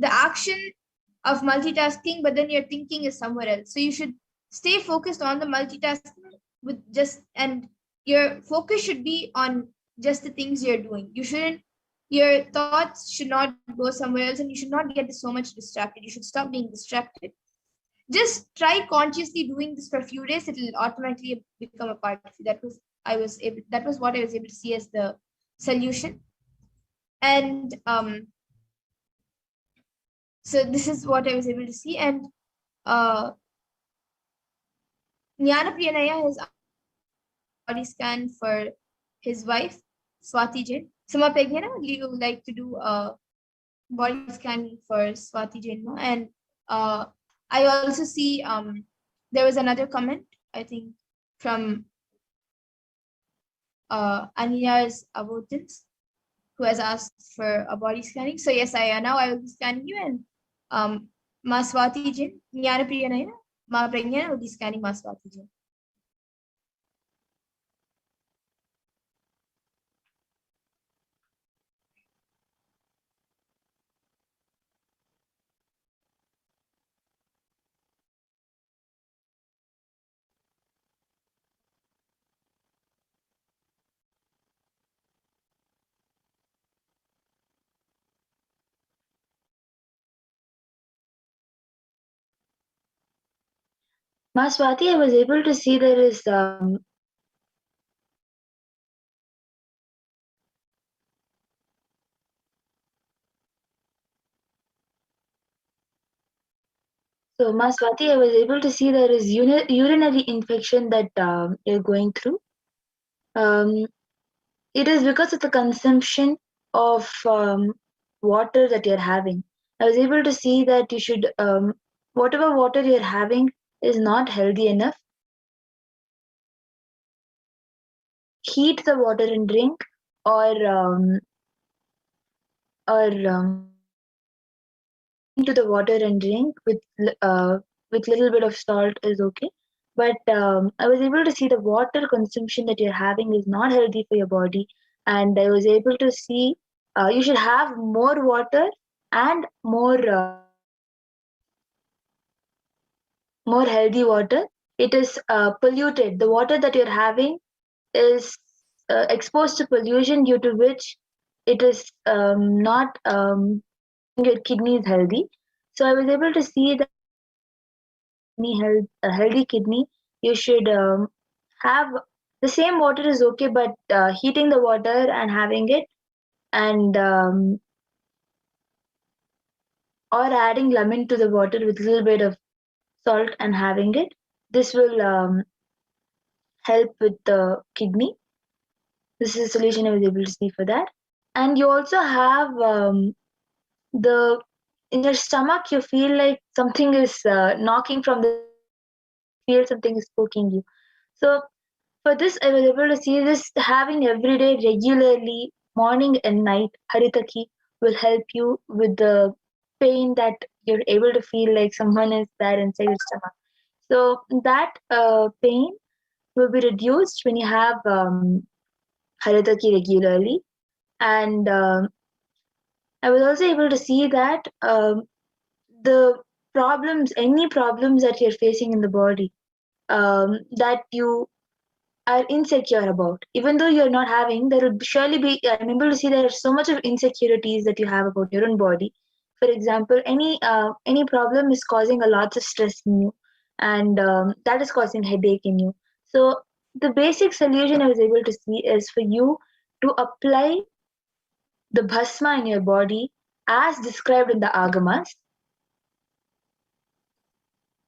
the action of multitasking, but then your thinking is somewhere else. So you should stay focused on the multitasking and your focus should be on just the things you're doing. Your thoughts should not go somewhere else, and you should not get so much distracted. You should stop being distracted. Just try consciously doing this for a few days. It will automatically become a part of you. That was what I was able to see as the solution. And so this is what I was able to see. And Jnana Priyanaya has body scan for his wife, Swati Jain. Sama Pregnana, would you like to do a body scan for Swati Jain? And I also see there was another comment, I think, from Anya's avoidance, who has asked for a body scanning. So yes, now I will be scanning you, and Ma Swati Jain, Jnana Priyanaya, Ma Pregnana will be scanning Ma Swati Jain. Ma Swati, I was able to see there is so Ma Swati, I was able to see there is urinary infection that you're going through. It is because of the consumption of water that you're having. I was able to see that you should, whatever water you're having is not healthy enough. Heat the water and drink, or into the water and drink with little bit of salt is okay. But I was able to see the water consumption that you're having is not healthy for your body, and I was able to see you should have more water and more healthy water. It is polluted. The water that you're having is exposed to pollution, due to which it is not your kidney is healthy. So I was able to see that a healthy kidney, you should have the same water is okay, but heating the water and having it, and or adding lemon to the water with a little bit of salt and having it. This will help with the kidney. This is a solution I was able to see for that. And you also have in your stomach, you feel like something is knocking from feel something is poking you. So for this, I was able to see this having every day regularly, morning and night, Haritaki will help you with the pain that you're able to feel like someone is there inside your stomach. So that pain will be reduced when you have Haritaki regularly. And I was also able to see that the problems, any problems that you're facing in the body, that you are insecure about, even though you're not having, there will surely be, I'm able to see there are so much of insecurities that you have about your own body. For example, any problem is causing a lot of stress in you, and that is causing headache in you. So the basic solution I was able to see is for you to apply the bhasma in your body as described in the agamas.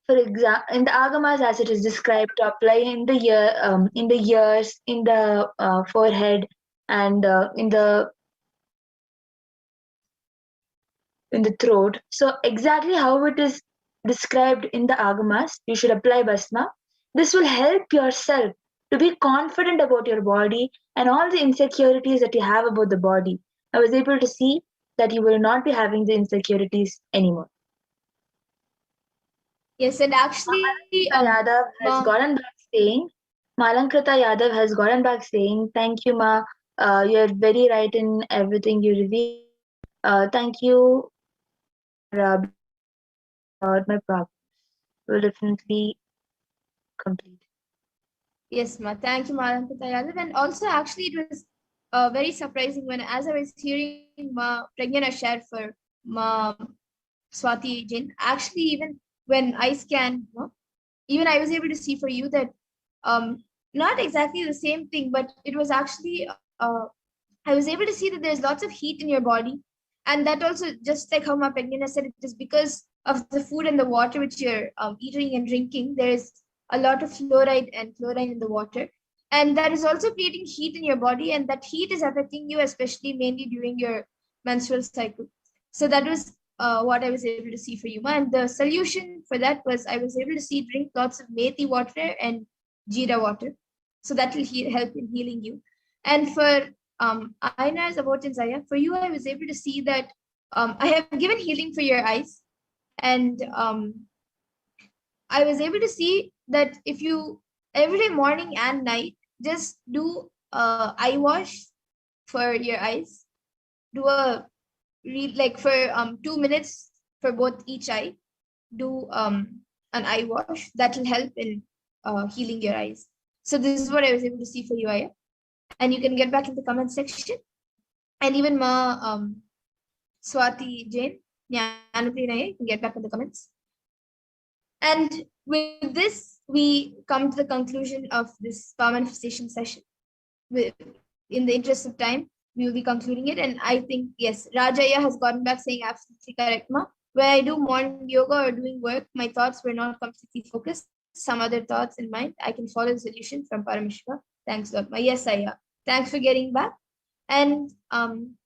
For example, in the agamas, as it is described, to apply in the ears, in the forehead, and in the throat. So exactly how it is described in the agamas, you should apply bhasma. This will help yourself to be confident about your body and all the insecurities that you have about the body. I was able to see that you will not be having the insecurities anymore. Yes, and actually, Yadav has gotten back saying, Malankrita Yadav has gotten back saying, thank you, Ma. You're very right in everything you reveal. Thank you. my progress will definitely complete. Yes, Ma. Thank you, Madam Yadav. And also, actually, it was very surprising when, as I was hearing Ma Pragyana share for Ma Swati Jain, actually, even when I scanned, even I was able to see for you that not exactly the same thing, but it was actually, I was able to see that there's lots of heat in your body. And that also, just like how Ma Pragyana said, it is because of the food and the water which you're eating and drinking. There is a lot of fluoride and chlorine in the water. And that is also creating heat in your body. And that heat is affecting you, especially mainly during your menstrual cycle. So that was what I was able to see for you. And the solution for that was I was able to see drink lots of methi water and jeera water. So that will help in healing you. And for Aina's about in Zaya, for you, I was able to see that I have given healing for your eyes. And I was able to see that if you every day morning and night just do eye wash for your eyes, do a read like for 2 minutes for both each eye, do an eye wash that will help in healing your eyes. So this is what I was able to see for you, Aya, and you can get back in the comment section. And even Ma Swati Jain, Jnanapriya, you can get back in the comments. And with this, we come to the conclusion of this power manifestation session. In the interest of time, we will be concluding it. And I think, yes, Rajaya has gotten back saying absolutely correct, Ma. When I do morning yoga or doing work, my thoughts were not completely focused. Some other thoughts in mind. I can follow the solution from Parameshwar. Thanks, Lord. Ma. Yes, Aya. Thanks for getting back. And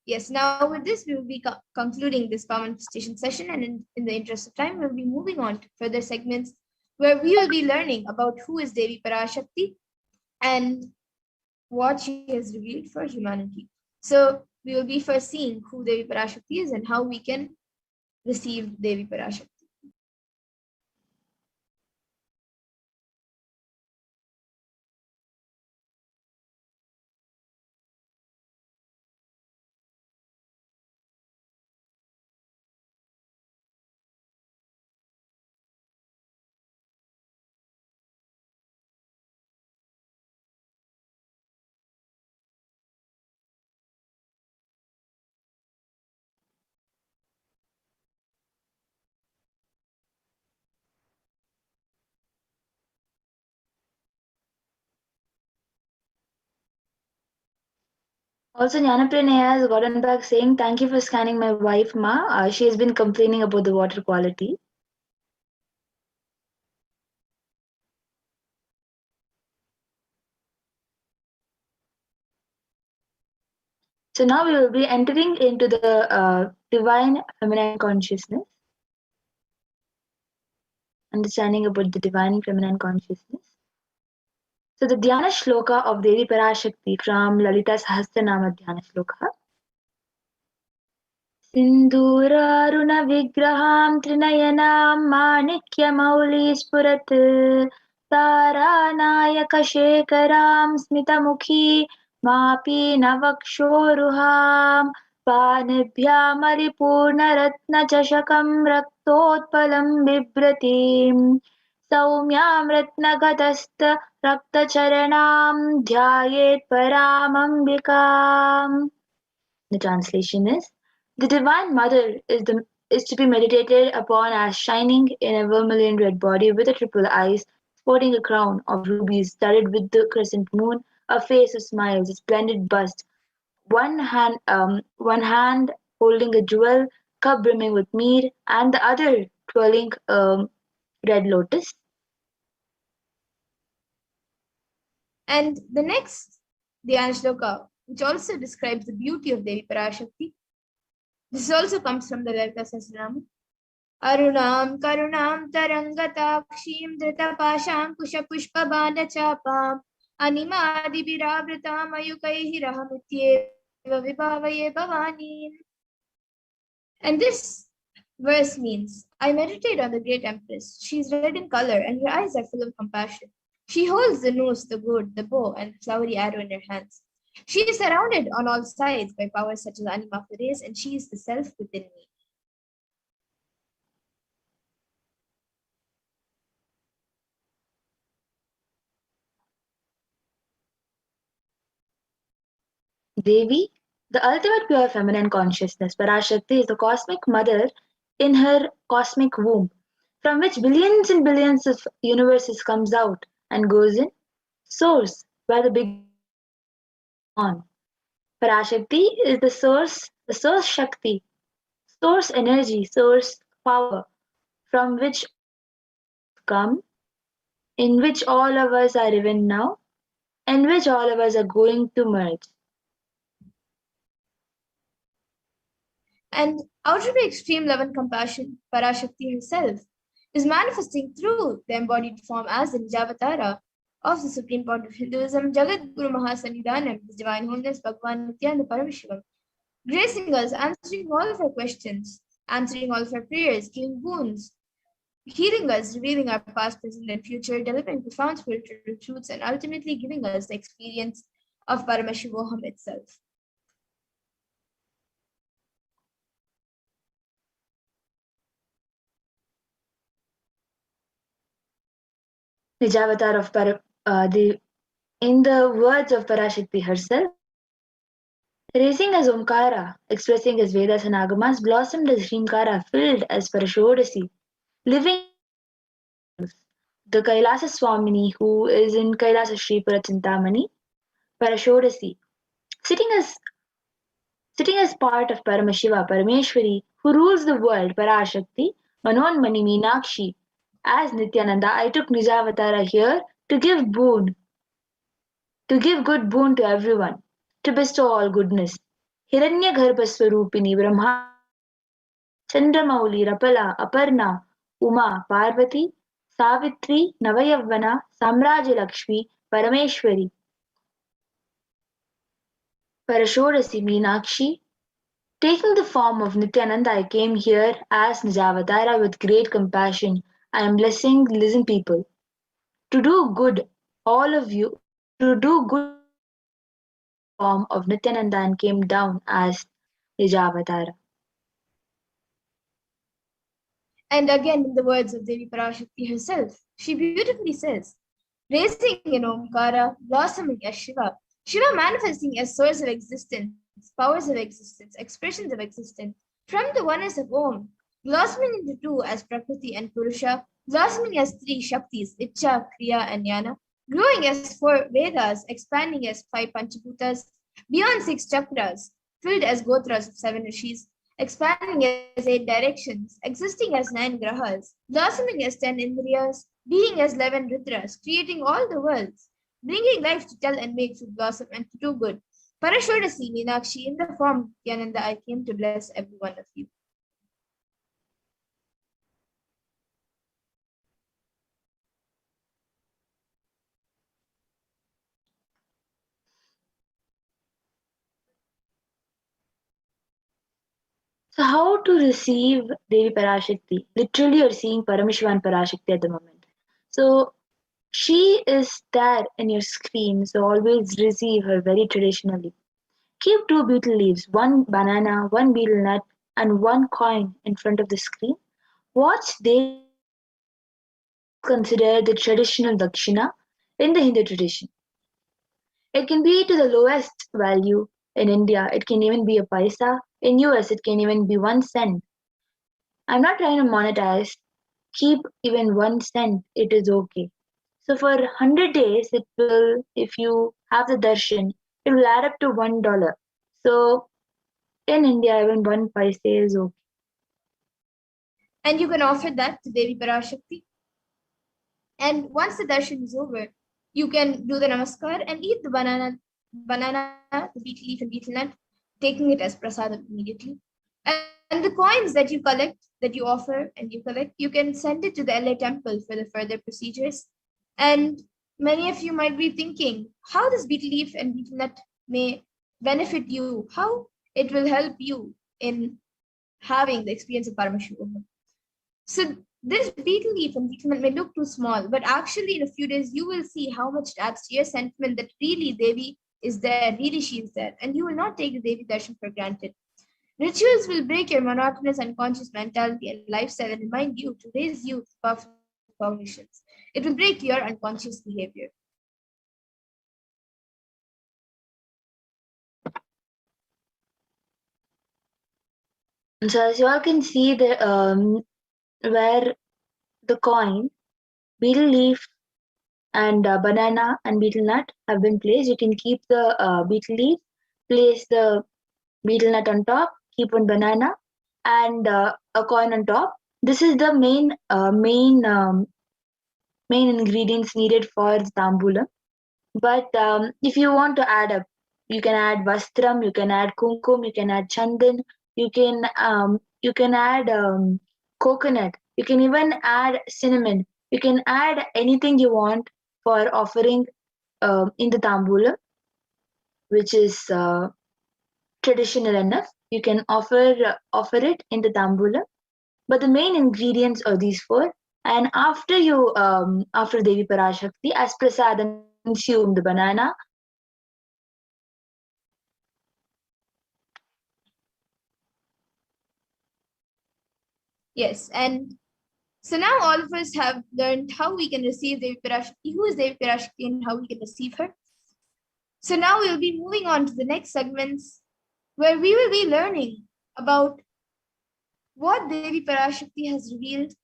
yes, now with this, we will be concluding this power manifestation session. And in the interest of time, we'll be moving on to further segments where we will be learning about who is Devi PARASHAKTI and what she has revealed for humanity. So we will be first seeing who Devi PARASHAKTI is and how we can receive Devi PARASHAKTI. Also, Jnanapriya has gotten back saying, thank you for scanning my wife, Ma. She has been complaining about the water quality. So now we will be entering into the divine feminine consciousness. Understanding about the divine feminine consciousness. So the Dhyana Shloka of Devi PARASHAKTI from Lalita Sahasranama Dhyana Shloka. Sindhuraruna vigraham trinayanam manikya mauli spurat taranayaka shekaram smitamukhi mapi navakshoruham panibhyam maripurna chashakam raktotpalam bibratim saumyam ratnagatasta raktacharanam dhyayet paramambikam. The translation is, the Divine Mother is to be meditated upon as shining in a vermilion red body with a triple eyes, sporting a crown of rubies studded with the crescent moon, a face of smiles, a splendid bust, one hand holding a jewel, cup brimming with mead, and the other twirling red lotus. And the next Dhyana Shloka, which also describes the beauty of Devi PARASHAKTI, this also comes from the Lalita Sahasranama. Arunam karunam tarangatakshim dritapasham kushapushpa bandachapam animadi viravritam ayukaihi rahamityeva vibhavaye bhavanim. And this verse means, I meditate on the great Empress. She is red in color and her eyes are full of compassion. She holds the noose, the gourd, the bow, and the flowery arrow in her hands. She is surrounded on all sides by powers such as Anima Fures, and she is the self within me. Devi, the ultimate pure feminine consciousness, PARASHAKTI is the cosmic mother in her cosmic womb, from which billions and billions of universes comes out and goes in source, where the big on. PARASHAKTI is the source Shakti, source energy, source power, from which come, in which all of us are even now, and which all of us are going to merge. And out of the extreme love and compassion, PARASHAKTI herself is manifesting through the embodied form as the Nijavatara of the Supreme Point of Hinduism, Jagat Guru Mahasannidhanam, His Divine Holiness Bhagavan Nityananda Paramashivam, gracing us, answering all of our questions, answering all of our prayers, giving boons, healing us, revealing our past, present, and future, delivering profound spiritual truths, and ultimately giving us the experience of Paramashivoham itself. Nijavatar of in the words of PARASHAKTI herself, raising as Omkara, expressing as Vedas and Agamas, blossomed as Shrimkara, filled as Parashodasi, living the Kailasa Swamini, who is in Kailasa Shripura Chintamani, Parashodasi, sitting as part of Paramashiva, Parameshwari, who rules the world, PARASHAKTI, Manonmani Meenakshi. As Nityananda, I took Nijavatara here to give good boon to everyone, to bestow all goodness. Hiranyagarbhaswarupini Brahma, Chandramauli, Rapala, Aparna, Uma, Parvati, Savitri, Navayavana, Samraja Lakshmi, Parameshwari, Parashodasi Meenakshi. Taking the form of Nityananda, I came here as Nijavatara with great compassion. I am blessing the listen people. To do good, all of you, to do good form of Nityananda and came down as Nijavatara. And again, in the words of Devi Parashakti herself, she beautifully says, raising in Omkara, blossoming as Shiva, Shiva manifesting as source of existence, powers of existence, expressions of existence, from the oneness of Om, blossoming into two as Prakriti and Purusha, blossoming as three Shaktis, Icha, Kriya, and Jnana, growing as four Vedas, expanding as five Panchabhutas, beyond six chakras, filled as Gotras of seven Rishis, expanding as eight directions, existing as nine grahas, blossoming as 10 indriyas, being as 11 rudras, creating all the worlds, bringing life to tell and make to blossom and to do good. Parashodasi Meenakshi, in the form Nityananda, I came to bless every one of you. So how to receive Devi Parashakti? Literally you're seeing Parameshwan Parashakti at the moment. So she is there in your screen, so always receive her very traditionally. Keep two betel leaves, one banana, one betel nut, and one coin in front of the screen. Watch Devi consider the traditional dakshina in the Hindu tradition. It can be to the lowest value in India. It can even be a paisa. In US, it can even be 1 cent. I'm not trying to monetize. Keep even 1 cent. It is okay. So for 100 days, it will, if you have the darshan, it will add up to $1. So in India, even 1 paisa is okay. And you can offer that to Devi Parashakti. And once the darshan is over, you can do the namaskar and eat the banana, the betel leaf and betel nut, taking it as prasadam immediately. And the coins that you collect, that you offer and you collect, you can send it to the LA temple for the further procedures. And many of you might be thinking how this betel leaf and betel nut may benefit you, how it will help you in having the experience of Paramashiva. So this betel leaf and betel nut may look too small, but actually in a few days, you will see how much it adds to your sentiment that really Devi is there, really she is there, and you will not take the Devi darshan for granted. Rituals will break your monotonous unconscious mentality and lifestyle and remind you to raise you to powerful cognitions. It will break your unconscious behavior. So as you all can see, where the coin, betel leaf, and banana and betel nut have been placed, you can keep the betel leaf, place the betel nut on top, keep one banana, and a coin on top. This is the main ingredients needed for the tambulam. But if you want to add up, you can add vastram, you can add kumkum, you can add chandan, you can add coconut, you can even add cinnamon, you can add anything you want for offering in the tambulam, which is traditional enough. You can offer it in the tambulam, but the main ingredients are these four. And after Devi Parashakti, as prasadam, consume the banana. Yes, and so now all of us have learned how we can receive Devi Parashakti, who is Devi Parashakti, and how we can receive her. So now we'll be moving on to the next segments, where we will be learning about what Devi Parashakti has revealed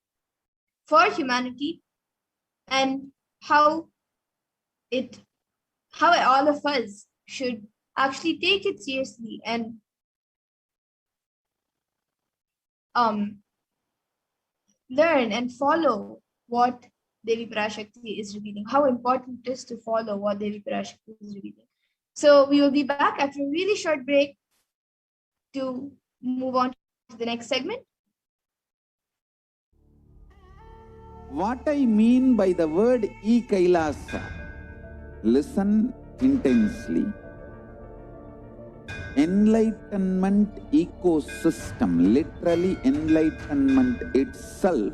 for humanity and how all of us should actually take it seriously and learn and follow what Devi Parashakti is revealing, how important it is to follow what Devi Parashakti is revealing. So we will be back after a really short break to move on to the next segment. What I mean by the word e-Kailasa, listen intensely. Enlightenment ecosystem, literally enlightenment itself,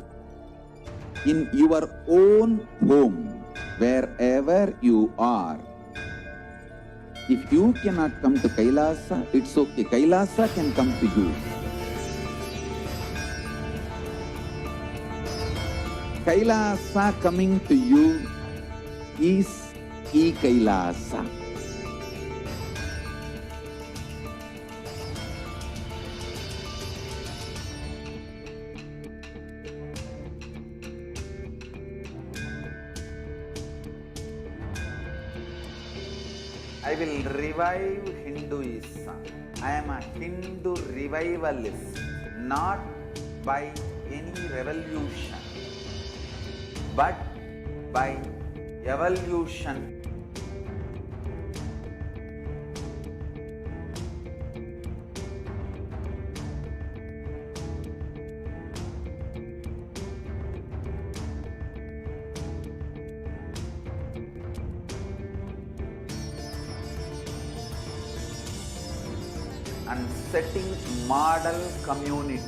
in your own home, wherever you are. If you cannot come to Kailasa, it's okay. Kailasa can come to you. Kailasa coming to you is e-Kailasa. I will revive Hinduism. I am a Hindu revivalist, not by any revolution, but by evolution. And setting model communities.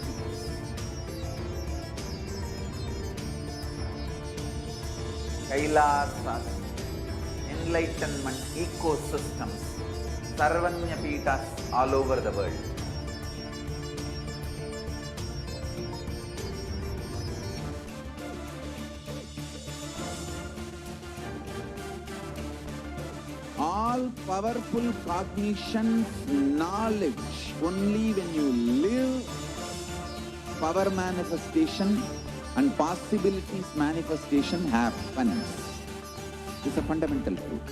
Kailasas, enlightenment ecosystems, Sarvanya Pitas all over the world. All powerful cognition, knowledge, only when you live, power manifestation and possibilities manifestation happens. It's a fundamental truth.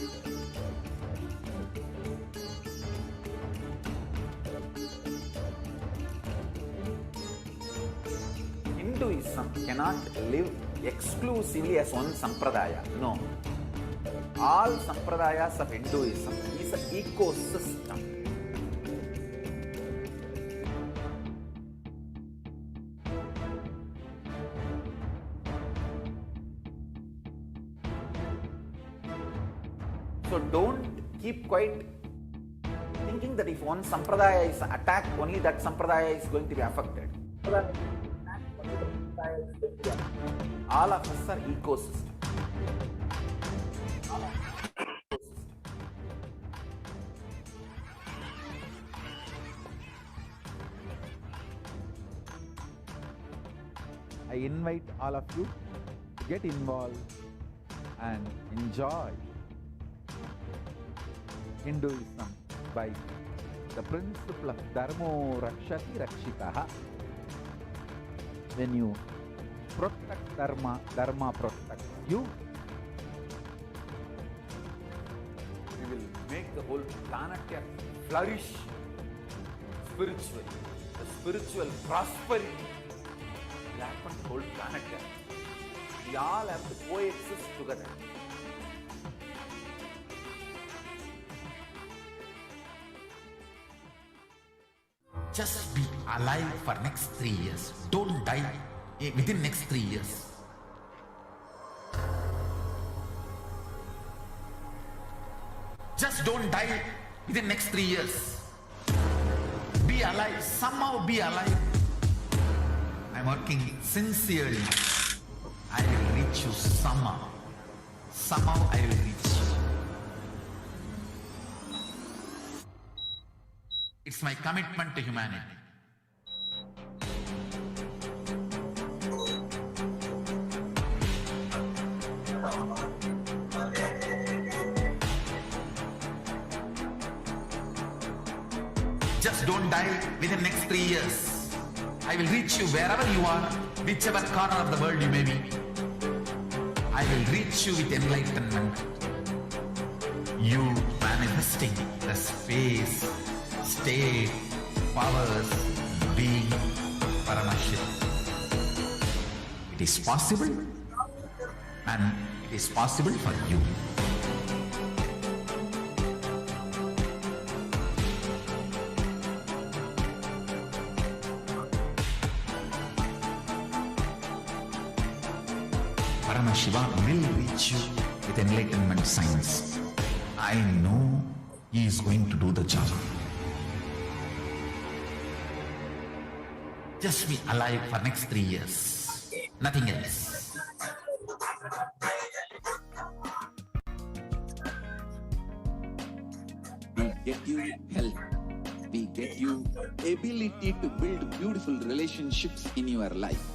Hinduism cannot live exclusively as one sampradaya. No. All sampradayas of Hinduism is an ecosystem. So don't keep quiet thinking that if one sampradaya is attacked, only that sampradaya is going to be affected. All of us are ecosystem. I invite all of you to get involved and enjoy Hinduism by the principle of dharmo rakshati rakshitaha. When you protect dharma, dharma protects you. We will make the whole planet flourish spiritually. The spiritual prosperity will happen to the whole planet. We all have to coexist together. Just be alive for next 3 years. Don't die within next 3 years. Just don't die within next 3 years. Be alive, somehow be alive. I'm working sincerely. I will reach you somehow. Somehow I will reach you. It's my commitment to humanity. Just don't die within the next 3 years. I will reach you wherever you are, whichever corner of the world you may be. I will reach you with enlightenment. You manifesting the space, state, powers, being, Paramashakti. It is possible, and it is possible for you. Paramashiva will reach you with enlightenment science. I know he is going to do the job. Just be alive for next 3 years. Nothing else. We get you health. We get you ability to build beautiful relationships in your life.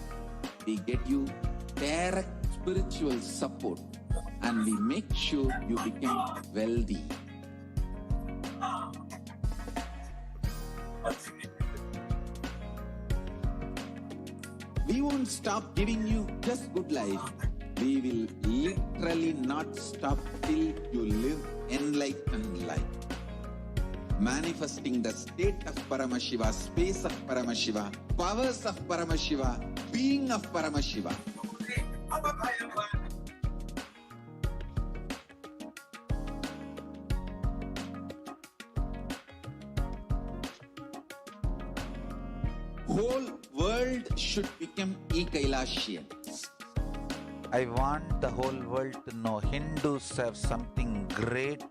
We get you direct spiritual support, and we make sure you become wealthy. We won't stop giving you just good life. We will literally not stop till you live enlightened life. Manifesting the state of Paramashiva, space of Paramashiva, powers of Paramashiva, being of Paramashiva. Whole world should become e-Kailashian. I want the whole world to know Hindus have something great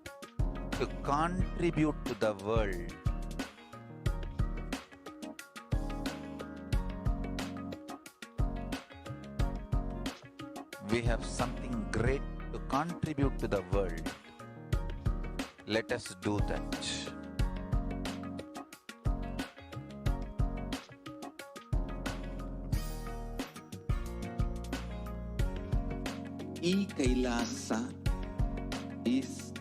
to contribute to the world. We have something great to contribute to the world. Let us do that. E-Kailasa is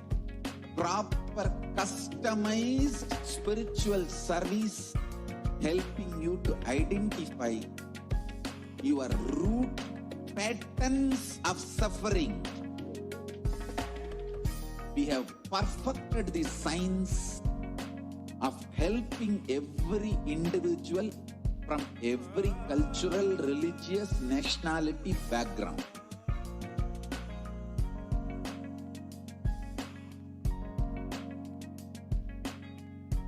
proper customized spiritual service helping you to identify your root patterns of suffering. We have perfected the science of helping every individual from every cultural, religious, nationality background.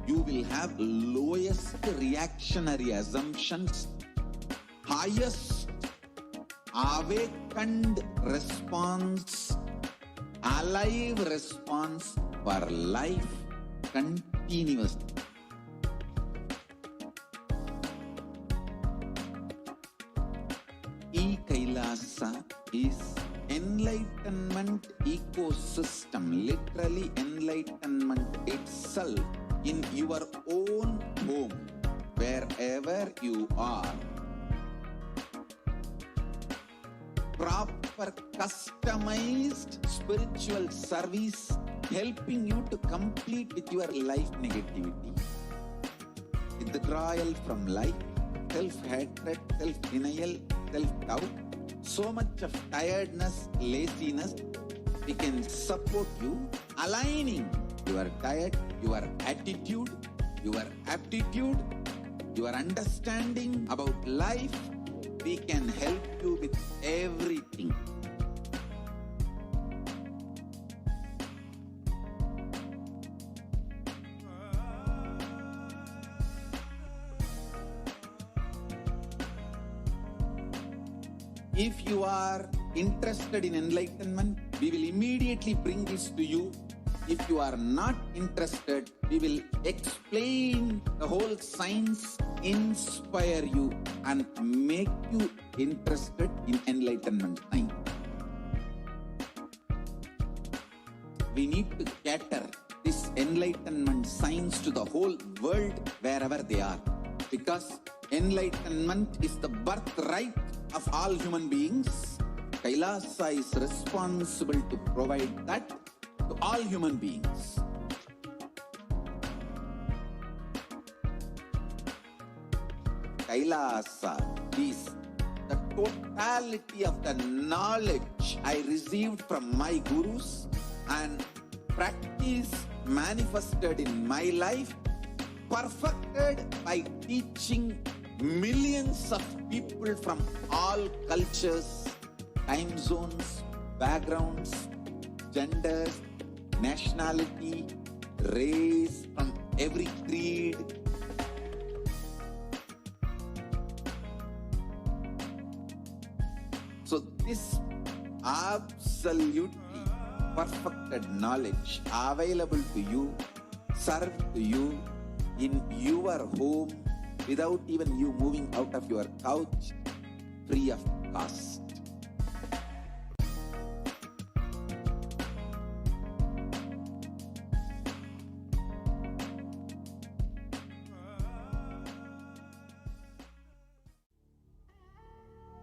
You will have lowest reactionary assumptions, highest awakened response, alive response for life continuously. E-Kailasa is enlightenment ecosystem, literally enlightenment itself in your own home, wherever you are. Proper customized spiritual service helping you to complete with your life negativity. withdrawal from life, self-hatred, self-denial, self-doubt, so much of tiredness, laziness. We can support you aligning your diet, your attitude, your aptitude, your understanding about life. We can help you with everything. If you are interested in enlightenment, we will immediately bring this to you. If you are not interested, we will explain the whole science, inspire you, and make you interested in enlightenment time. We need to cater this enlightenment science to the whole world wherever they are, because enlightenment is the birthright of all human beings. Kailasa is responsible to provide that to all human beings. Kailasa is the totality of the knowledge I received from my gurus and practice manifested in my life, perfected by teaching millions of people from all cultures, time zones, backgrounds, genders, nationality, race, from every creed. So this absolutely perfected knowledge available to you, served to you in your home without even you moving out of your couch, free of cost.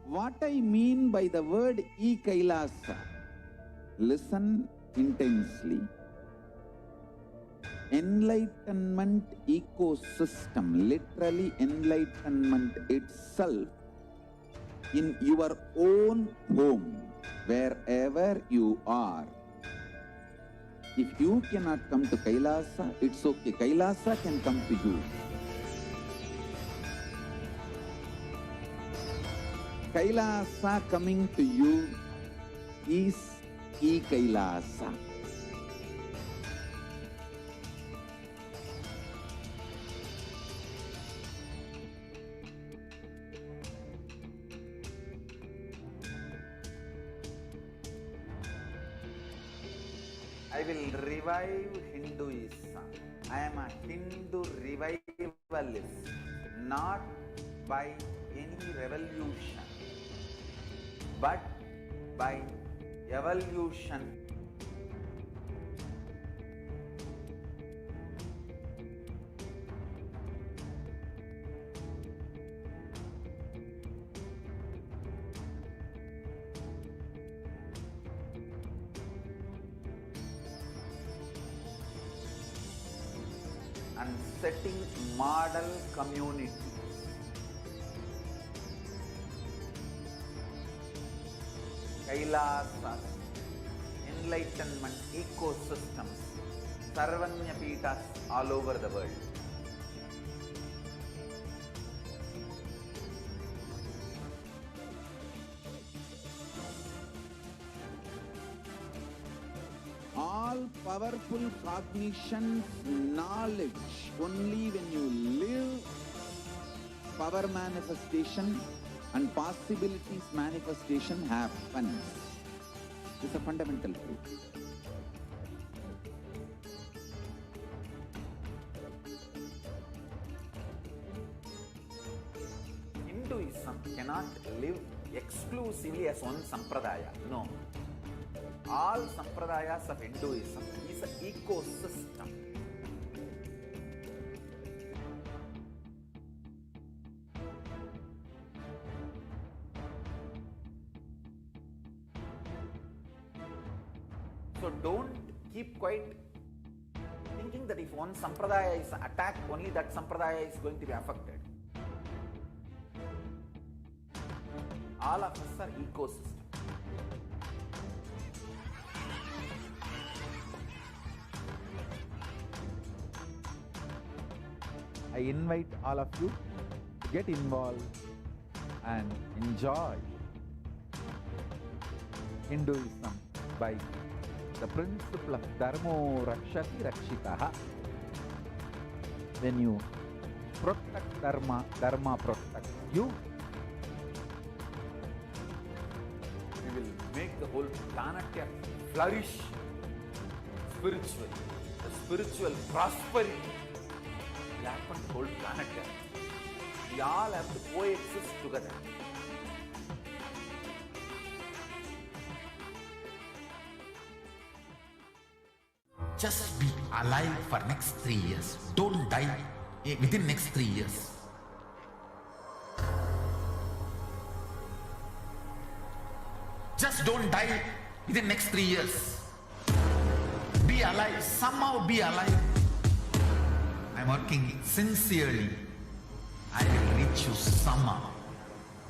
What I mean by the word E-Kailasa, listen intensely. Enlightenment ecosystem, literally enlightenment itself, in your own home, wherever you are. If you cannot come to Kailasa, it's okay. Kailasa can come to you. Kailasa coming to you is E-Kailasa. I will revive Hinduism. I am a Hindu revivalist, not by any revolution, but by evolution. And setting model communities. Kailasas, enlightenment ecosystems, Sarvanya Pitas all over the world. All powerful cognition, knowledge, only when you live, power manifestation and possibilities manifestation happens. This is a fundamental truth. Hinduism cannot live exclusively as one sampradaya. No. All sampradayas of Hinduism is an ecosystem. So don't keep quiet thinking that if one sampradaya is attacked, only that sampradaya is going to be affected. All of us are ecosystem. I invite all of you to get involved and enjoy Hinduism by the principle of Dharmo Rakshati Rakshitaha. When you protect Dharma, Dharma protects you. We will make the whole planet flourish spiritually. The spiritual prosperity will happen to the whole planet. We all have to coexist together. Just be alive for next 3 years. Don't die within next 3 years. Just don't die within next 3 years. Be alive. Somehow be alive. I'm working sincerely. I will reach you somehow.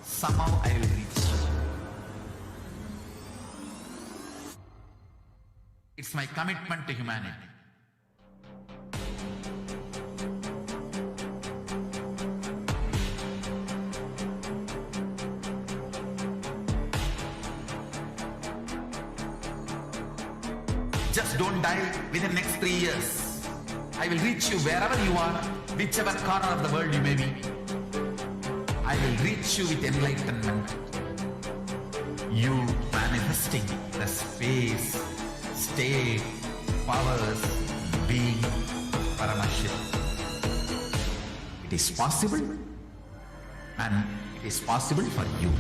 Somehow I will reach you. It's my commitment to humanity. Just don't die within next 3 years. I will reach you wherever you are, whichever corner of the world you may be. I will reach you with enlightenment. You manifesting the space, state, powers, being, Paramashakti. It is possible, and it is possible for you.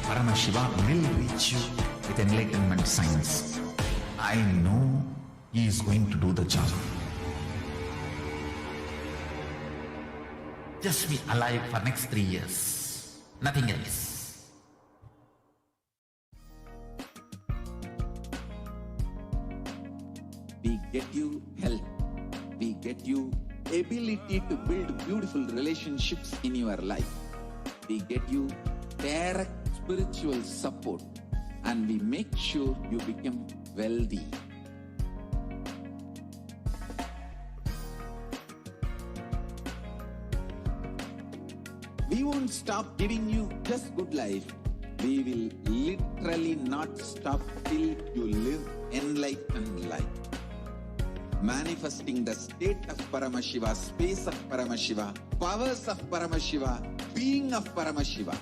Paramashiva will reach you with enlightenment science. I know he is going to do the job. Just be alive for next 3 years. Nothing else. We get you health. We get you ability to build beautiful relationships in your life. We get you direct spiritual support, and we make sure you become wealthy. We won't stop giving you just good life. We will literally not stop till you live enlightened life. Manifesting the state of Paramashiva, space of Paramashiva, powers of Paramashiva, being of Paramashiva.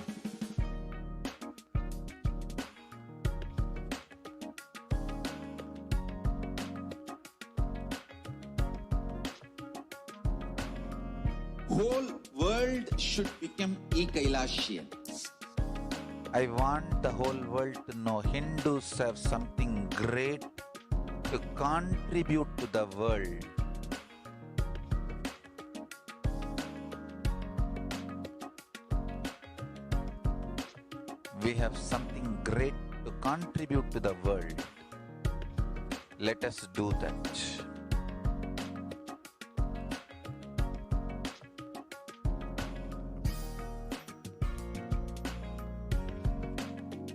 Whole world should become e-Kailashian. I want the whole world to know Hindus have something great to contribute to the world. We have something great to contribute to the world. Let us do that.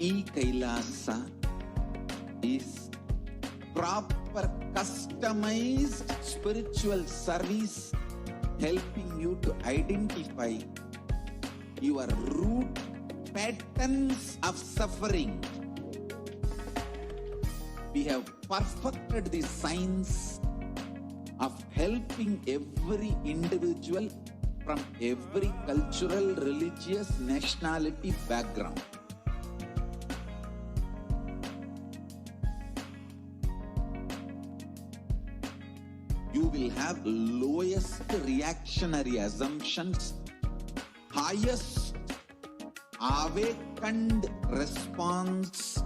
E-Kailasa is proper customized spiritual service helping you to identify your root patterns of suffering. We have perfected the science of helping every individual from every cultural, religious, nationality background. You will have lowest reactionary assumptions, highest awakened response,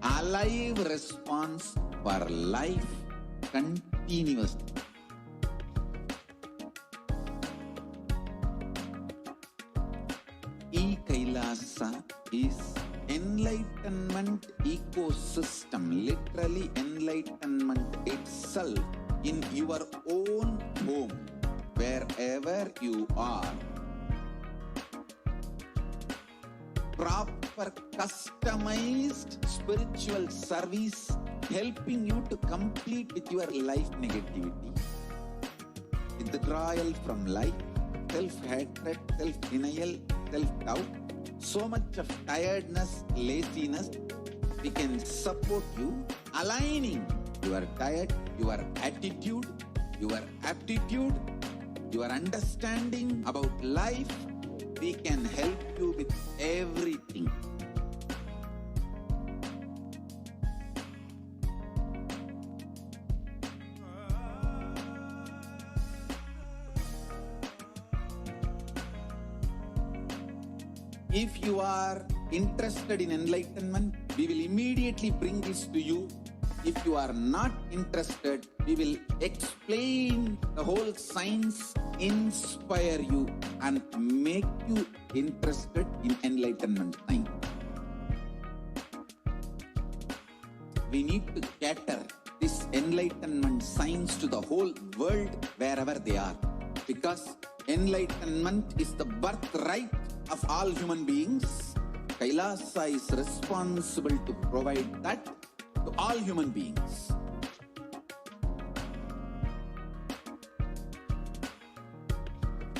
alive response for life continuously. system, literally enlightenment itself in your own home, wherever you are. Proper customized spiritual service helping you to complete with your life negativity. Withdrawal from life, self-hatred, self-denial, self-doubt, so much of tiredness, laziness, we can support you, aligning your diet, your attitude, your aptitude, your understanding about life. We can help you with everything. If you are interested in enlightenment, we will immediately bring this to you. If you are not interested, we will explain the whole science, inspire you, and make you interested in enlightenment science. We need to cater this enlightenment science to the whole world wherever they are, because enlightenment is the birthright of all human beings. Kailasa is responsible to provide that to all human beings.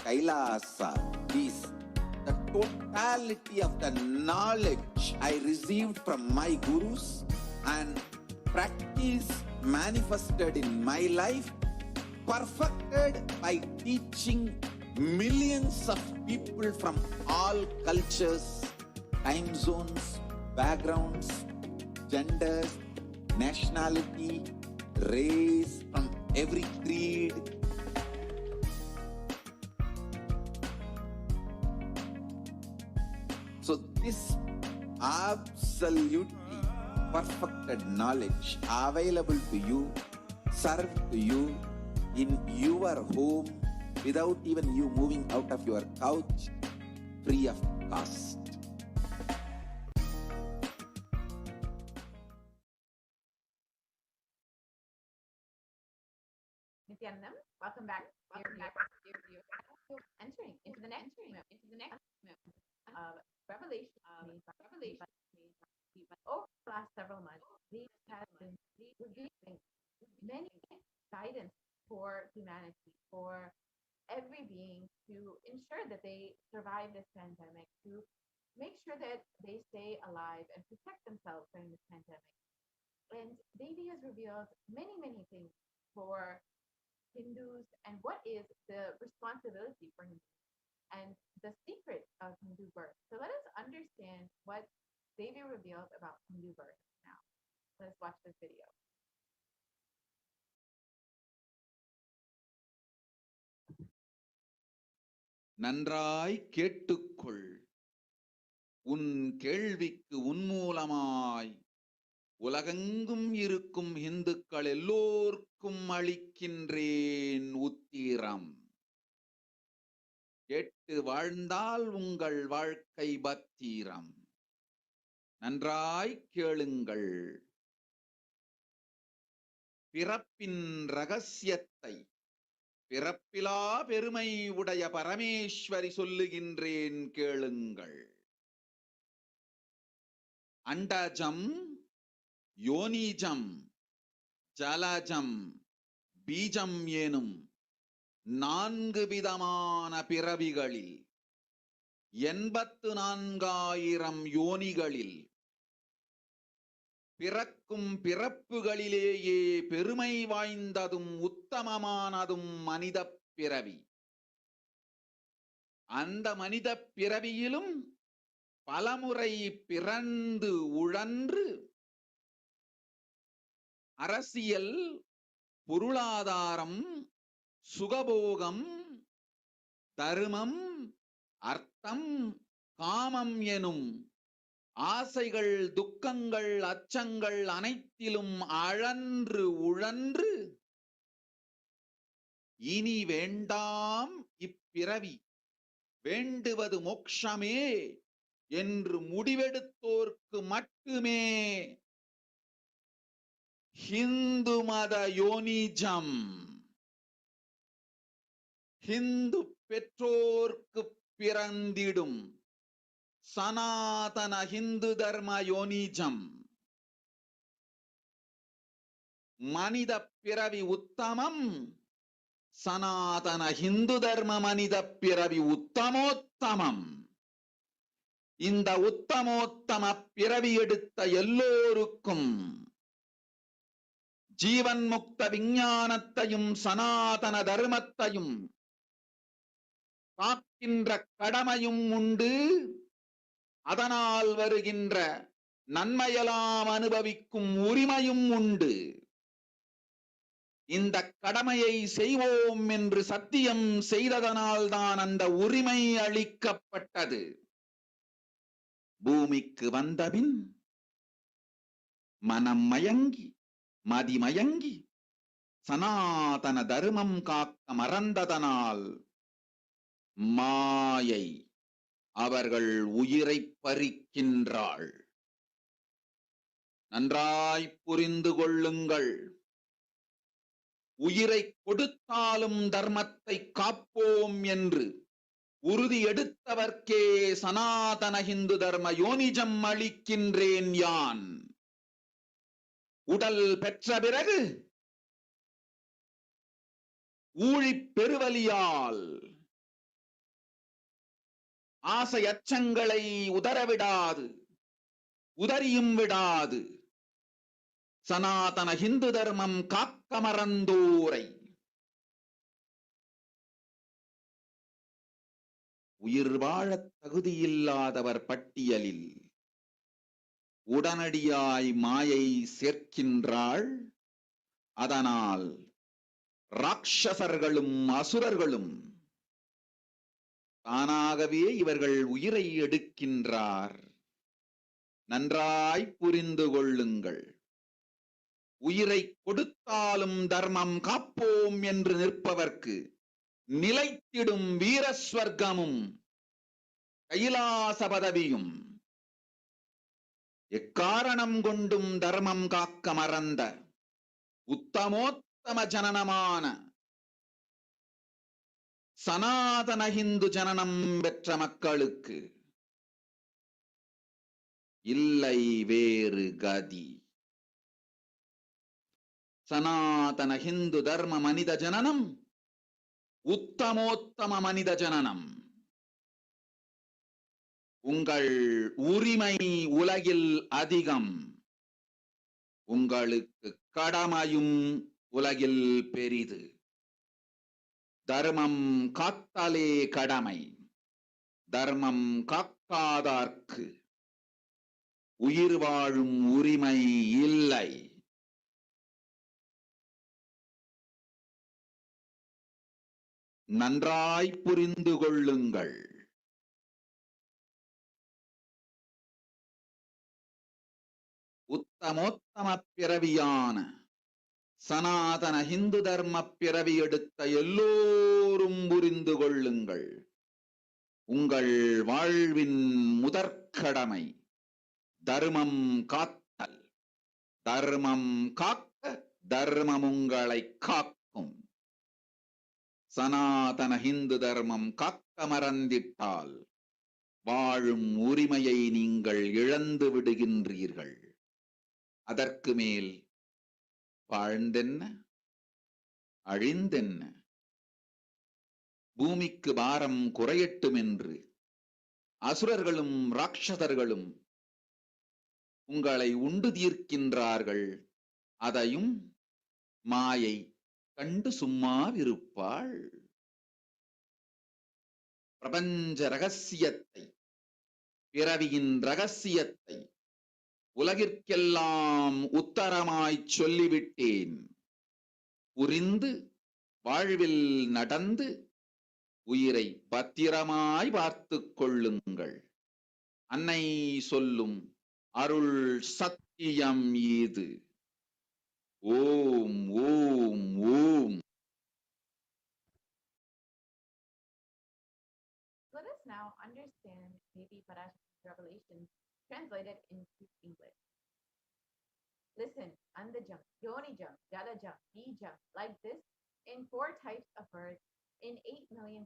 Kailasa is the totality of the knowledge I received from my gurus and practice manifested in my life, perfected by teaching millions of people from all cultures, time zones, backgrounds, genders, nationality, race, from every creed. So this absolutely perfected knowledge available to you, served to you in your home, without even you moving out of your couch, free of cost. Nityanam, welcome back. Entering into the next revelation. Over the last several months, these have been revealing many guidance for humanity, for every being, to ensure that they survive this pandemic, to make sure that they stay alive and protect themselves during this pandemic. And Devi has revealed many, many things for Hindus and what is the responsibility for Hindus and the secret of Hindu birth. So let us understand what Devi revealed about Hindu birth now. Let's watch this video. நன்றாய் கேட்டுக்கொள். உன் கேள்விக்கு உன்மூலமாய் உலகெங்கும் இருக்கும் இந்துக்கள் எல்லோர்க்கும் அளிக்கின்றேன் உத்திரம். கேட்டு வாழ்ந்தால் உங்கள் வாழ்க்கை பத்திரம். நன்றாய் கேளுங்கள். பிறப்பின் ரகசியத்தை பிறப்பிலா பெருமை உடைய பரமேஸ்வரி சொல்லுகின்றேன் கேளுங்கள். அண்டஜம், யோனிஜம், ஜலஜம், பீஜம் எனும் 4 விதமான பிறவிகளில் 84,000 யோனிகளில் பிறக்கும் பிறப்புகளிலேயே பெருமை வாய்ந்ததும் உத்தமமானதும் மனித பிறவி. அந்த மனித பிறவியிலும் பலமுறை பிறந்து உழன்று அரசியல், பொருளாதாரம், சுகபோகம், தர்மம், அர்த்தம், காமம் எனும் ஆசைகள், துக்கங்கள், அச்சங்கள் அனைத்திலும் அழன்று உழன்று இனி வேண்டாம் இப்பிறவி, வேண்டுவது மோட்சமே என்று முடிவெடுத்தோர்க்கு மட்டுமே ஹிந்து மத யோனிஜம். ஹிந்து பெற்றோர்க்கு பிறந்திடும் சனாதன ஹிந்து தர்ம யோனிஜம். மனித பிறவி உத்தமம். சனாதன ஹிந்து தர்ம மனித பிறவி உத்தமோத்தமம். இந்த உத்தமோத்தம பிறவி எடுத்த எல்லோருக்கும் ஜீவன் முக்த விஞ்ஞானத்தையும் சனாதன தர்மத்தையும் காக்கின்ற கடமையும் உண்டு. அதனால் வருகின்ற நன்மையெல்லாம் அனுபவிக்கும் உரிமையும் உண்டு. இந்த கடமையை செய்வோம் என்று சத்தியம் செய்ததனால்தான் அந்த உரிமை அளிக்கப்பட்டது. பூமிக்கு வந்தபின் மனம் மயங்கி மதிமயங்கி சனாதன தர்மம் காக்க மறந்ததனால் மாயை அவர்கள் உயிரை பறிக்கின்றாள். நன்றாய் புரிந்து கொள்ளுங்கள். உயிரை கொடுத்தாலும் தர்மத்தை காப்போம் என்று உறுதி எடுத்தவர்க்கே சனாதன ஹிந்து தர்ம யோனிஜம் அளிக்கின்றேன் யான். உடல் பெற்ற பிறகு ஊழிப் பெருவலியால் ஆசை அச்சங்களை உதறவிடாது, உதறியும் விடாது சனாதன ஹிந்து தர்மம் காக்க மறந்தோரை உயிர் வாழத் தகுதியில்லாதவர் பட்டியலில் உடனடியாய் மாயை சேர்க்கின்றாள். அதனால் ராட்சசர்களும் அசுரர்களும் தானாகவே இவர்கள் உயிரை எடுக்கின்றார். நன்றாய் புரிந்து கொள்ளுங்கள். உயிரை கொடுத்தாலும் தர்மம் காப்போம் என்று நிற்பவர்க்கு நிலைத்திடும் வீரஸ்வர்க்கமும் கைலாச பதவியும் எக்காரணம் கொண்டும் தர்மம் காக்க மறந்த உத்தமோத்தம ஜனனமான சனாதன ஹிந்து ஜனனம் பெற்ற மக்களுக்கு இல்லை வேறு கதி. சனாதன ஹிந்து தர்ம மனித ஜனனம் உத்தமோத்தம மனித ஜனனம். உங்கள் உரிமை உலகில் அதிகம். உங்களுக்கு கடமையும் உலகில் பெரிது. தர்மம் காத்தாலே கடமை. தர்மம் காக்காதார்க்கு உயிர் வாழும் உரிமை இல்லை. நன்றாய் புரிந்து கொள்ளுங்கள். உத்தமோத்தம பிறவியான சனாதன ஹிந்து தர்ம பிறவி எடுத்த எல்லோரும் புரிந்து கொள்ளுங்கள். உங்கள் வாழ்வின் முதற்கடமை தர்மம் காத்தல். தர்மம் காக்க தர்மம் உங்களை காக்கும். சனாதன ஹிந்து தர்மம் காக்க மறந்திட்டால் வாழும் உரிமையை நீங்கள் இழந்து விடுகின்றீர்கள். அதற்கு மேல் வாழ்ந்தென்ன அழிந்தென்ன? பூமிக்கு பாரம் குறையட்டும் என்று அசுரர்களும் ராட்சதர்களும் உங்களை உண்டு தீர்க்கின்றார்கள். அதையும் மாயை கண்டு சும்மாவிருப்பாள். பிரபஞ்ச ரகசியத்தை, பிறவியின் ரகசியத்தை உலகிற்கெல்லாம் உத்தரமாய் சொல்லிவிட்டேன். புரிந்து வாழ்வில் நடந்து உயிரை பத்திரமாய் பார்த்துக் கொள்ளுங்கள். அன்னை சொல்லும் அருள் சத்தியம் இது. ஓம் ஓம் ஓம். Let us now understand maybe PARASHAKTI's revelations translated into English. Listen, Andajam, Yonijam, Jalajam, Bijam, like this, in 4 types of birth, in 8,400,000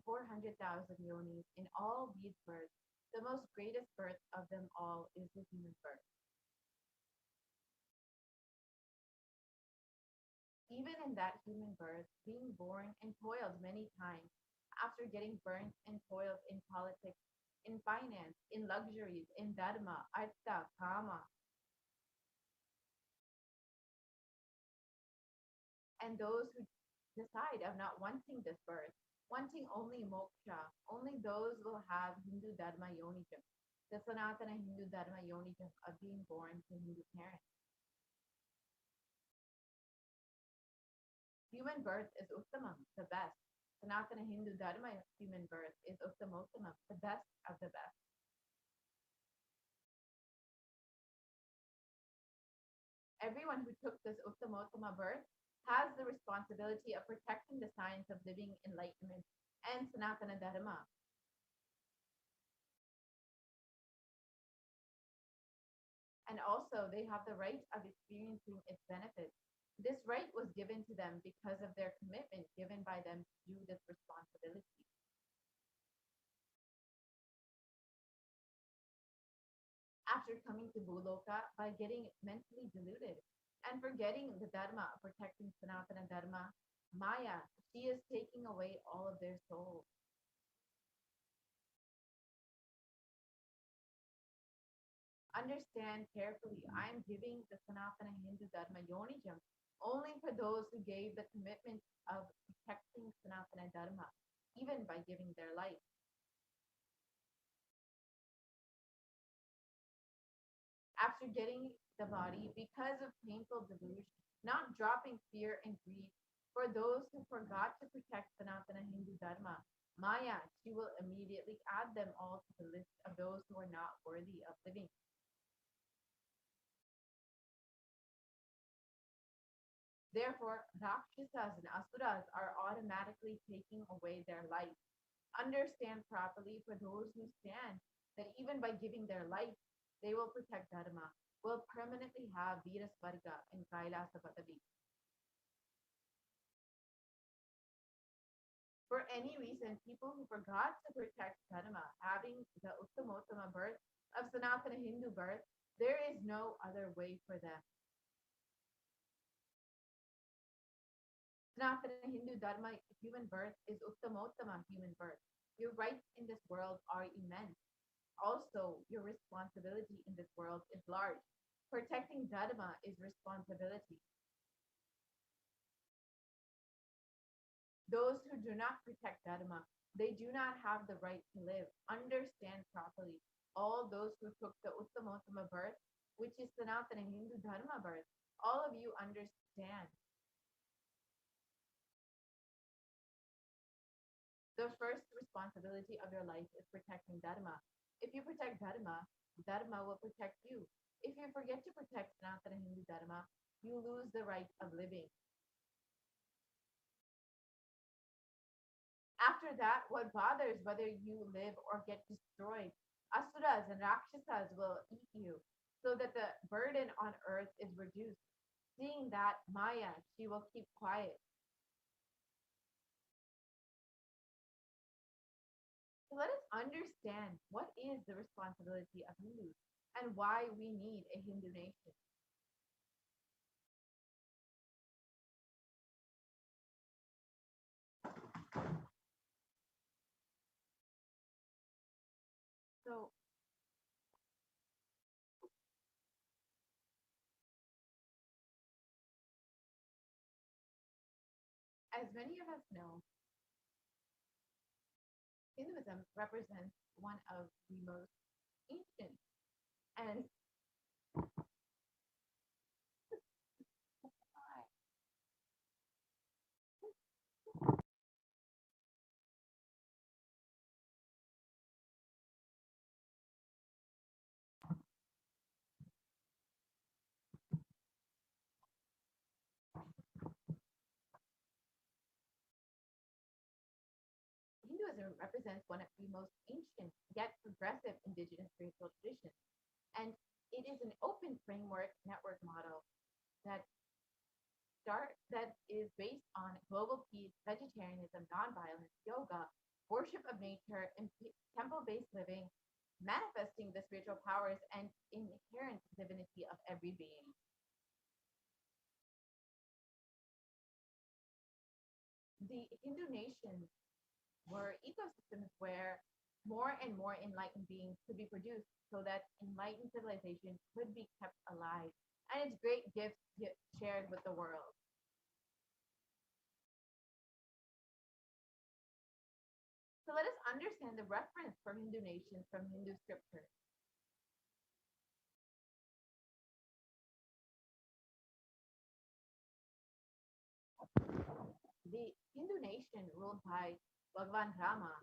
yonis, in all these births, the most greatest birth of them all is the human birth. Even in that human birth, being born and toiled many times, after getting burnt and toiled in politics, in finance, in luxuries, in dharma, artha, kama, and those who decide of not wanting this birth, wanting only moksha, only those will have Hindu dharma yonijam, the Sanatana Hindu dharma yonijam of being born to Hindu parents. Human birth is Uttamam, the best. Sanatana Hindu Dharma human birth is Uttamottamam, the best of the best. Everyone who took this Uttamottama birth has the responsibility of protecting the science of living enlightenment and Sanatana Dharma. And also, they have the right of experiencing its benefits. This right was given to them because of their commitment given by them to do this responsibility. After coming to Bhuloka by getting mentally deluded and forgetting the Dharma of protecting Sanatana Dharma, Maya, she is taking away all of their souls. Understand carefully, I am giving the Sanatana Hindu Dharma Yonijam only for those who gave the commitment of protecting Sanatana Dharma, even by giving their life. After getting the body, because of painful delusion, not dropping fear and greed, for those who forgot to protect Sanatana Hindu Dharma, Maya, she will immediately add them all to the list of those who are not worthy of living. Therefore, Rakshasas and Asuras are automatically taking away their life. Understand properly for those who stand that even by giving their life, they will protect Dharma, will permanently have Virasvarga and Kailasa Padavi. For any reason, people who forgot to protect Dharma, having the Uttamottama birth of Sanatana Hindu birth, there is no other way for them. Sanatana Hindu Dharma human birth is Uttamottama human birth. Your rights in this world are immense. Also, your responsibility in this world is large. Protecting Dharma is responsibility. Those who do not protect Dharma, they do not have the right to live. Understand properly. All those who took the Uttamottama birth, which is Sanatana Hindu Dharma birth, all of you understand. The first responsibility of your life is protecting Dharma. If you protect Dharma, Dharma will protect you. If you forget to protect Sanatana Hindu Dharma, you lose the right of living. After that, what bothers whether you live or get destroyed? Asuras and Rakshasas will eat you, so that the burden on earth is reduced. Seeing that, Maya, she will keep quiet. So let us understand what is the responsibility of Hindus and why we need a Hindu nation. So as many of us know, Hinduism represents one of the most ancient and Hinduism represents one of the most ancient yet progressive indigenous spiritual traditions, and it is an open framework network model that is based on global peace, vegetarianism, nonviolence, yoga, worship of nature, and temple-based living, manifesting the spiritual powers and inherent divinity of every being. The Hindu nations were ecosystems where more and more enlightened beings could be produced so that enlightened civilization could be kept alive and its great gifts shared with the world. So let us understand the reference for Hindu nations from Hindu scripture. The Hindu nation ruled by Bhagwan Rama,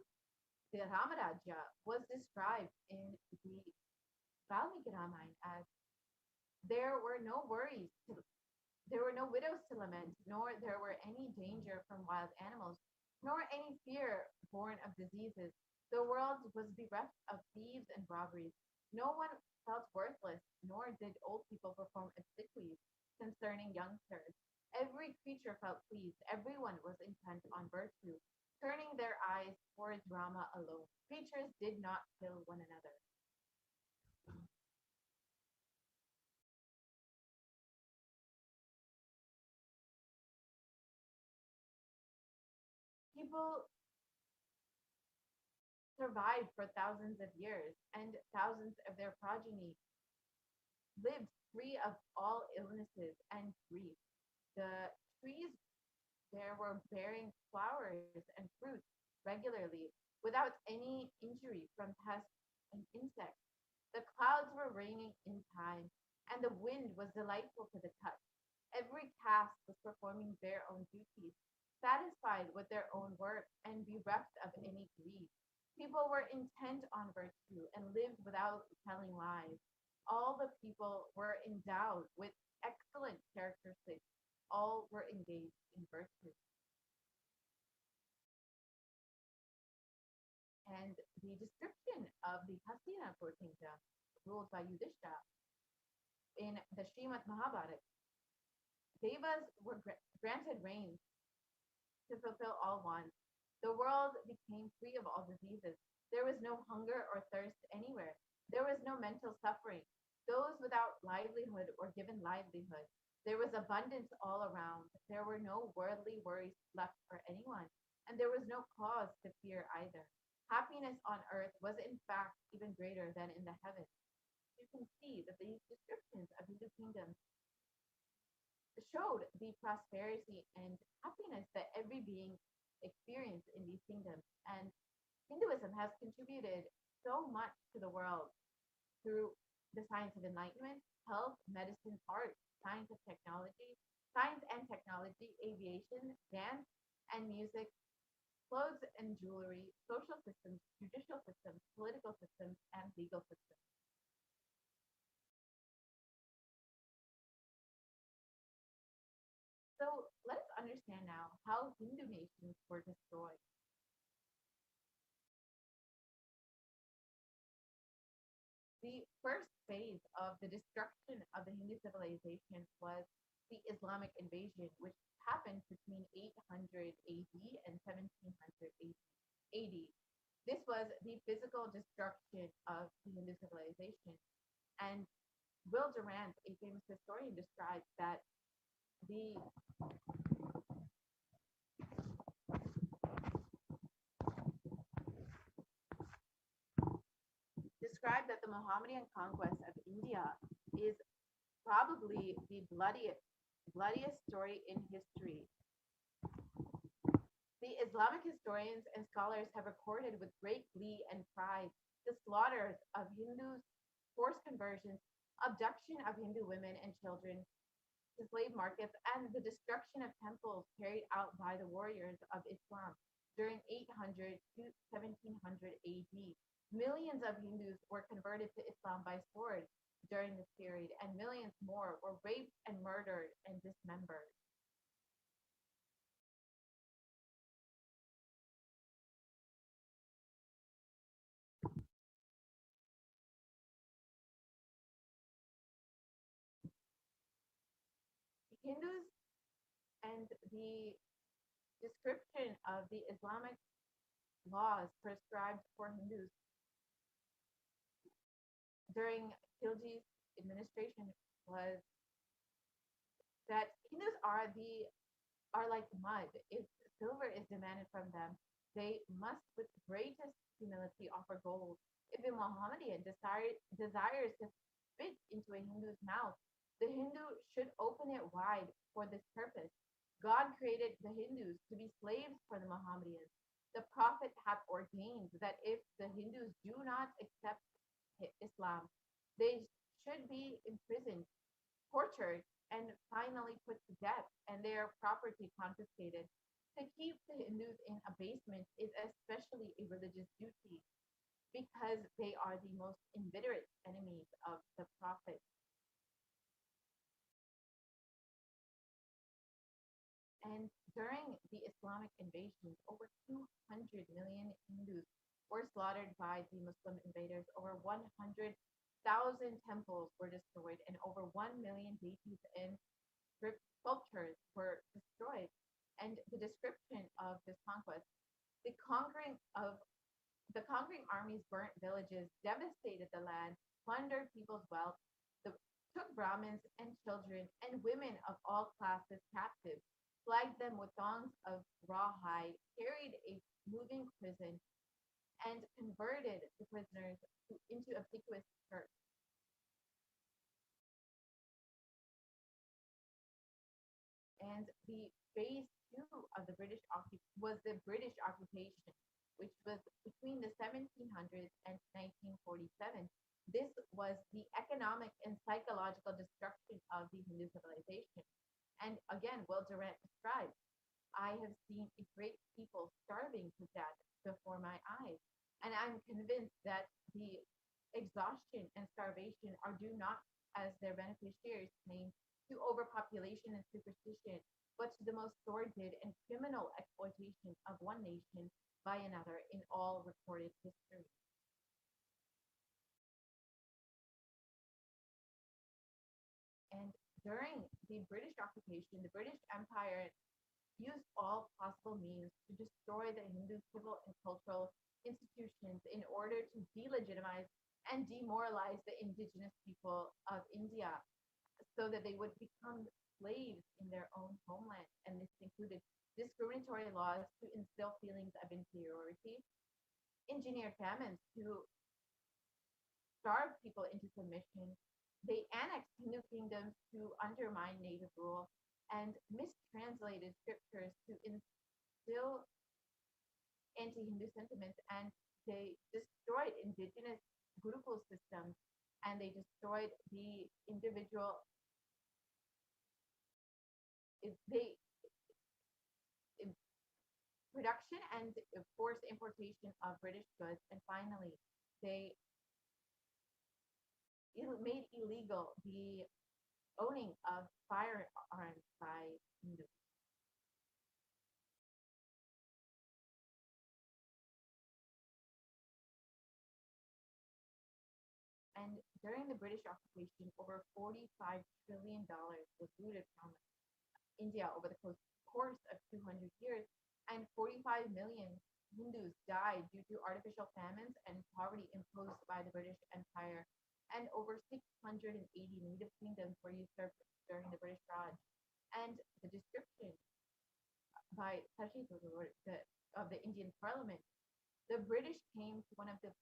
the Ramarajya, was described in the Valmiki Ramayana as there were no worries, there were no widows to lament, nor there were any danger from wild animals, nor any fear born of diseases. The world was bereft of thieves and robberies. No one felt worthless, nor did old people perform obsequies concerning youngsters. Every creature felt pleased. Everyone was intent on virtue, turning their eyes towards Rama alone. Creatures did not kill one another. People survived for thousands of years, and thousands of their progeny lived free of all illnesses and grief. The trees there were bearing flowers and fruits regularly without any injury from pests and insects. The clouds were raining in time, and the wind was delightful to the touch. Every caste was performing their own duties, satisfied with their own work and bereft of any greed. People were intent on virtue and lived without telling lies. All the people were endowed with excellent characteristics. All were engaged in virtue. And the description of the Hastinapur kingdom ruled by Yudhishthira in the Srimad Mahabharata, Devas were granted reigns to fulfill all wants. The world became free of all diseases. There was no hunger or thirst anywhere. There was no mental suffering. Those without livelihood were given livelihood. There was abundance all around. There were no worldly worries left for anyone, and there was no cause to fear either. Happiness on earth was in fact even greater than in the heavens. You can see that these descriptions of Hindu kingdoms showed the prosperity and happiness that every being experienced in these kingdoms. And Hinduism has contributed so much to the world through the science of enlightenment, health, medicine, art, science and technology, aviation, dance and music, clothes and jewelry, social systems, judicial systems, political systems, and legal systems. So let us understand now how Hindu nations were destroyed. The first phase of the destruction of the Hindu civilization was the Islamic invasion, which happened between 800 AD and 1700 AD. This was the physical destruction of the Hindu civilization. And Will Durant, a famous historian, described that the Mohammedan conquest of India is probably the bloodiest story in history. The Islamic historians and scholars have recorded with great glee and pride the slaughters of Hindus, forced conversions, abduction of Hindu women and children to slave markets, and the destruction of temples carried out by the warriors of Islam during 800 to 1700 AD. Millions of Hindus were converted to Islam by sword during this period, and millions more were raped and murdered and dismembered. Hindus And the description of the Islamic laws prescribed for Hindus during Khilji's administration was that Hindus are like mud. If silver is demanded from them, they must with greatest humility offer gold. If a Mohammedan desires to spit into a Hindu's mouth, the Hindu should open it wide for this purpose. God created the Hindus to be slaves for the Mohammedans. The Prophet hath ordained that if the Hindus do not accept Islam, they should be imprisoned, tortured, and finally put to death, and their property confiscated. To keep the Hindus in abasement is especially a religious duty because they are the most inveterate enemies of the Prophet. And during the Islamic invasions, over 200 million Hindus were slaughtered by the Muslim invaders. Over 100,000 temples were destroyed, and over 1 million deities and sculptures were destroyed. And the description of this conquest, the conquering armies burnt villages, devastated the land, plundered people's wealth, took Brahmins and children and women of all classes captive, flagged them with thongs of rawhide, carried a moving prison, and converted the prisoners into obsequious skirts. And the phase two of the British occupation, which was between the 1700s and 1947. This was the economic and psychological destruction of the Hindu civilization. And again, Will Durant described, I have seen a great people starving to death before my eyes. And I'm convinced that the exhaustion and starvation are due not, as their beneficiaries claim, to overpopulation and superstition, but to the most sordid and criminal exploitation of one nation by another in all recorded history. And during the British occupation, the British Empire used all possible means to destroy the Hindu civil and cultural institutions in order to delegitimize and demoralize the indigenous people of India so that they would become slaves in their own homeland. And this included discriminatory laws to instill feelings of inferiority, engineered famines to starve people into submission. They annexed Hindu kingdoms to undermine native rule and mistranslated scriptures to instill anti-Hindu sentiments, and they destroyed indigenous Gurukul systems, and they destroyed the individual. Production and forced importation of British goods, and finally, they made illegal the owning of firearms by Hindus. And during the British occupation, over $45 trillion was looted from India over the course of 200 years, and 45 million Hindus died due to artificial famines and poverty imposed by the British Empire, and over 680 native kingdoms were usurped during the British Raj. And the description by of the Indian Parliament, the British came to one of the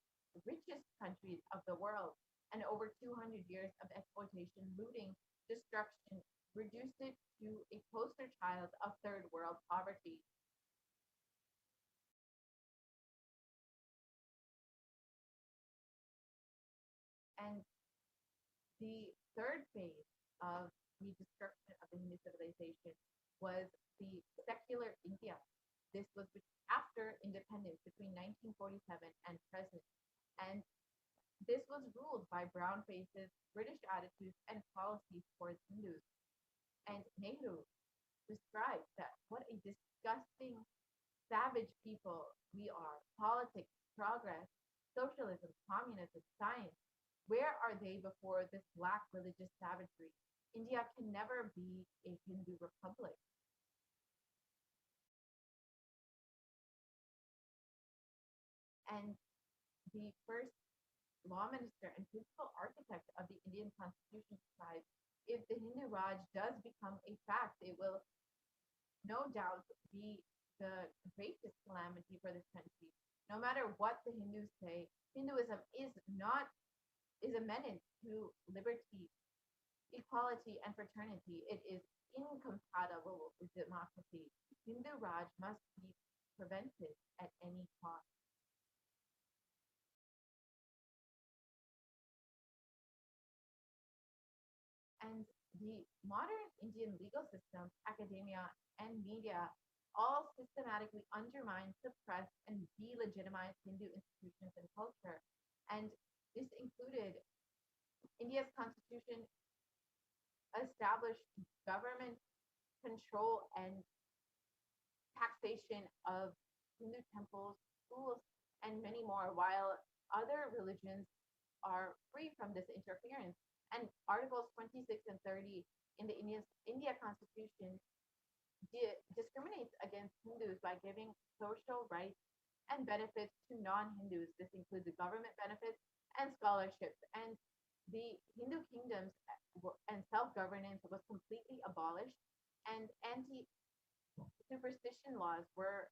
richest countries of the world, and over 200 years of exploitation, looting, destruction, reduced it to a poster child of third world poverty. And the third phase of the destruction of the Hindu civilization was the secular India. This was after independence between 1947 and present. And this was ruled by brown faces, British attitudes, and policies towards Hindus. And Nehru described that what a disgusting, savage people we are. Politics, progress, socialism, communism, science. Where are they before this black religious savagery? India can never be a Hindu republic. and the first law minister and principal architect of the Indian Constitution describes, if the Hindu Raj does become a fact, it will no doubt be the greatest calamity for this country. No matter what the Hindus say, Hinduism is a menace to liberty, equality, and fraternity. It is incompatible with democracy. Hindu Raj must be prevented at any cost. And the modern Indian legal system, academia, and media all systematically undermine, suppress, and delegitimize Hindu institutions and culture. And this included India's constitution established government control and taxation of Hindu temples, schools, and many more, while other religions are free from this interference. And Articles 26 and 30 in the India Constitution discriminates against Hindus by giving social rights and benefits to non-Hindus. This includes the government benefits and scholarships. And the Hindu kingdoms and self-governance was completely abolished, and anti-superstition laws were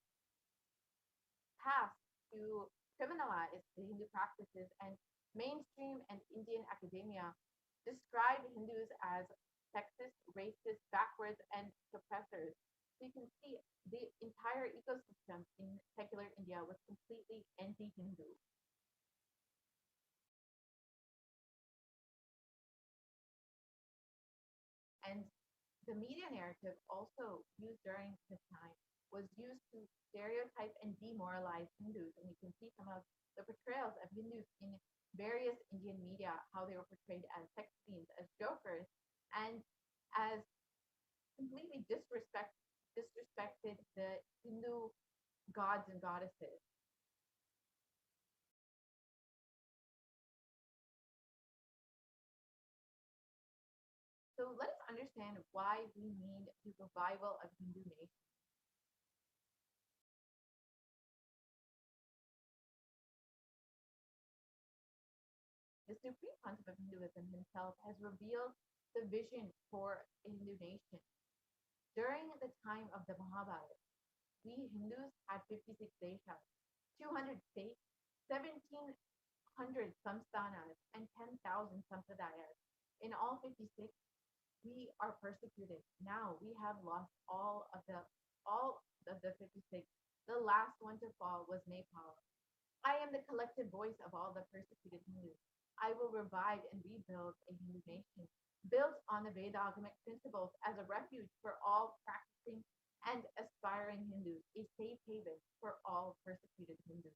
passed to criminalize the Hindu practices, and mainstream and Indian academia describe Hindus as sexist, racist, backwards, and suppressors. So you can see the entire ecosystem in secular India was completely anti-Hindu. And the media narrative also used during this time was used to stereotype and demoralize Hindus. And you can see some of the portrayals of Hindus in various Indian media, how they were portrayed as sex fiends, as jokers, and as completely disrespected the Hindu gods and goddesses. So let us understand why we need the revival of Hindu nation. The supreme concept of Hinduism himself has revealed the vision for a Hindu nation. During the time of the Mahabharata, we Hindus had 56 deshas, 200 states, 1,700 samsthanas, and 10,000 sampradayas. In all 56, we are persecuted. Now we have lost all of the 56. The last one to fall was Nepal. I am the collective voice of all the persecuted Hindus. I will revive and rebuild a Hindu nation built on the Vedagamic principles as a refuge for all practicing and aspiring Hindus, a safe haven for all persecuted Hindus.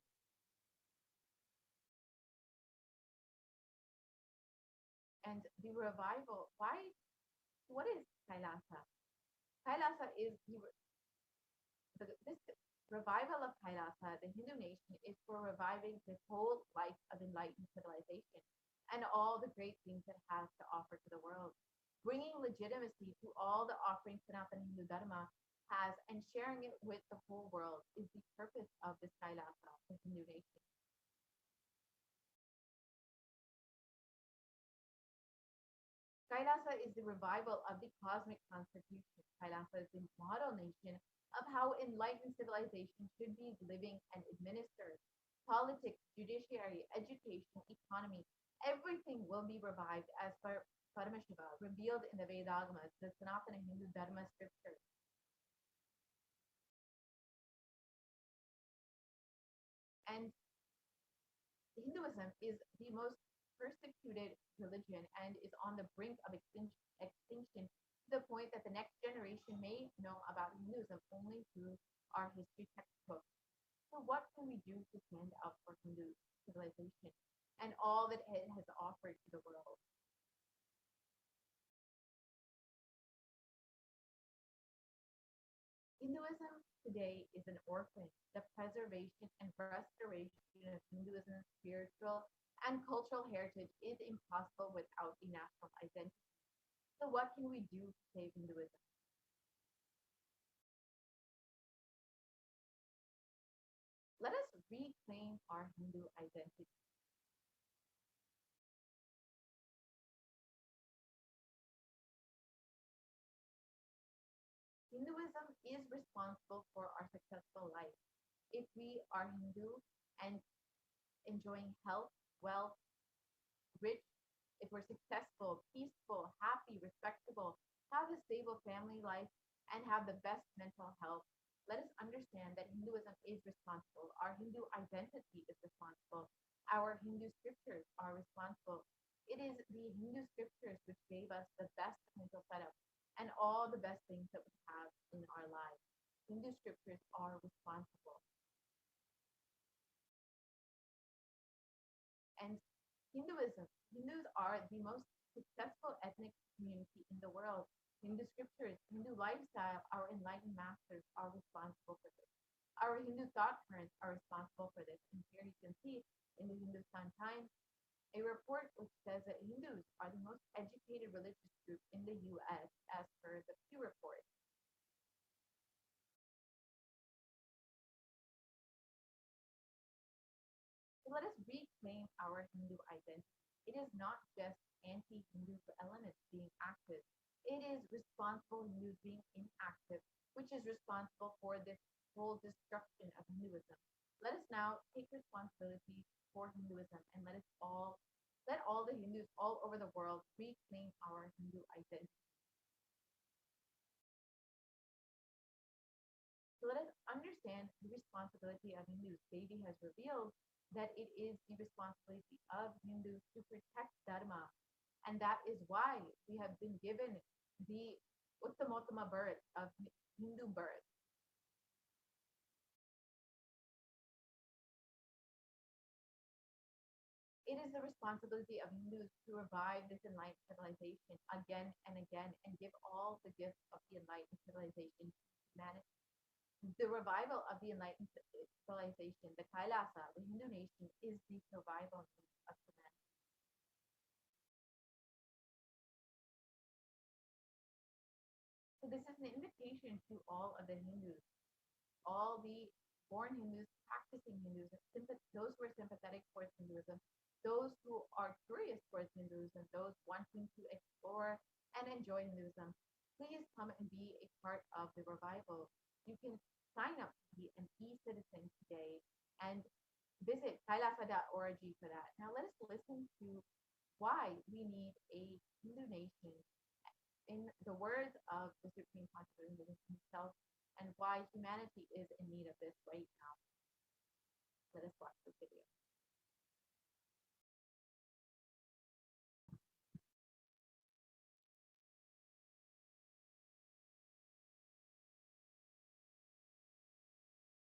And the revival, what is Kailasa? Kailasa is this revival of Kailasa, the Hindu nation, is for reviving this whole life of enlightened civilization and all the great things it has to offer to the world. Bringing legitimacy to all the offerings Sanatana Hindu Dharma has and sharing it with the whole world is the purpose of this Kailasa, the Hindu nation. Kailasa is the revival of the cosmic constitution. Kailasa is the model nation of how enlightened civilization should be living and administered. Politics, judiciary, education, economy, everything will be revived as Paramashiva, revealed in the Vedagamas, the Sanatana Hindu Dharma scriptures. And Hinduism is the most persecuted religion and is on the brink of extinction to the point that the next generation may know about Hinduism only through our history textbooks. So what can we do to stand up for Hindu civilization and all that it has offered to the world? Hinduism today is an orphan. The preservation and restoration of Hinduism's spiritual and cultural heritage is impossible without a national identity. So what can we do to save Hinduism? Let us reclaim our Hindu identity. Hinduism is responsible for our successful life. If we are Hindu and enjoying health, wealth, rich, if we're successful, peaceful, happy, respectable, have a stable family life, and have the best mental health, let us understand that Hinduism is responsible. Our Hindu identity is responsible. Our Hindu scriptures are responsible. It is the Hindu scriptures which gave us the best mental setup and all the best things that we have in our lives. Hindu scriptures are responsible. And Hindus are the most successful ethnic community in the world. Hindu scriptures, Hindu lifestyle, our enlightened masters are responsible for this. Our Hindu thought currents are responsible for this. And here you can see in the Hindustan Times a report which says that Hindus are the most educated religious group in the U.S. as per the Pew report. So let us reclaim our Hindu identity. It is not just anti-Hindu elements being active. It is responsible Hindus being inactive, which is responsible for this whole destruction of Hinduism. Let us now take responsibility for Hinduism and let all the Hindus all over the world reclaim our Hindu identity. So let us understand the responsibility of Hindus. Devi has revealed that it is the responsibility of Hindus to protect Dharma. And that is why we have been given the Uttamottama birth of Hindu birth. It is the responsibility of Hindus to revive this enlightened civilization again and again and give all the gifts of the enlightened civilization to humanity. The revival of the enlightened civilization, the Kailasa, the Hindu nation, is the survival of humanity. So this is an invitation to all of the Hindus, all the born Hindus, practicing Hindus, those who are sympathetic towards Hinduism, those who are curious towards Hinduism, those wanting to explore and enjoy Hinduism. Please come and be a part of the revival. You can sign up to be an e-citizen today and visit kailasa.org for that. Now let us listen to why we need a Hindu nation in the words of the Supreme Consul himself and why humanity is in need of this right now. Let us watch the video.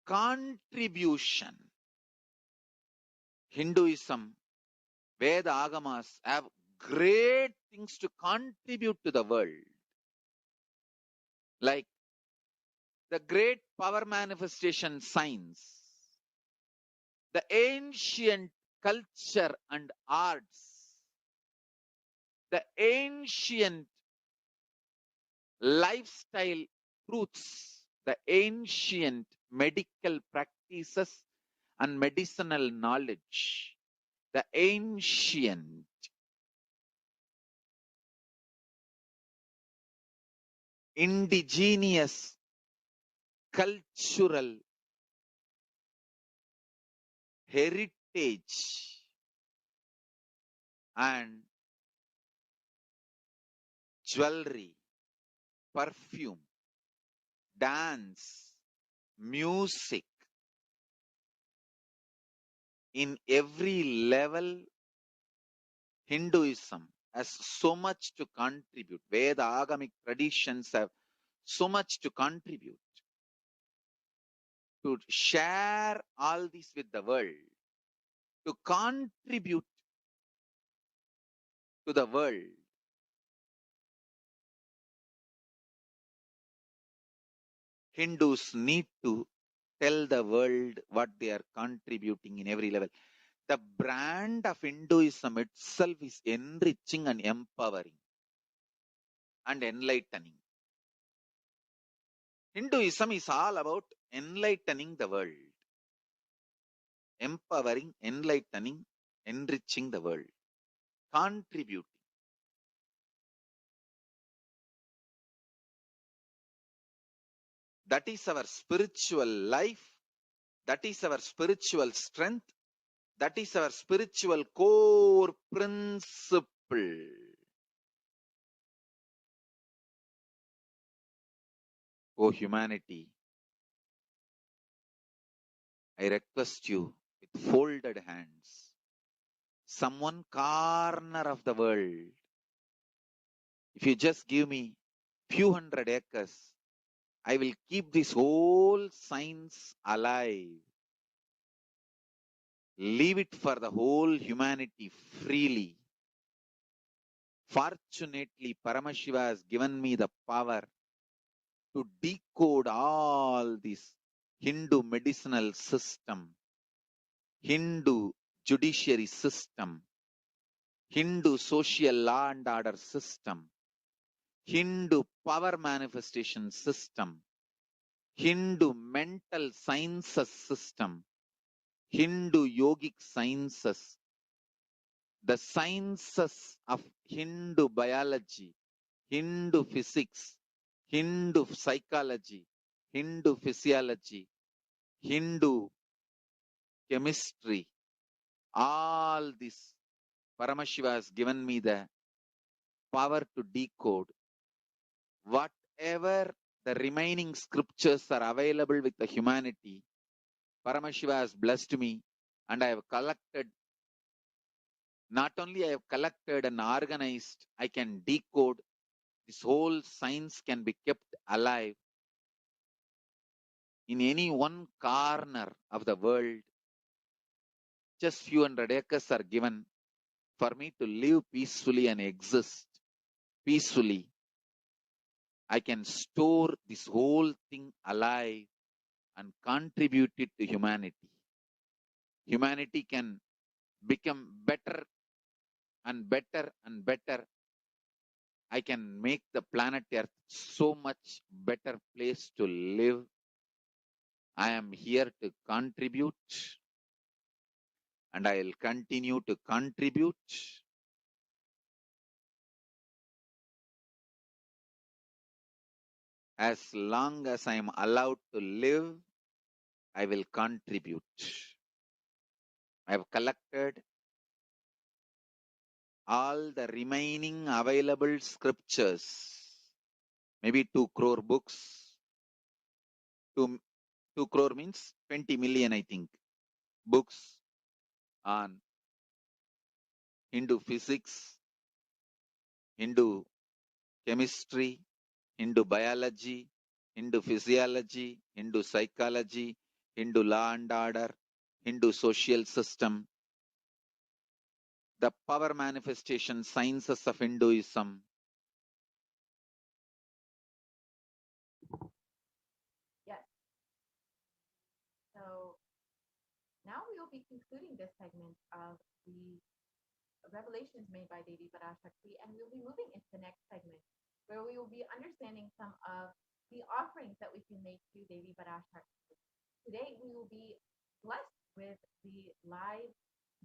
Contribution. Hinduism, Veda Agamas have great things to contribute to the world. Like the great power manifestation science, the ancient culture and arts, the ancient lifestyle truths, the ancient medical practices and medicinal knowledge, the ancient indigenous cultural heritage and jewelry, perfume, dance, music. In every level, Hinduism has so much to contribute. Veda Agamic traditions have so much to contribute. To share all this with the world, to contribute to the world. Hindus need to tell the world what they are contributing in every level. The brand of Hinduism itself is enriching and empowering and enlightening. Hinduism is all about enlightening the world. empowering, enlightening, enriching the world, contributing. That is our spiritual life. That is our spiritual strength. That is our spiritual core principle. O humanity, I request you with folded hands, some one corner of the world, if you just give me few hundred acres, I will keep this whole science alive. Leave it for the whole humanity freely. Fortunately, Paramashiva has given me the power to decode all this Hindu medicinal system, Hindu judiciary system, Hindu social law and order system, Hindu power manifestation system, Hindu mental sciences system, Hindu yogic sciences, the sciences of Hindu biology, Hindu physics, Hindu psychology, Hindu physiology, Hindu chemistry, all this Paramashiva has given me the power to decode. Whatever the remaining scriptures are available with the humanity, Paramashiva has blessed me, and I have collected, not only I have collected and organized, I can decode. This whole science can be kept alive in any one corner of the world. Just few hundred acres are given for me to live peacefully and exist peacefully. I can store this whole thing alive and contribute it to humanity. Humanity can become better and better and better. I can make the planet Earth so much better place to live. I am here to contribute, and I will continue to contribute. As long as I am allowed to live, I will contribute. I have collected all the remaining available scriptures, maybe 2 crore books. 2 crore means 20 million, I think, books on Hindu physics, Hindu chemistry, Hindu biology, Hindu physiology, Hindu psychology, Hindu law and order, Hindu social system, the power manifestation sciences of Hinduism. Yes. So now we will be concluding this segment of the revelations made by Devi PARASHAKTI, and we'll be moving into the next segment where we will be understanding some of the offerings that we can make to Devi PARASHAKTI. Today we will be blessed with the live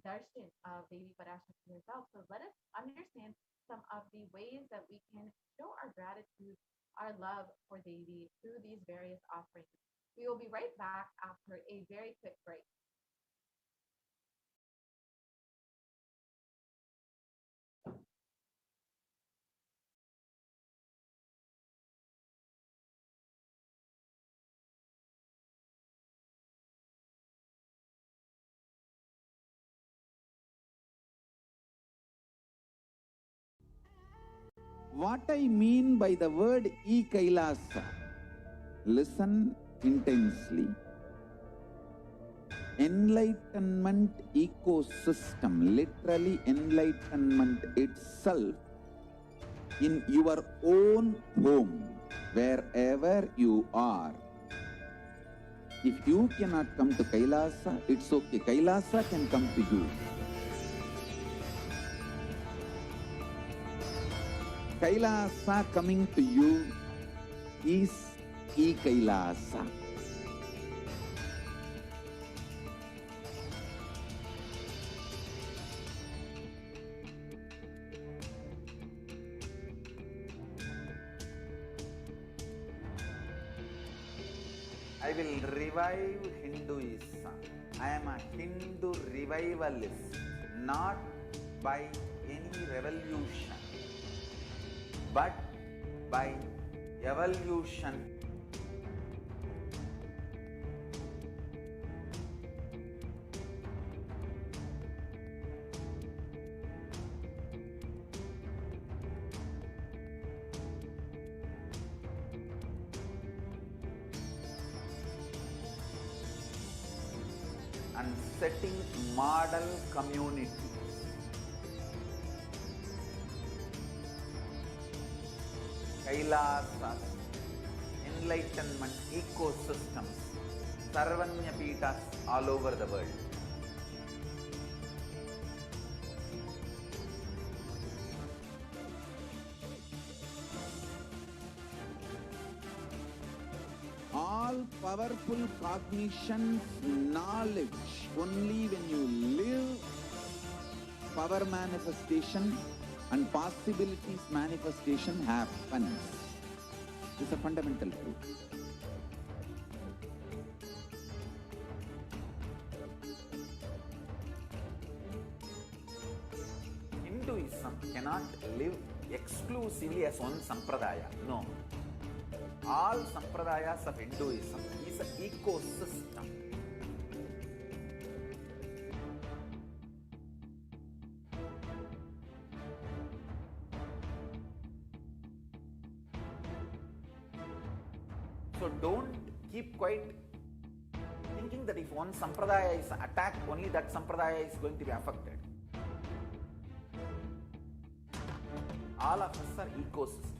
darshan of Devi PARASHAKTI herself. So let us understand some of the ways that we can show our gratitude, our love for Devi through these various offerings. We will be right back after a very quick break. What I mean by the word e-Kailasa, listen intensely. Enlightenment ecosystem, literally enlightenment itself, in your own home, wherever you are. If you cannot come to Kailasa, it's okay. Kailasa can come to you. Kailasa coming to you is e-Kailasa. I will revive Hinduism. I am a Hindu revivalist, not by any revolution, but by evolution. And setting model communities. Kailasas, enlightenment ecosystems, Sarvanya Pitas all over the world. All powerful cognition, knowledge, only when you live, power manifestation and possibilities manifestation happens. This is a fundamental truth. Hinduism cannot live exclusively as one sampradaya. No. All sampradayas of Hinduism is an ecosystem. So don't keep quiet thinking that if one sampradaya is attacked, only that sampradaya is going to be affected. All of us are ecosystems.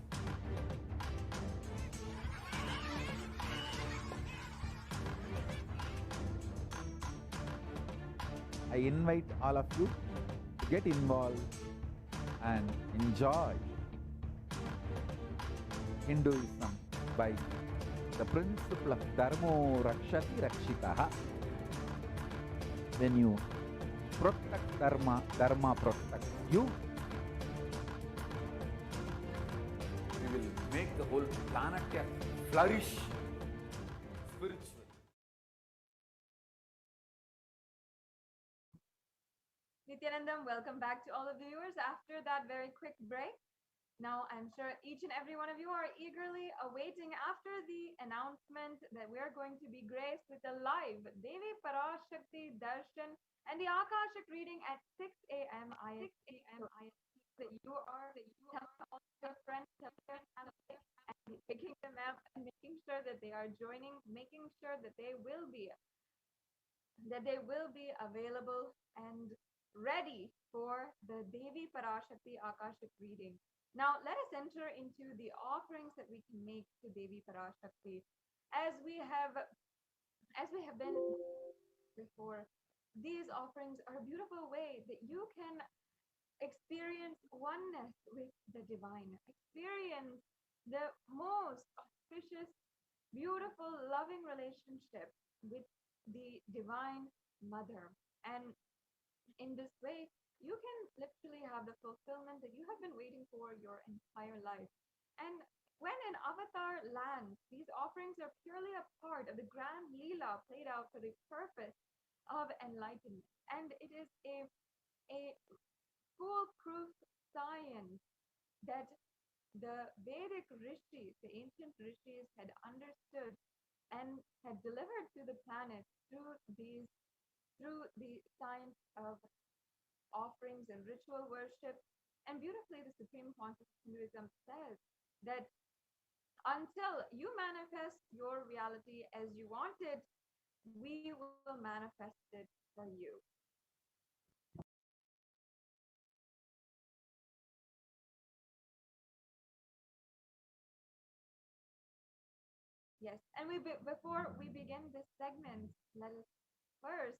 I invite all of you to get involved and enjoy Hinduism by the principle of Dharmo Rakshati Rakshitaha. When you protect Dharma, Dharma protects you. We will make the whole planet flourish spiritually. Nityanandam, welcome back to all of the viewers after that very quick break. Now, I'm sure each and every one of you are eagerly awaiting after the announcement that we're going to be graced with a live Devi PARASHAKTI darshan and the Akashic reading at 6 a.m. IST. That you are telling all your friends and picking them up and making sure that they are joining, making sure that they will be available and ready for the Devi PARASHAKTI Akashic reading. Now, let us enter into the offerings that we can make to Devi PARASHAKTI. As we have been before, these offerings are a beautiful way that you can experience oneness with the divine, experience the most auspicious, beautiful, loving relationship with the divine mother. And in this way, you can literally have the fulfillment that you have been waiting for your entire life. And when an avatar lands, these offerings are purely a part of the grand Leela played out for the purpose of enlightenment. And it is a foolproof science that the Vedic rishis, the ancient rishis, had understood and had delivered to the planet through the science of offerings and ritual worship. And beautifully, the Supreme Conscious Hinduism says that until you manifest your reality as you want it, we will manifest it for you. Yes, and before we begin this segment, let us first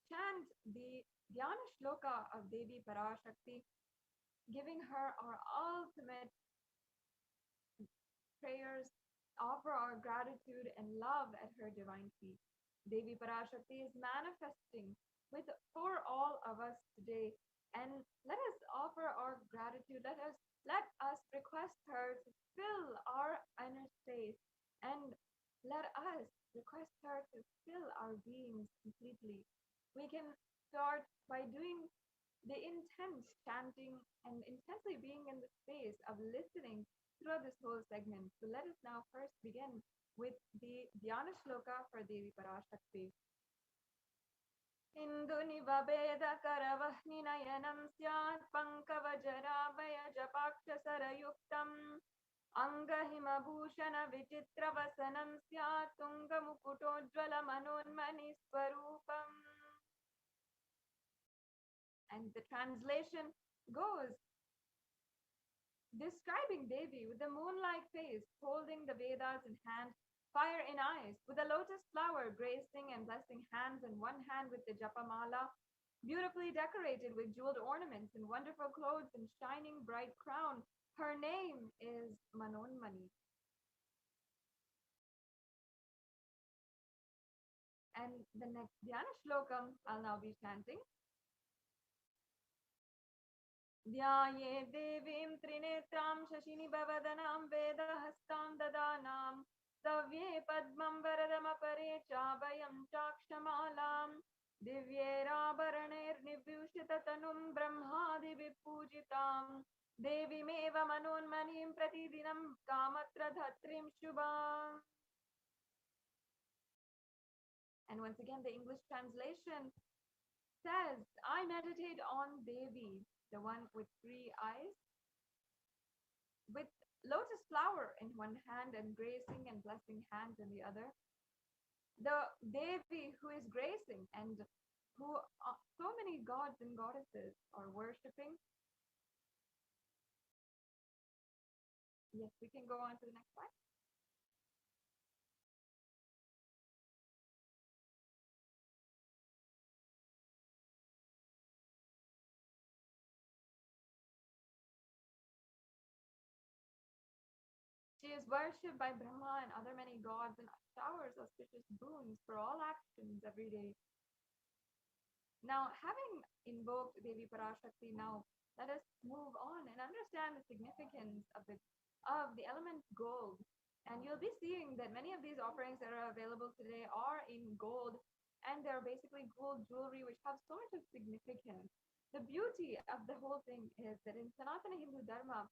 chant the Dhyana Shloka of Devi PARASHAKTI, giving her our ultimate prayers, offer our gratitude and love at her divine feet. Devi PARASHAKTI is manifesting for all of us today, and let us offer our gratitude. Let us request her to fill our inner space and let us request her to fill our beings completely. We can start by doing the intense chanting and intensely being in the space of listening throughout this whole segment. So let us now first begin with the Dhyana Shloka for Devi PARASHAKTI. Indunivabedakaravaninayanam syat pankavajarabayajapakshasarayuktam angahimabhushana vichitravasanam syat tungamukutojjwalamanonmaniswarupam. And the translation goes, describing Devi with a moon-like face, holding the Vedas in hand, fire in eyes, with a lotus flower gracing and blessing hands, and one hand with the Japamala, beautifully decorated with jeweled ornaments and wonderful clothes and shining bright crown. Her name is Manonmani. And the next Dhyana Shlokam I'll now be chanting. ध्याये देवीं त्रिनेत्रां शशिनिभवदनां वेदहस्तां ददानां सव्ये पद्मं वरदमपरे चाभयं चाक्षमालां दिव्यैराभरणैर्निभूषिततनुं ब्रह्मादिविपूजितां देवीमेव मनोन्मनीं प्रतिदिनं कामत्रधत्रीं शुभाम्. And once again, the English translation says, I meditate on Devi, the one with 3 eyes, with lotus flower in one hand and gracing and blessing hands in the other. The Devi who is gracing and who so many gods and goddesses are worshipping. Yes, we can go on to the next slide. She is worshipped by Brahma and other many gods and showers auspicious boons for all actions every day. Now, having invoked Devi PARASHAKTI, now let us move on and understand the significance of the element gold. And you'll be seeing that many of these offerings that are available today are in gold, and they're basically gold jewelry which have so much of significance. The beauty of the whole thing is that in Sanatana Hindu Dharma,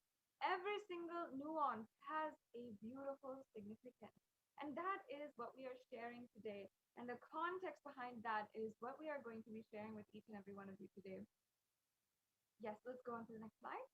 every single nuance has a beautiful significance. And that is what we are sharing today. And the context behind that is what we are going to be sharing with each and every one of you today. Yes, let's go on to the next slide.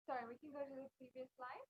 Sorry, we can go to the previous slide.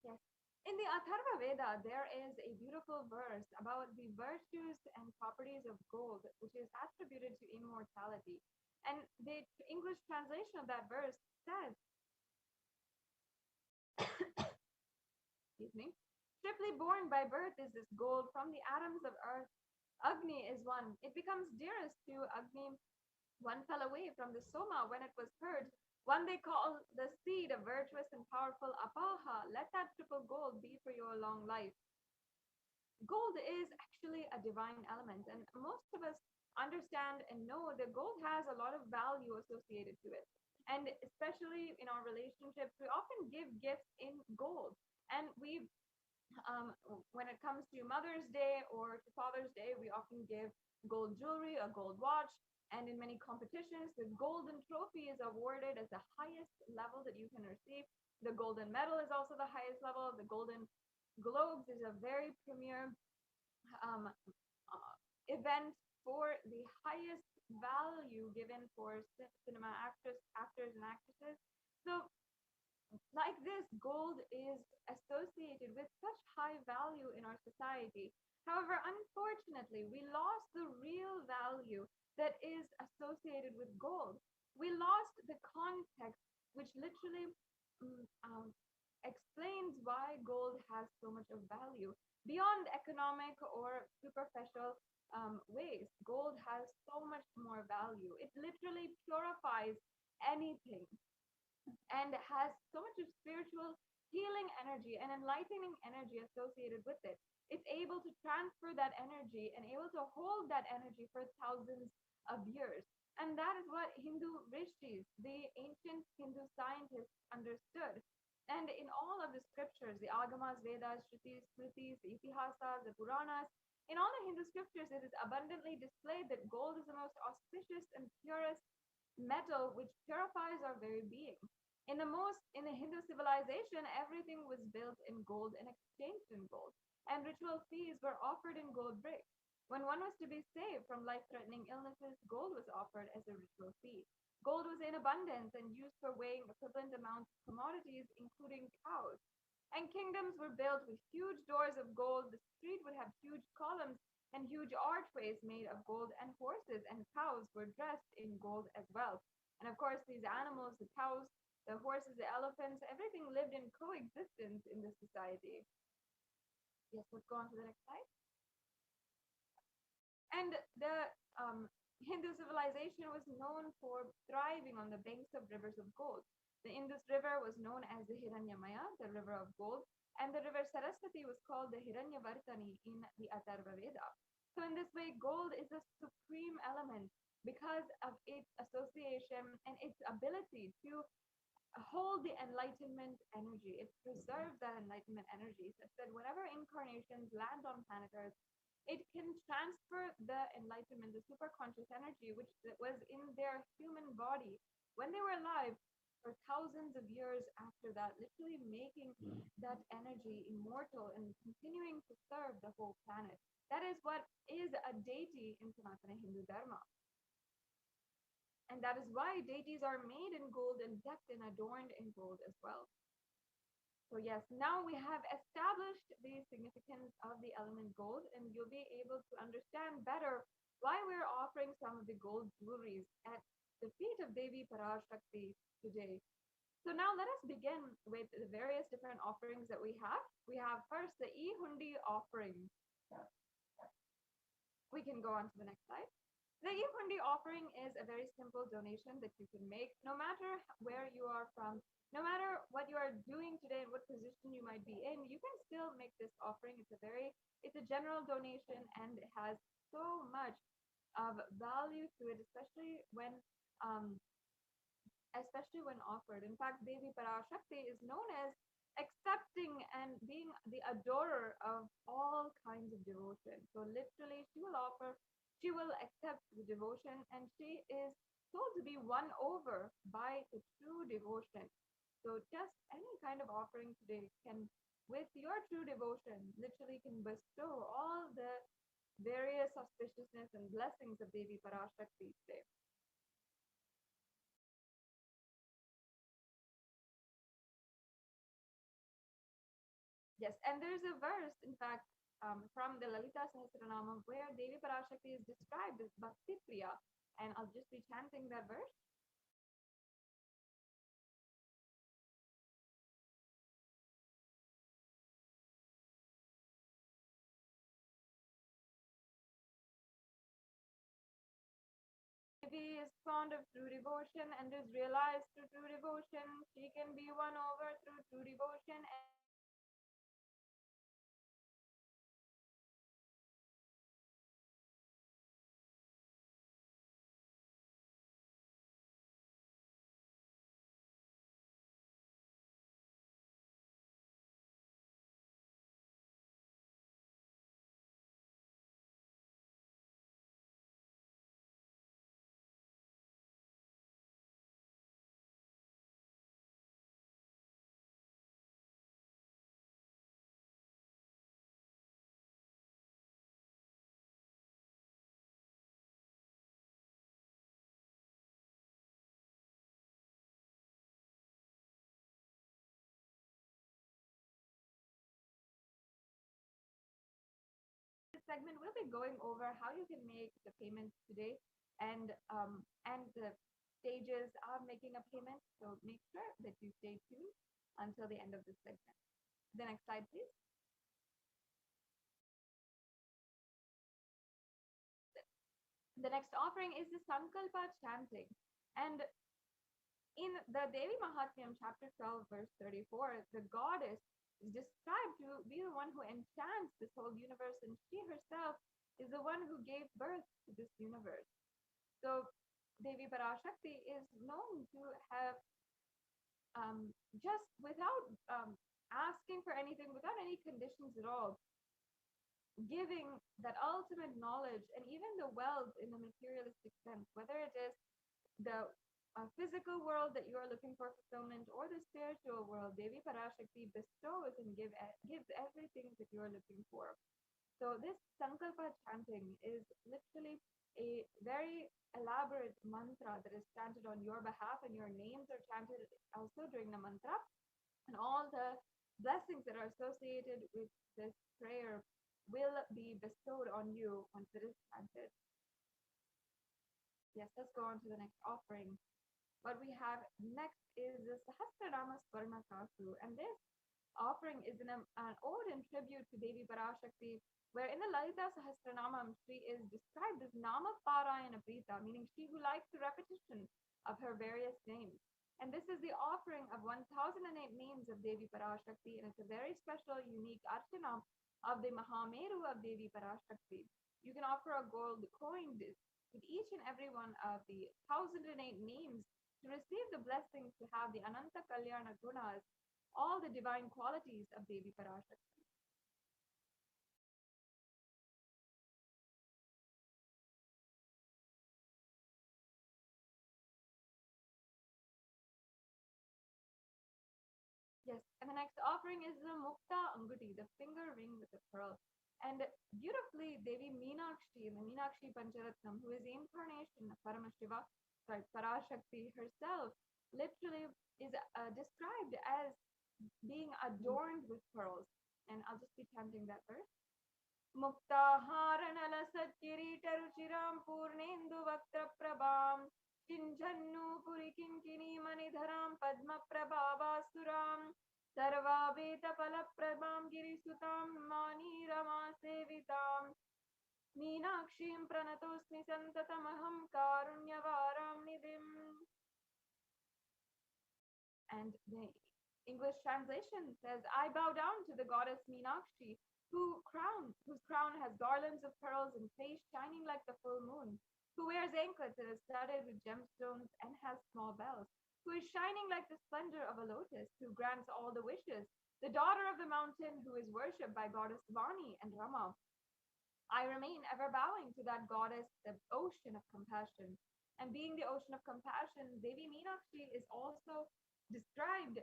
Yes. In the Atharva Veda, there is a beautiful verse about the virtues and properties of gold, which is attributed to immortality. And the English translation of that verse says, excuse me, triply born by birth is this gold from the atoms of earth. Agni is one. It becomes dearest to Agni. One fell away from the Soma when it was purged. One they call the seed of virtuous and powerful Apaha. Let that triple gold be for your long life. Gold is actually a divine element, and most of us understand and know that gold has a lot of value associated to it. And especially in our relationships, we often give gifts in gold. And when it comes to Mother's Day or to Father's Day, we often give gold jewelry, a gold watch. And in many competitions, the golden trophy is awarded as the highest level that you can receive. The golden medal is also the highest level. The golden globes is a very premier event for the highest value given for cinema actors and actresses. So like this, gold is associated with such high value in our society. However, unfortunately, we lost the real value that is associated with gold. We lost the context, which literally explains why gold has so much of value. Beyond economic or superficial ways, gold has so much more value. It literally purifies anything and has so much of spiritual healing energy and enlightening energy associated with it. It's able to transfer that energy and able to hold that energy for thousands of years. And that is what Hindu rishis, the ancient Hindu scientists, understood. And in all of the scriptures, the Agamas, Vedas, Shrutis, Smritis, the Itihasas, the Puranas, in all the Hindu scriptures, it is abundantly displayed that gold is the most auspicious and purest metal which purifies our very being. In the Hindu civilization, everything was built in gold and exchanged in gold, and ritual fees were offered in gold bricks. When one was to be saved from life-threatening illnesses, gold was offered as a ritual fee. Gold was in abundance and used for weighing equivalent amounts of commodities, including cows. And kingdoms were built with huge doors of gold. The street would have huge columns and huge archways made of gold, and horses and cows were dressed in gold as well. And of course, these animals, the cows, the horses, the elephants, everything lived in coexistence in this society. Yes, let's go on to the next slide. And the Hindu civilization was known for thriving on the banks of rivers of gold. The Indus River was known as the Hiranyamaya, the river of gold, and the river Saraswati was called the Hiranyavartani in the Atharva Veda. So in this way, gold is a supreme element because of its association and its ability to hold the enlightenment energy. It preserves that enlightenment energy, such that whenever incarnations land on planet Earth, it can transfer the enlightenment, the superconscious energy, which was in their human body when they were alive for thousands of years after that, literally making that energy immortal and continuing to serve the whole planet. That is what is a deity in Sanatana Hindu Dharma. And that is why deities are made in gold and decked and adorned in gold as well. So yes, now we have established the significance of the element gold, and you'll be able to understand better why we're offering some of the gold jewelries at the feet of Devi PARASHAKTI today. So now let us begin with the various different offerings that we have. We have first the e-hundi offering. We can go on to the next slide. The e-hundi offering is a very simple donation that you can make no matter where you are from, no matter what you are doing today and what position you might be in, you can still make this offering. It's a general donation and it has so much of value to it, especially when offered. In fact, Devi PARASHAKTI is known as accepting and being the adorer of all kinds of devotion. So literally, she will accept the devotion, and she is told to be won over by the true devotion. So just any kind of offering today can, with your true devotion, literally can bestow all the various auspiciousness and blessings of Devi PARASHAKTI today. Yes, and there's a verse, in fact, from the Lalita Sahasranama where Devi PARASHAKTI is described as Bhakti Priya, and I'll just be chanting that verse. Devi is fond of true devotion and is realized through true devotion. She can be won over through true devotion. segment, we'll be going over how you can make the payments today and the stages of making a payment. So make sure that you stay tuned until the end of this segment. The next slide, please. The next offering is the Sankalpa chanting. And in the Devi Mahatmyam, chapter 12, verse 34, the goddess is described to be the one who enchants this whole universe, and she herself is the one who gave birth to this universe. So Devi PARASHAKTI is known to have just without asking for anything, without any conditions at all, giving that ultimate knowledge and even the wealth in the materialistic sense, whether it is the physical world that you are looking for fulfillment or the spiritual world. Devi PARASHAKTI bestows and gives everything that you are looking for. So this Sankalpa chanting is literally a very elaborate mantra that is chanted on your behalf, and your names are chanted also during the mantra, and all the blessings that are associated with this prayer will be bestowed on you once it is chanted. Yes, let's go on to the next offering. What we have next is the Sahasranama Swarna Kasu, and this offering is an ode and tribute to Devi PARASHAKTI, where in the Lalita Sahasranamam, she is described as Nama Parayana Prita, meaning she who likes the repetition of her various names. And this is the offering of 1008 names of Devi PARASHAKTI, and it's a very special, unique archana of the Mahameru of Devi PARASHAKTI. You can offer a gold coin with each and every one of the 1008 names to receive the blessings to have the Ananta Kalyana Gunas, all the divine qualities of Devi PARASHAKTI. Yes, and the next offering is the Mukta Anguti, the finger ring with the pearl. And beautifully, Devi Meenakshi, in the Meenakshi Pancharatnam, who is the incarnation of PARASHAKTI herself, literally is described as being adorned with pearls. And I'll just be chanting that verse. Mukta Haranala Satkiritaruchiram Purnendu Vaktra Prabham Chinjannu Purikinkini Manidharam Padma Prabhavasuram Sarvabeta Palaprabham Girisutam Mani Rama Sevitam Meenakshim Pranatosmi Santatamaham Karunyavaram Nidhim. And the English translation says, I bow down to the goddess Meenakshi, whose crown has garlands of pearls and face shining like the full moon, who wears anklets that are studded with gemstones and has small bells, who is shining like the splendor of a lotus, who grants all the wishes, the daughter of the mountain, who is worshipped by goddess Vani and Rama. I remain ever bowing to that goddess, the ocean of compassion. And being the ocean of compassion, Devi Meenakshi is also described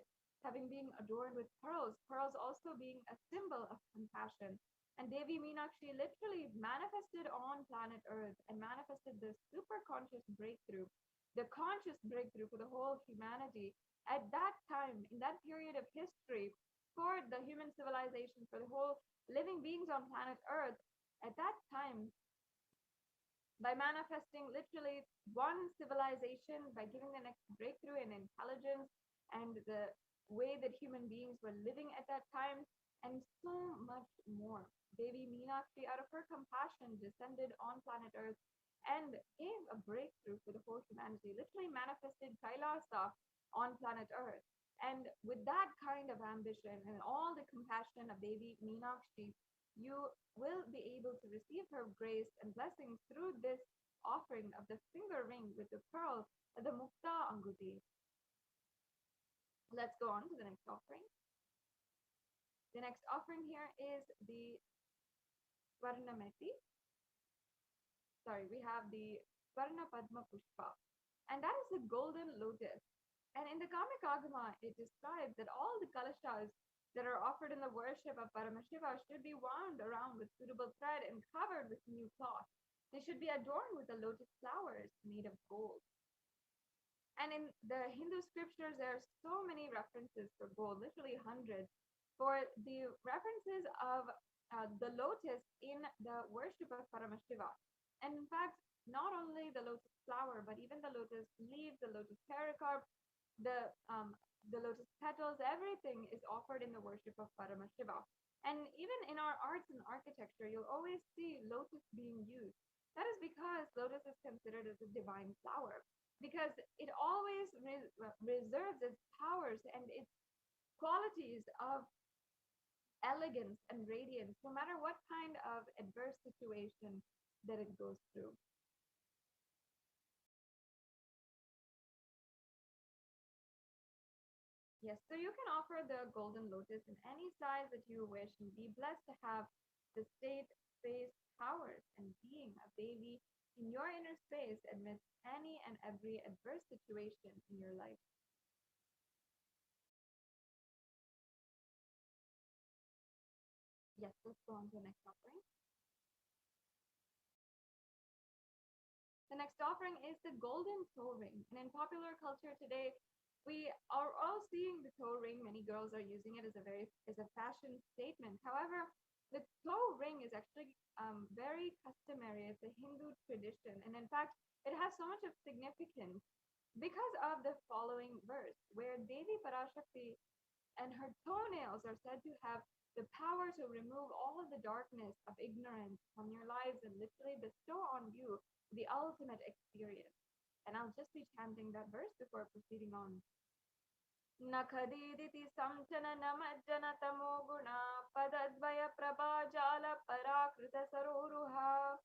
having been adorned with pearls, pearls also being a symbol of compassion. And Devi Meenakshi literally manifested on planet Earth and manifested the super conscious breakthrough, the conscious breakthrough for the whole humanity at that time, in that period of history, for the human civilization, for the whole living beings on planet Earth. At that time, by manifesting literally one civilization, by giving the next breakthrough in intelligence and the way that human beings were living at that time, and so much more. Devi Meenakshi, out of her compassion, descended on planet Earth and gave a breakthrough for the whole humanity, literally manifested Kailasa on planet Earth. And with that kind of ambition and all the compassion of Devi Meenakshi, you will be able to receive her grace and blessings through this offering of the finger ring with the pearl, the Mukta Anguti. Let's go on to the next offering. The next offering here is the Swarnameti. We have the Swarna Padma Pushpa, and that is the golden lotus. And in the Kamikagama, it describes that all the kalashas that are offered in the worship of Paramashiva should be wound around with suitable thread and covered with new cloth. They should be adorned with the lotus flowers made of gold. And in the Hindu scriptures, there are so many references for gold, literally hundreds, for the references of the lotus in the worship of Paramashiva. And in fact, not only the lotus flower, but even the lotus leaves, the lotus pericarp, the lotus petals, everything is offered in the worship of Paramashiva. And even in our arts and architecture, you'll always see lotus being used. That is because lotus is considered as a divine flower, because it always reserves its powers and its qualities of elegance and radiance, no matter what kind of adverse situation that it goes through. Yes, so you can offer the golden lotus in any size that you wish and be blessed to have the state, space, powers, and being a baby in your inner space amidst any and every adverse situation in your life. Yes, let's go on to the next offering. The next offering is the golden toe ring. And in popular culture today, we are all seeing the toe ring. Many girls are using it as a fashion statement. However, the toe ring is actually very customary. It's a Hindu tradition. And in fact, it has so much of significance because of the following verse, where Devi PARASHAKTI and her toenails are said to have the power to remove all of the darkness of ignorance from your lives and literally bestow on you the ultimate experience. And I'll just be chanting that verse before proceeding on. Nakadiditi samchana namajjana tamoguna padadvaya prabhajala parakrita saroruha.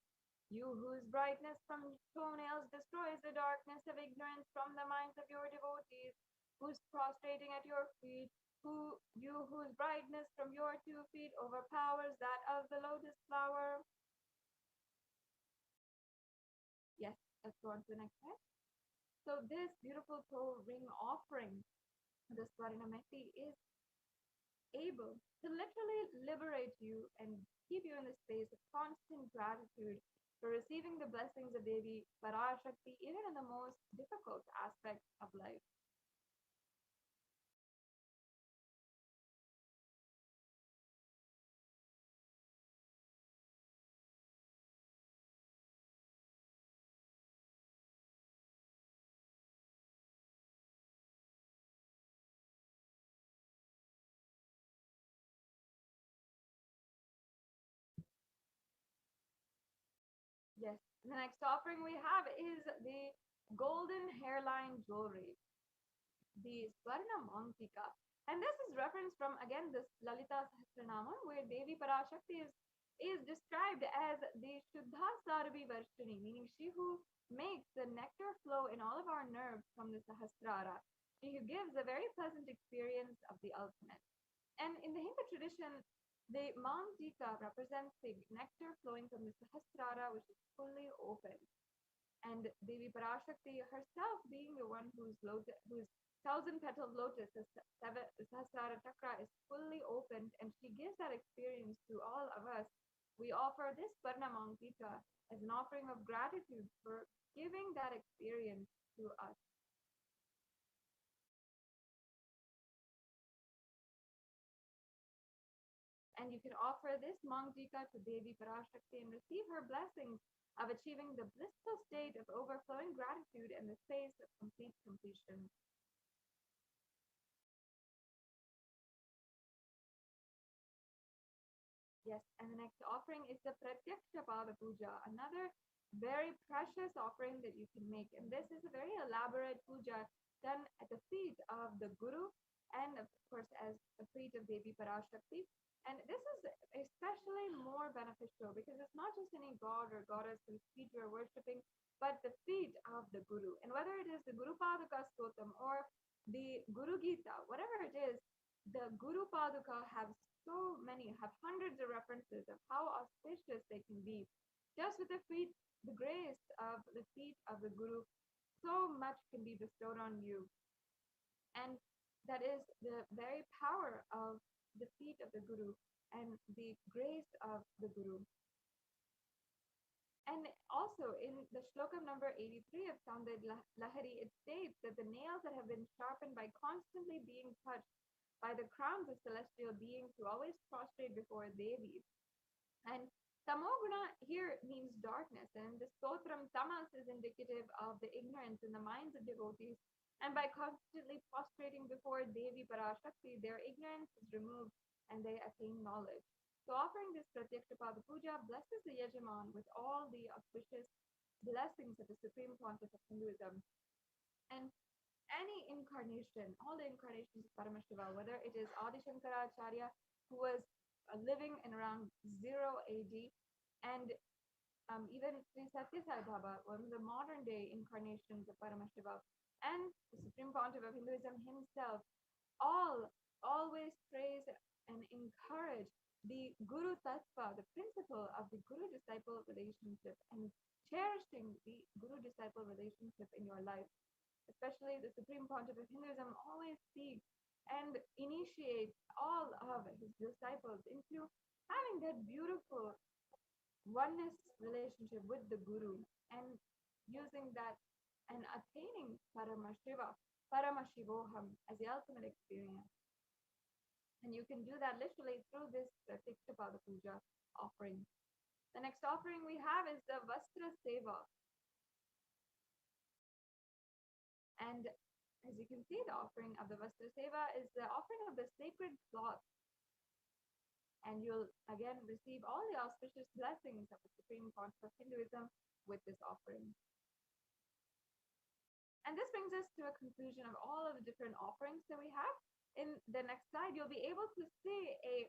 You whose brightness from toenails destroys the darkness of ignorance from the minds of your devotees, who's prostrating at your feet, whose brightness from your 2 feet overpowers that of the lotus flower. Yes, let's go on to the next slide. So this beautiful toe ring offering, the Swarinameti, is able to literally liberate you and keep you in the space of constant gratitude for receiving the blessings of Devi PARASHAKTI even in the most difficult aspects of life. Yes, the next offering we have is the golden hairline jewelry, the Swarna Mantika. And this is referenced from, again, this Lalita Sahasranama, where Devi PARASHAKTI is described as the Shuddha Sarvi Varshini, meaning she who makes the nectar flow in all of our nerves from the Sahasrara. She who gives a very pleasant experience of the ultimate. And in the Hindu tradition, the Mantika represents the nectar flowing from the Sahasrara, which is fully open. And Devi PARASHAKTI herself being the one whose 1,000-petaled lotus, the Sahasrara Chakra, is fully opened, and she gives that experience to all of us. We offer this Swarna Mantika as an offering of gratitude for giving that experience to us. And you can offer this Mantika to Devi PARASHAKTI and receive her blessings of achieving the blissful state of overflowing gratitude in the space of complete completion. Yes, and the next offering is the Pratyaksha Pada Puja, another very precious offering that you can make. And this is a very elaborate puja done at the feet of the Guru and, of course, as the feet of Devi PARASHAKTI. And this is especially more beneficial because it's not just any god or goddess whose feet you're worshipping, but the feet of the Guru. And whether it is the Guru Paduka Stotam or the Guru Gita, whatever it is, the Guru Paduka have hundreds of references of how auspicious they can be. Just with the feet, the grace of the feet of the Guru, so much can be bestowed on you. And that is the very power of the feet of the Guru and the grace of the Guru. And also in the shloka number 83 of Chandad Lahari, it states that the nails that have been sharpened by constantly being touched by the crowns of celestial beings who always prostrate before Devi Tamoguna here means darkness, and the stotram tamas is indicative of the ignorance in the minds of devotees. And by constantly prostrating before Devi PARASHAKTI, their ignorance is removed and they attain knowledge. So offering this Pratyakshapada Puja blesses the Yajaman with all the auspicious blessings of the Supreme Pontiff of Hinduism. And any incarnation, all the incarnations of Paramashiva, whether it is Adi Shankaracharya, who was living in around 0 AD, and even Sri Satya Sai Baba, one of the modern day incarnations of Paramashiva, and the Supreme Pontiff of Hinduism himself, all always praise and encourage the Guru Tattva, the principle of the Guru-disciple relationship, and cherishing the Guru-disciple relationship in your life. Especially the Supreme Pontiff of Hinduism always seeks and initiates all of his disciples into having that beautiful oneness relationship with the Guru, and using that and attaining Paramashiva, Paramashivoham as the ultimate experience. And you can do that literally through this Pratyakshapada Puja offering. The next offering we have is the Vastra Seva. And as you can see, the offering of the Vastra Seva is the offering of the sacred cloth. And you'll again receive all the auspicious blessings of the Supreme Pontiff of Hinduism with this offering. And this brings us to a conclusion of all of the different offerings that we have. In the next slide, you'll be able to see a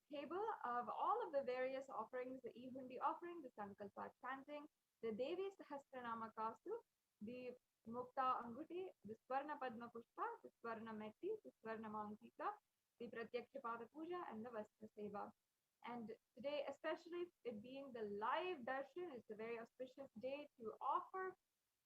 table of all of the various offerings: the Ihundi offering, the Sankalpa chanting, the Devi Sahasranama Kastu, the Mukta Anguti, the Swarna Padma Pushpa, the Swarna Metti, the Swarna Mankika, the Pratyakshapada Puja, and the Vastra Seva. And today, especially it being the live darshan, it's a very auspicious day to offer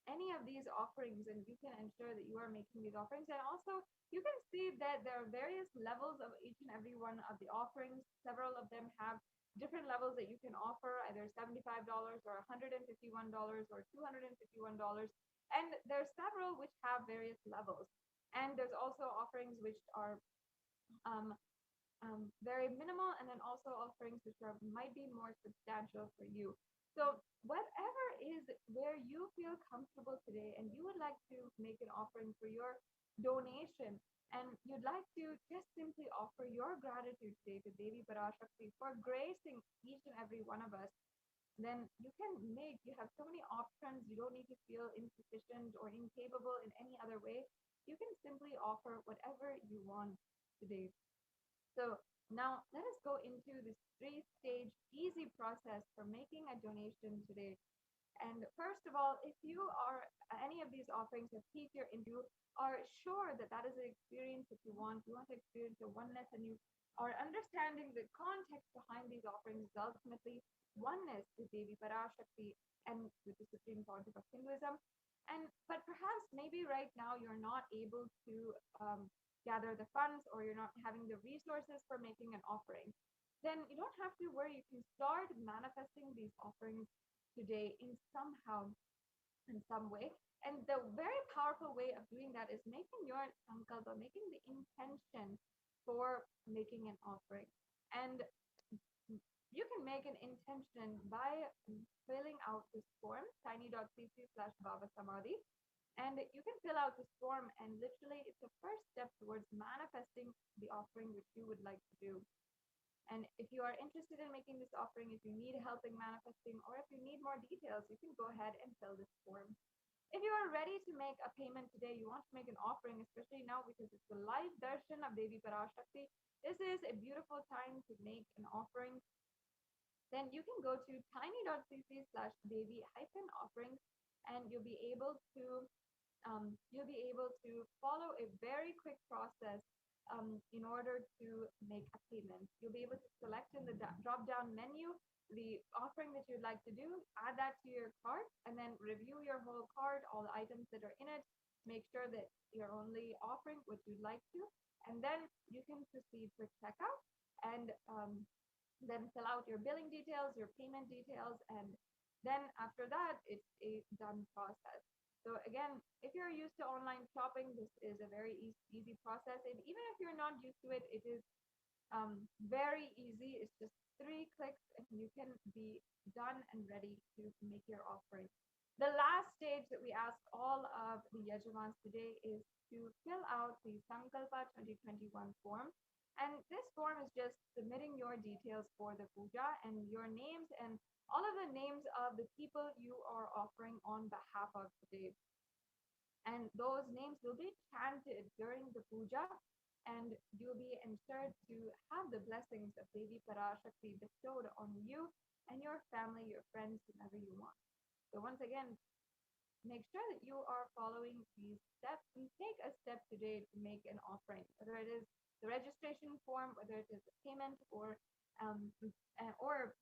any of these offerings, and you can ensure that you are making these offerings. And also, you can see that there are various levels of each and every one of the offerings. Several of them have different levels that you can offer, either $75 or $151 or $251. And there's several which have various levels. And there's also offerings which are very minimal, and then also offerings which might be more substantial for you. So whatever is where you feel comfortable today and you would like to make an offering for your donation, and you'd like to just simply offer your gratitude today to Devi PARASHAKTI for gracing each and every one of us, then you have so many options. You don't need to feel insufficient or incapable in any other way. You can simply offer whatever you want today. So now let us go into this 3-stage easy process for making a donation today. And first of all, if you are any of these offerings have piqued your interest, you are sure that that is an experience that you want to experience the oneness, and you are understanding the context behind these offerings is ultimately oneness with Devi PARASHAKTI and with the Supreme Pontiff of Hinduism. But perhaps maybe right now you're not able to gather the funds, or you're not having the resources for making an offering. Then you don't have to worry. You can start manifesting these offerings today in some way. And the very powerful way of doing that is making your sankalpa, making the intention for making an offering. And you can make an intention by filling out this form, tiny.cc/bhavasamadhi. And you can fill out this form, and literally it's the first step towards manifesting the offering which you would like to do. And if you are interested in making this offering, if you need help in manifesting, or if you need more details, you can go ahead and fill this form. If you are ready to make a payment today, you want to make an offering, especially now because it's the live darshan of Devi PARASHAKTI, this is a beautiful time to make an offering. Then you can go to tiny.cc/Devi-offerings, and you'll be able to follow a very quick process in order to make a payment. You'll be able to select in the drop-down menu the offering that you'd like to do, add that to your cart, and then review your whole cart, all the items that are in it, make sure that you're only offering what you'd like to, and then you can proceed with checkout, and then fill out your billing details, your payment details, and then after that, it's a done process. So again, if you're used to online shopping, this is a very easy process. And even if you're not used to it, it is very easy. It's just 3 clicks and you can be done and ready to make your offering. The last stage that we ask all of the Yajamans today is to fill out the Sankalpa 2021 form. And this form is just submitting your details for the puja and your names and all of the names of the people you are offering on behalf of today. And those names will be chanted during the puja, and you'll be ensured to have the blessings of Devi PARASHAKTI bestowed on you and your family, your friends, whomever you want. So once again, make sure that you are following these steps and take a step today to make an offering, whether it is the registration form, whether it is the payment, or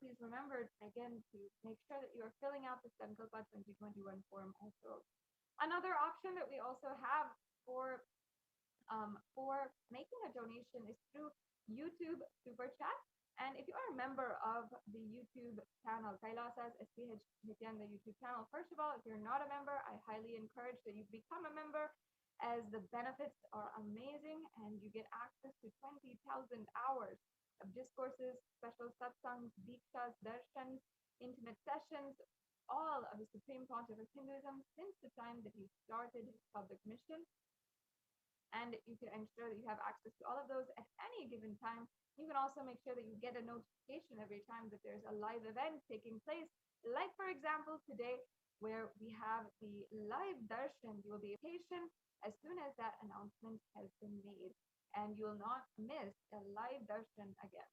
please remember again to make sure that you are filling out the Sankalpa 2021 form also. Another option that we also have for making a donation is through YouTube Super Chat. And if you are a member of the YouTube channel, Kailasa's SPH Nityananda YouTube channel, first of all, if you're not a member, I highly encourage that you become a member, as the benefits are amazing and you get access to 20,000 hours of discourses, special satsangs, dikshas, darshans, intimate sessions, all of the Supreme Pontiff of Hinduism since the time that he started his public mission. And you can ensure that you have access to all of those at any given time. You can also make sure that you get a notification every time that there's a live event taking place. Like, for example, today, where we have the live darshan. You will be patient as soon as that announcement has been made, and you will not miss a live darshan again.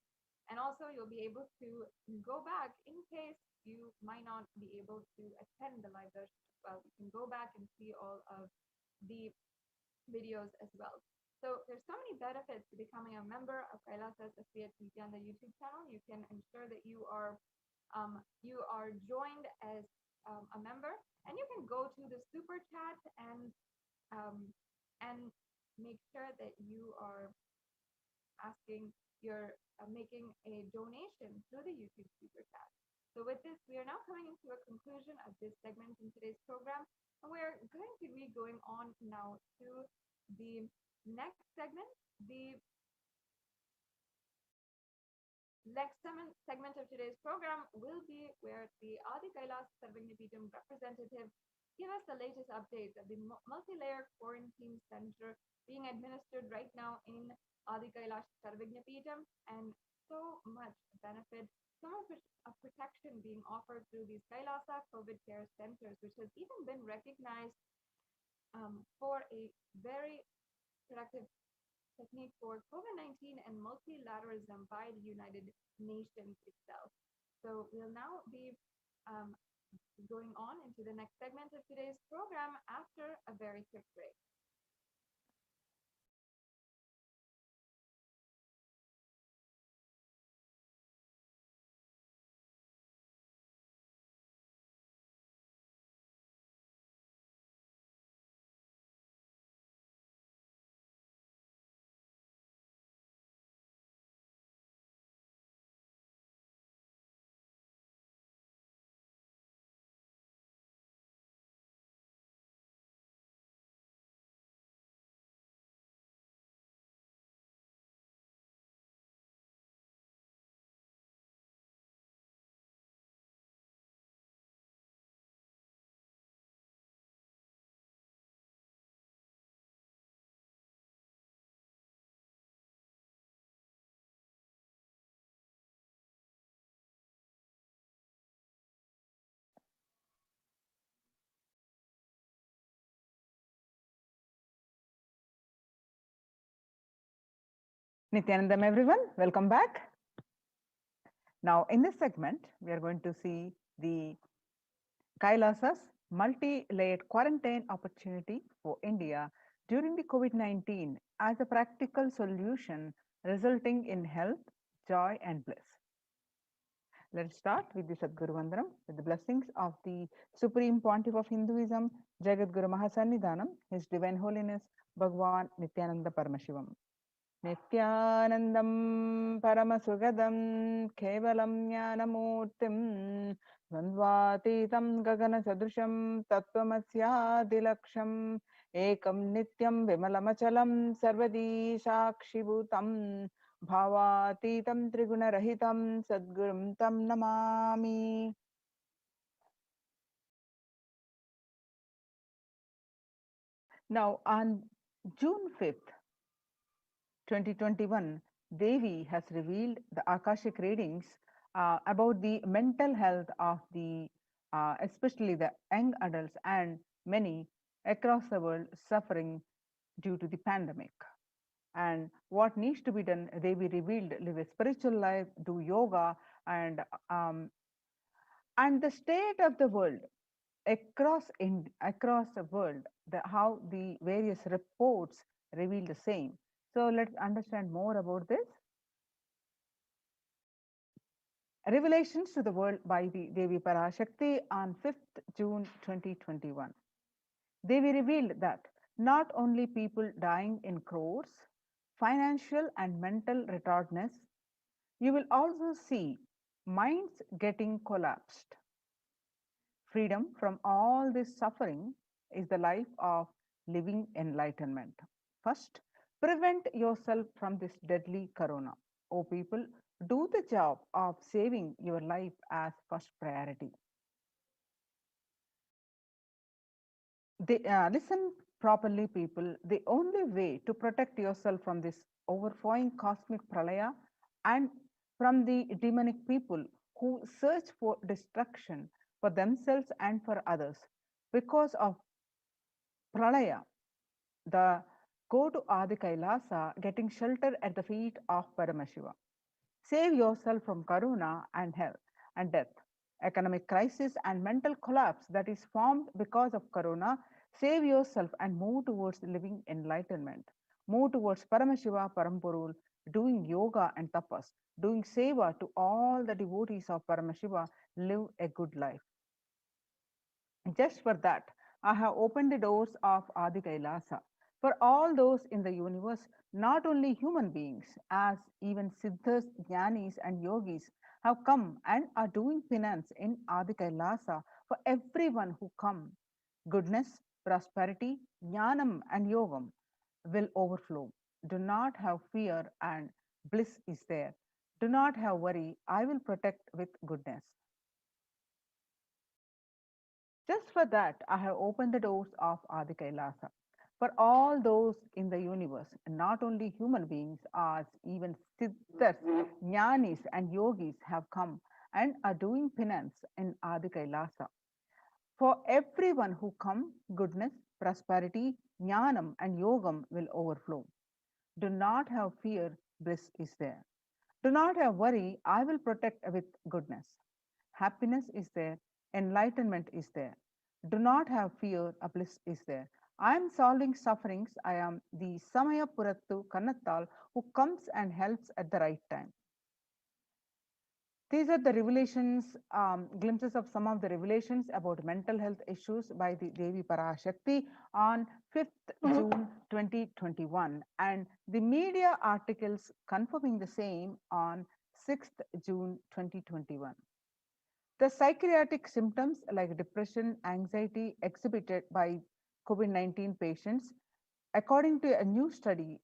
And also, you'll be able to go back in case you might not be able to attend the live darshan as well. You can go back and see all of the videos as well. So there's so many benefits to becoming a member of Kailasa's SPH Nityananda YouTube channel. You can ensure that you are joined as a member, and you can go to the super chat and make sure that you are making a donation through the YouTube super chat. So with this, we are now coming into a conclusion of this segment in today's program, and we're going to be going on now to the next segment. The next segment of today's program will be where the Adi Kailas Sarvagnapeetham representative give us the latest updates of the multi-layer quarantine center being administered right now in Adi Kailas Sarvagnapeetham, and so much benefit, so much of protection being offered through these Kailasa COVID care centers, which has even been recognized for a very productive technique for COVID-19 and multilateralism by the United Nations itself. So we'll now be going on into the next segment of today's program after a very quick break. Nityanandam, everyone, welcome back. Now, in this segment, we are going to see the Kailasa's multi-layered quarantine opportunity for India during the COVID-19 as a practical solution resulting in health, joy, and bliss. Let's start with the Sadguru Vandanam with the blessings of the Supreme Pontiff of Hinduism, Jagadguru Mahasannidhanam, His Divine Holiness, Bhagwan Nityananda Paramashivam. Nityanandam Paramasugadam Kevalam Jnanamurtim Dvandvatitam Gagana Sadrusham Tattvamasya Ekam Nityam Vimalamachalam Sarvadi Shakshibhutam Bhavatitam Trigunarahitam Sadgurum Tam Namami. Now, on June 5th, 2021, Devi has revealed the Akashic readings about the mental health of the, especially the young adults and many across the world suffering due to the pandemic. And what needs to be done, Devi revealed: live a spiritual life, do yoga, and the state of the world across the world, how the various reports reveal the same. So let's understand more about this. Revelations to the world by the Devi PARASHAKTI on 5th June 2021. Devi revealed that not only people dying in crores, financial and mental retardedness, you will also see minds getting collapsed. Freedom from all this suffering is the life of living enlightenment. First, prevent yourself from this deadly corona. O people, do the job of saving your life as first priority. Listen properly, people. The only way to protect yourself from this overflowing cosmic pralaya and from the demonic people who search for destruction for themselves and for others because of pralaya, go to Adi Kailasa, getting shelter at the feet of Paramashiva. Save yourself from karuna and hell and death, economic crisis and mental collapse that is formed because of karuna. Save yourself and move towards living enlightenment. Move towards Paramashiva Parampurul, doing yoga and tapas, doing seva to all the devotees of Paramashiva. Live a good life. Just for that, I have opened the doors of Adi Kailasa for all those in the universe, not only human beings, as even siddhas, jnanis, and yogis have come and are doing penance in Adi Kailasa for everyone who come. Goodness, prosperity, jnanam, and yogam will overflow. Do not have fear, and bliss is there. Do not have worry, I will protect with goodness. Just for that, I have opened the doors of Adi Kailasa for all those in the universe, not only human beings, as even siddhas, jnanis, and yogis have come and are doing penance in Adi Kailasa. For everyone who come, goodness, prosperity, jnanam, and yogam will overflow. Do not have fear, bliss is there. Do not have worry, I will protect with goodness. Happiness is there, enlightenment is there. Do not have fear, a bliss is there. I am solving sufferings. I am the Samaya Purattu Kannattal who comes and helps at the right time. These are the revelations, glimpses of some of the revelations about mental health issues by the Devi PARASHAKTI on 5th June 2021, and the media articles confirming the same on 6th June 2021. The psychiatric symptoms like depression, anxiety exhibited by COVID-19 patients, according to a new study,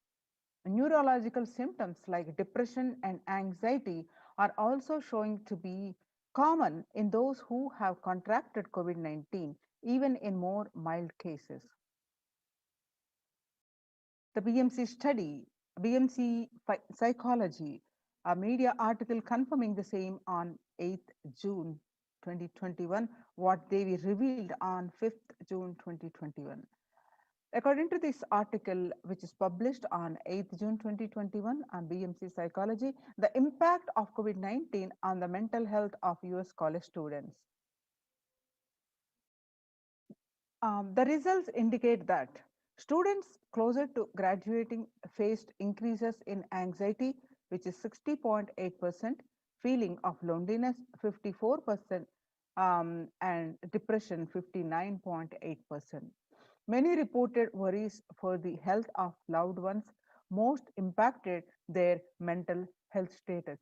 neurological symptoms like depression and anxiety are also showing to be common in those who have contracted COVID-19, even in more mild cases. The BMC study, BMC Psychology, a media article confirming the same on 8th June 2021, what Devi revealed on 5th June 2021. According to this article, which is published on 8th June 2021 on BMC Psychology, the impact of COVID-19 on the mental health of US college students. The results indicate that students closer to graduating faced increases in anxiety, which is 60.8%, feeling of loneliness 54%, and depression 59.8%. Many reported worries for the health of loved ones, most impacted their mental health status.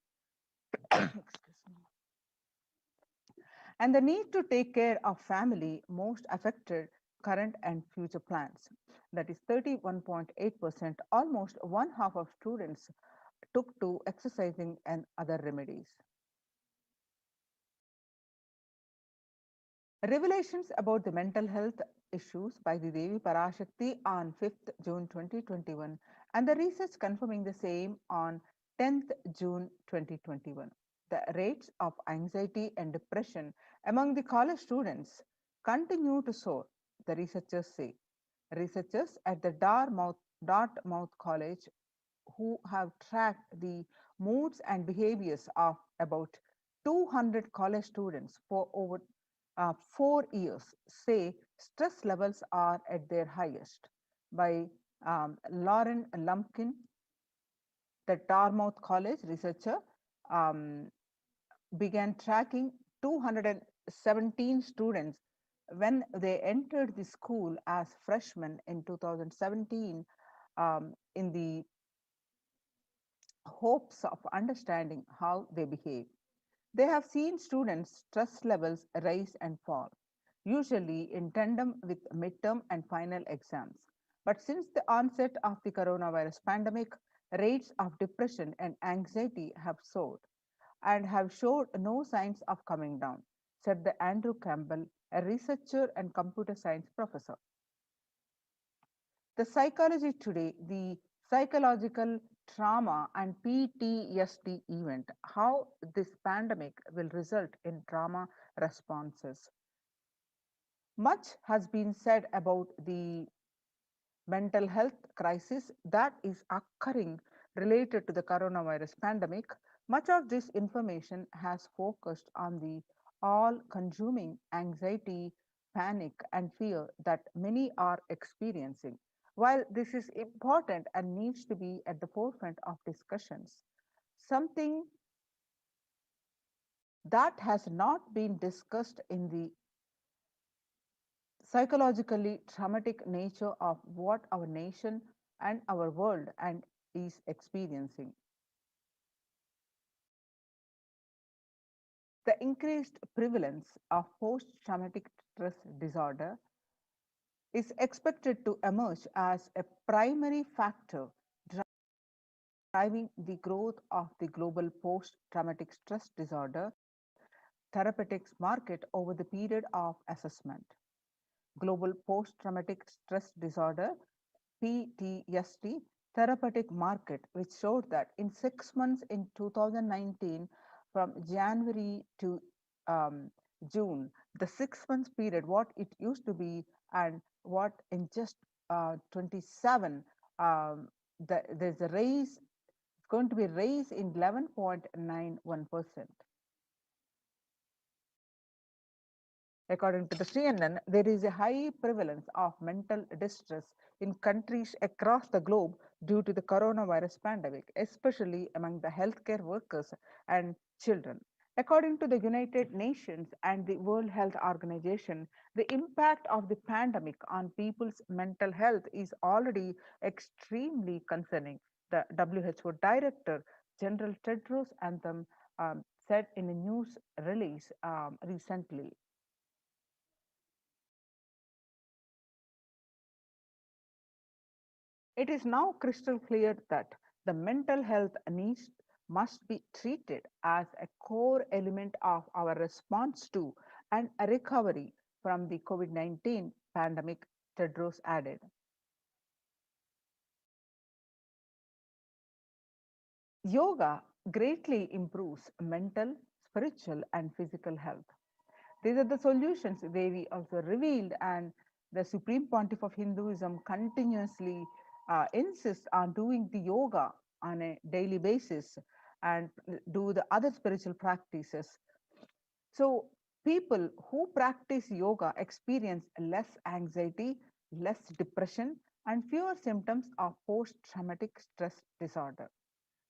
And the need to take care of family most affected current and future plans. That is 31.8%, almost one half of students took to exercising and other remedies. Revelations about the mental health issues by the Devi PARASHAKTI on 5th June 2021 and the research confirming the same on 10th June 2021. The rates of anxiety and depression among the college students continue to soar, the researchers say. Researchers at the Dartmouth College, who have tracked the moods and behaviors of about 200 college students for over 4 years, say stress levels are at their highest. By Lauren Lumpkin, the Dartmouth College researcher, began tracking 217 students when they entered the school as freshmen in 2017 in the hopes of understanding how they behave. They have seen students' stress levels rise and fall, usually in tandem with midterm and final exams. But since the onset of the coronavirus pandemic, rates of depression and anxiety have soared and have showed no signs of coming down, said the Andrew Campbell, a researcher and computer science professor. The Psychology Today, the psychological trauma and PTSD event, how this pandemic will result in trauma responses. Much has been said about the mental health crisis that is occurring related to the coronavirus pandemic. Much of this information has focused on the all-consuming anxiety, panic, and fear that many are experiencing. While this is important and needs to be at the forefront of discussions, something that has not been discussed in the psychologically traumatic nature of what our nation and our world and is experiencing. The increased prevalence of post-traumatic stress disorder is expected to emerge as a primary factor driving the growth of the global post-traumatic stress disorder therapeutics market over the period of assessment. Global post-traumatic stress disorder PTSD therapeutic market, which showed that in 6 months in 2019, from January to June, the 6 months period, what it used to be and what in just 27, there's a raise, it's going to be a raise in 11.91%. According to the CNN, there is a high prevalence of mental distress in countries across the globe due to the coronavirus pandemic, especially among the healthcare workers and children. According to the United Nations and the World Health Organization, the impact of the pandemic on people's mental health is already extremely concerning. The WHO Director General Tedros Adhanom said in a news release recently. It is now crystal clear that the mental health needs must be treated as a core element of our response to and a recovery from the COVID-19 pandemic, Tedros added. Yoga greatly improves mental, spiritual, and physical health. These are the solutions Devi also revealed, and the Supreme Pontiff of Hinduism continuously insists on doing the yoga on a daily basis and do the other spiritual practices. So people who practice yoga experience less anxiety, less depression, and fewer symptoms of post-traumatic stress disorder.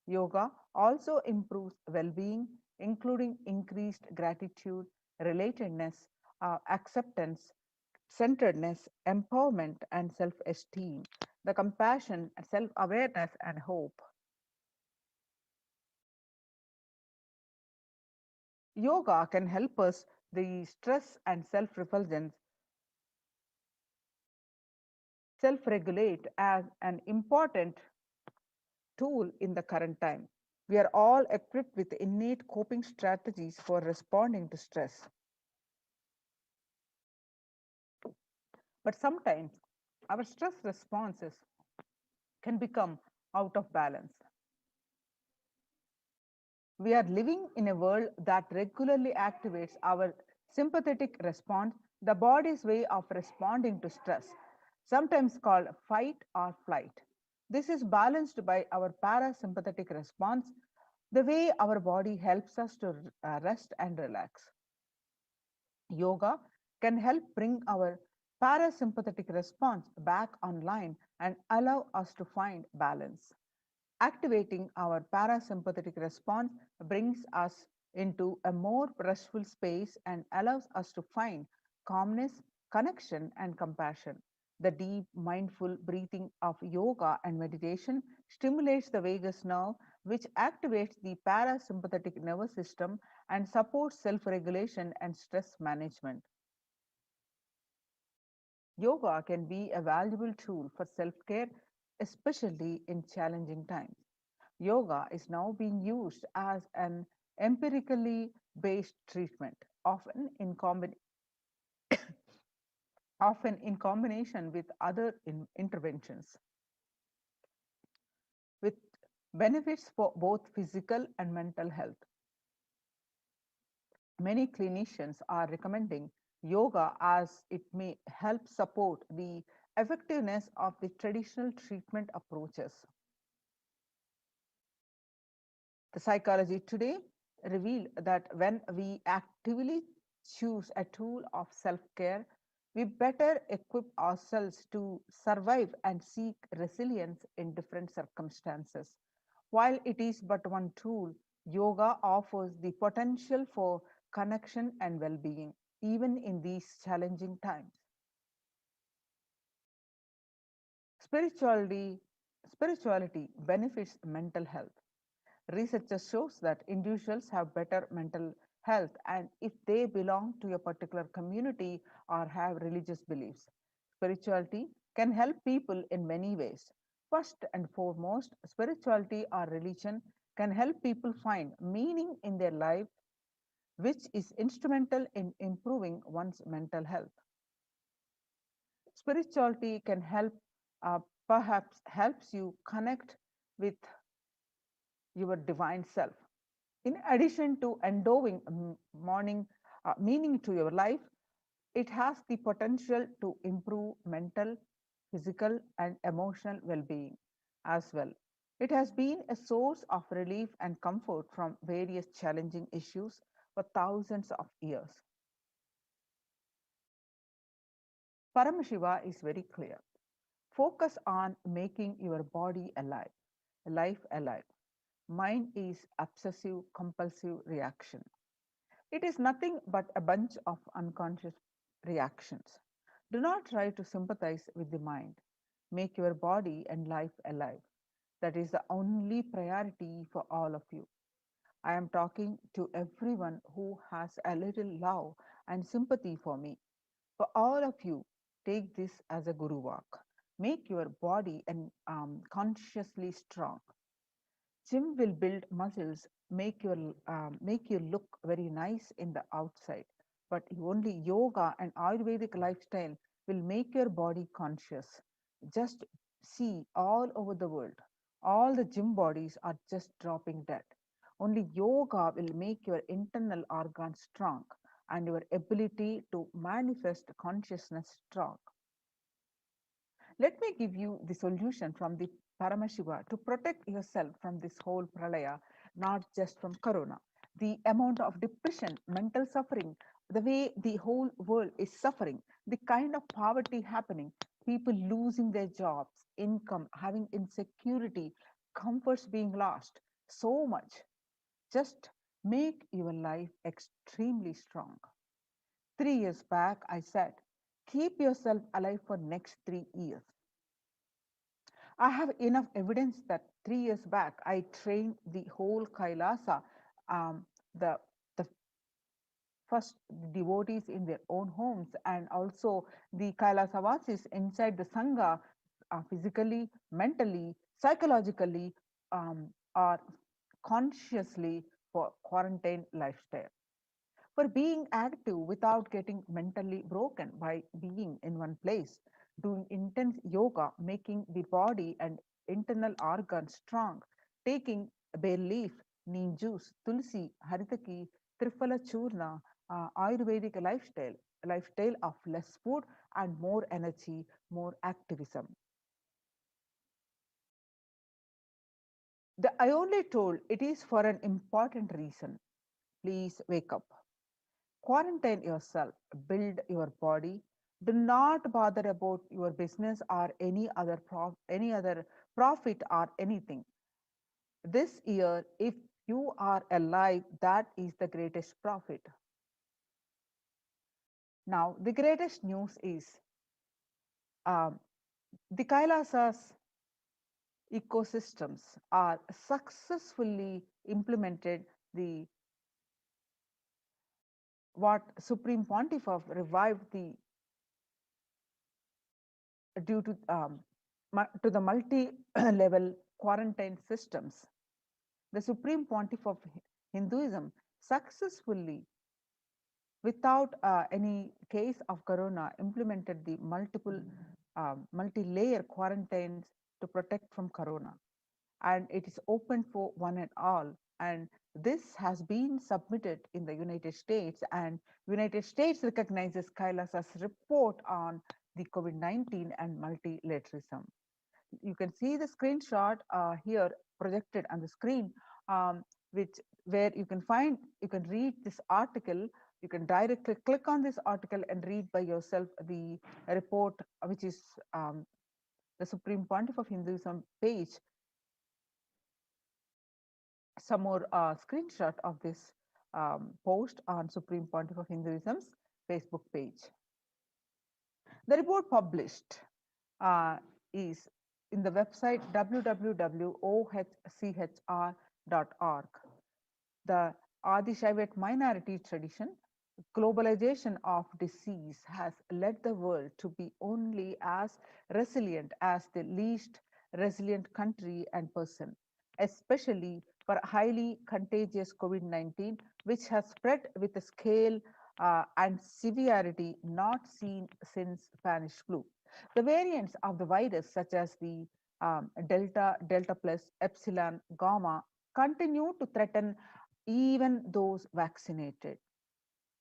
Yoga also improves well-being, including increased gratitude, relatedness, acceptance, centeredness, empowerment, and self-esteem, the compassion, self-awareness, and hope. Yoga can help us the stress and self-refulgence, self-regulate as an important tool in the current time. We are all equipped with innate coping strategies for responding to stress. But sometimes our stress responses can become out of balance. We are living in a world that regularly activates our sympathetic response, the body's way of responding to stress, sometimes called fight or flight. This is balanced by our parasympathetic response, the way our body helps us to rest and relax. Yoga can help bring our parasympathetic response back online and allow us to find balance. Activating our parasympathetic response brings us into a more restful space and allows us to find calmness, connection, and compassion. The deep, mindful breathing of yoga and meditation stimulates the vagus nerve, which activates the parasympathetic nervous system and supports self regulation and stress management. Yoga can be a valuable tool for self care, especially in challenging times. Yoga is now being used as an empirically based treatment, often in combination with other interventions, with benefits for both physical and mental health. Many clinicians are recommending yoga as it may help support the effectiveness of the traditional treatment approaches. The psychology today revealed that when we actively choose a tool of self-care, we better equip ourselves to survive and seek resilience in different circumstances. While it is but one tool, yoga offers the potential for connection and well-being, even in these challenging times. Spirituality benefits mental health. Research shows that individuals have better mental health and if they belong to a particular community or have religious beliefs. Spirituality can help people in many ways. First and foremost, spirituality or religion can help people find meaning in their life, which is instrumental in improving one's mental health. Spirituality can perhaps helps you connect with your divine self. In addition to endowing meaning to your life, it has the potential to improve mental, physical, and emotional well-being as well. It has been a source of relief and comfort from various challenging issues for thousands of years. Paramashiva is very clear. Focus on making your body alive, life alive. Mind is obsessive compulsive reaction. It is nothing but a bunch of unconscious reactions. Do not try to sympathize with the mind. Make your body and life alive. That is the only priority for all of you. I am talking to everyone who has a little love and sympathy for me. For all of you, take this as a guru walk. Make your body and consciously strong. Gym will build muscles, make you look very nice in the outside, but only yoga and Ayurvedic lifestyle will make your body conscious. Just see all over the world, all the gym bodies are just dropping dead. Only yoga will make your internal organs strong and your ability to manifest consciousness strong. Let me give you the solution from the Paramashiva to protect yourself from this whole pralaya, not just from corona. The amount of depression, mental suffering, the way the whole world is suffering, the kind of poverty happening, people losing their jobs, income, having insecurity, comforts being lost, so much. Just make your life extremely strong. 3 years back, I said, keep yourself alive for next 3 years. I have enough evidence that 3 years back, I trained the whole Kailasa, the first devotees in their own homes, and also the Kailasa-vasis inside the Sangha, physically, mentally, psychologically, are consciously for quarantine lifestyle, for being active without getting mentally broken by being in one place, doing intense yoga, making the body and internal organs strong, taking bay leaf, neem juice, tulsi, haritaki, triphala churna, Ayurvedic lifestyle of less food and more energy, more activism. I only told it is for an important reason. Please wake up. Quarantine yourself, build your body. Do not bother about your business or any other profit or anything. This year, if you are alive, that is the greatest profit. Now, the greatest news is the Kailasas ecosystems are successfully implemented what Supreme Pontiff of revived due to the multi-level quarantine systems. The Supreme Pontiff of Hinduism successfully, without any case of corona, implemented the multi-layer quarantines to protect from corona, and it is open for one and all. And this has been submitted in the United States, and United States recognizes Kailasa's report on the COVID-19 and multilateralism. You can see the screenshot here projected on the screen, where you can read this article. You can directly click on this article and read by yourself the report, which is the Supreme Pontiff of Hinduism page. Some more screenshot of this post on Supreme Pontiff of Hinduism's Facebook page. The report published is in the website www.ohchr.org. The Adi Shaivat minority tradition, globalization of disease has led the world to be only as resilient as the least resilient country and person, especially for highly contagious COVID-19, which has spread with a scale and severity not seen since Spanish flu. The variants of the virus, such as the Delta, Delta plus, Epsilon, Gamma, continue to threaten even those vaccinated.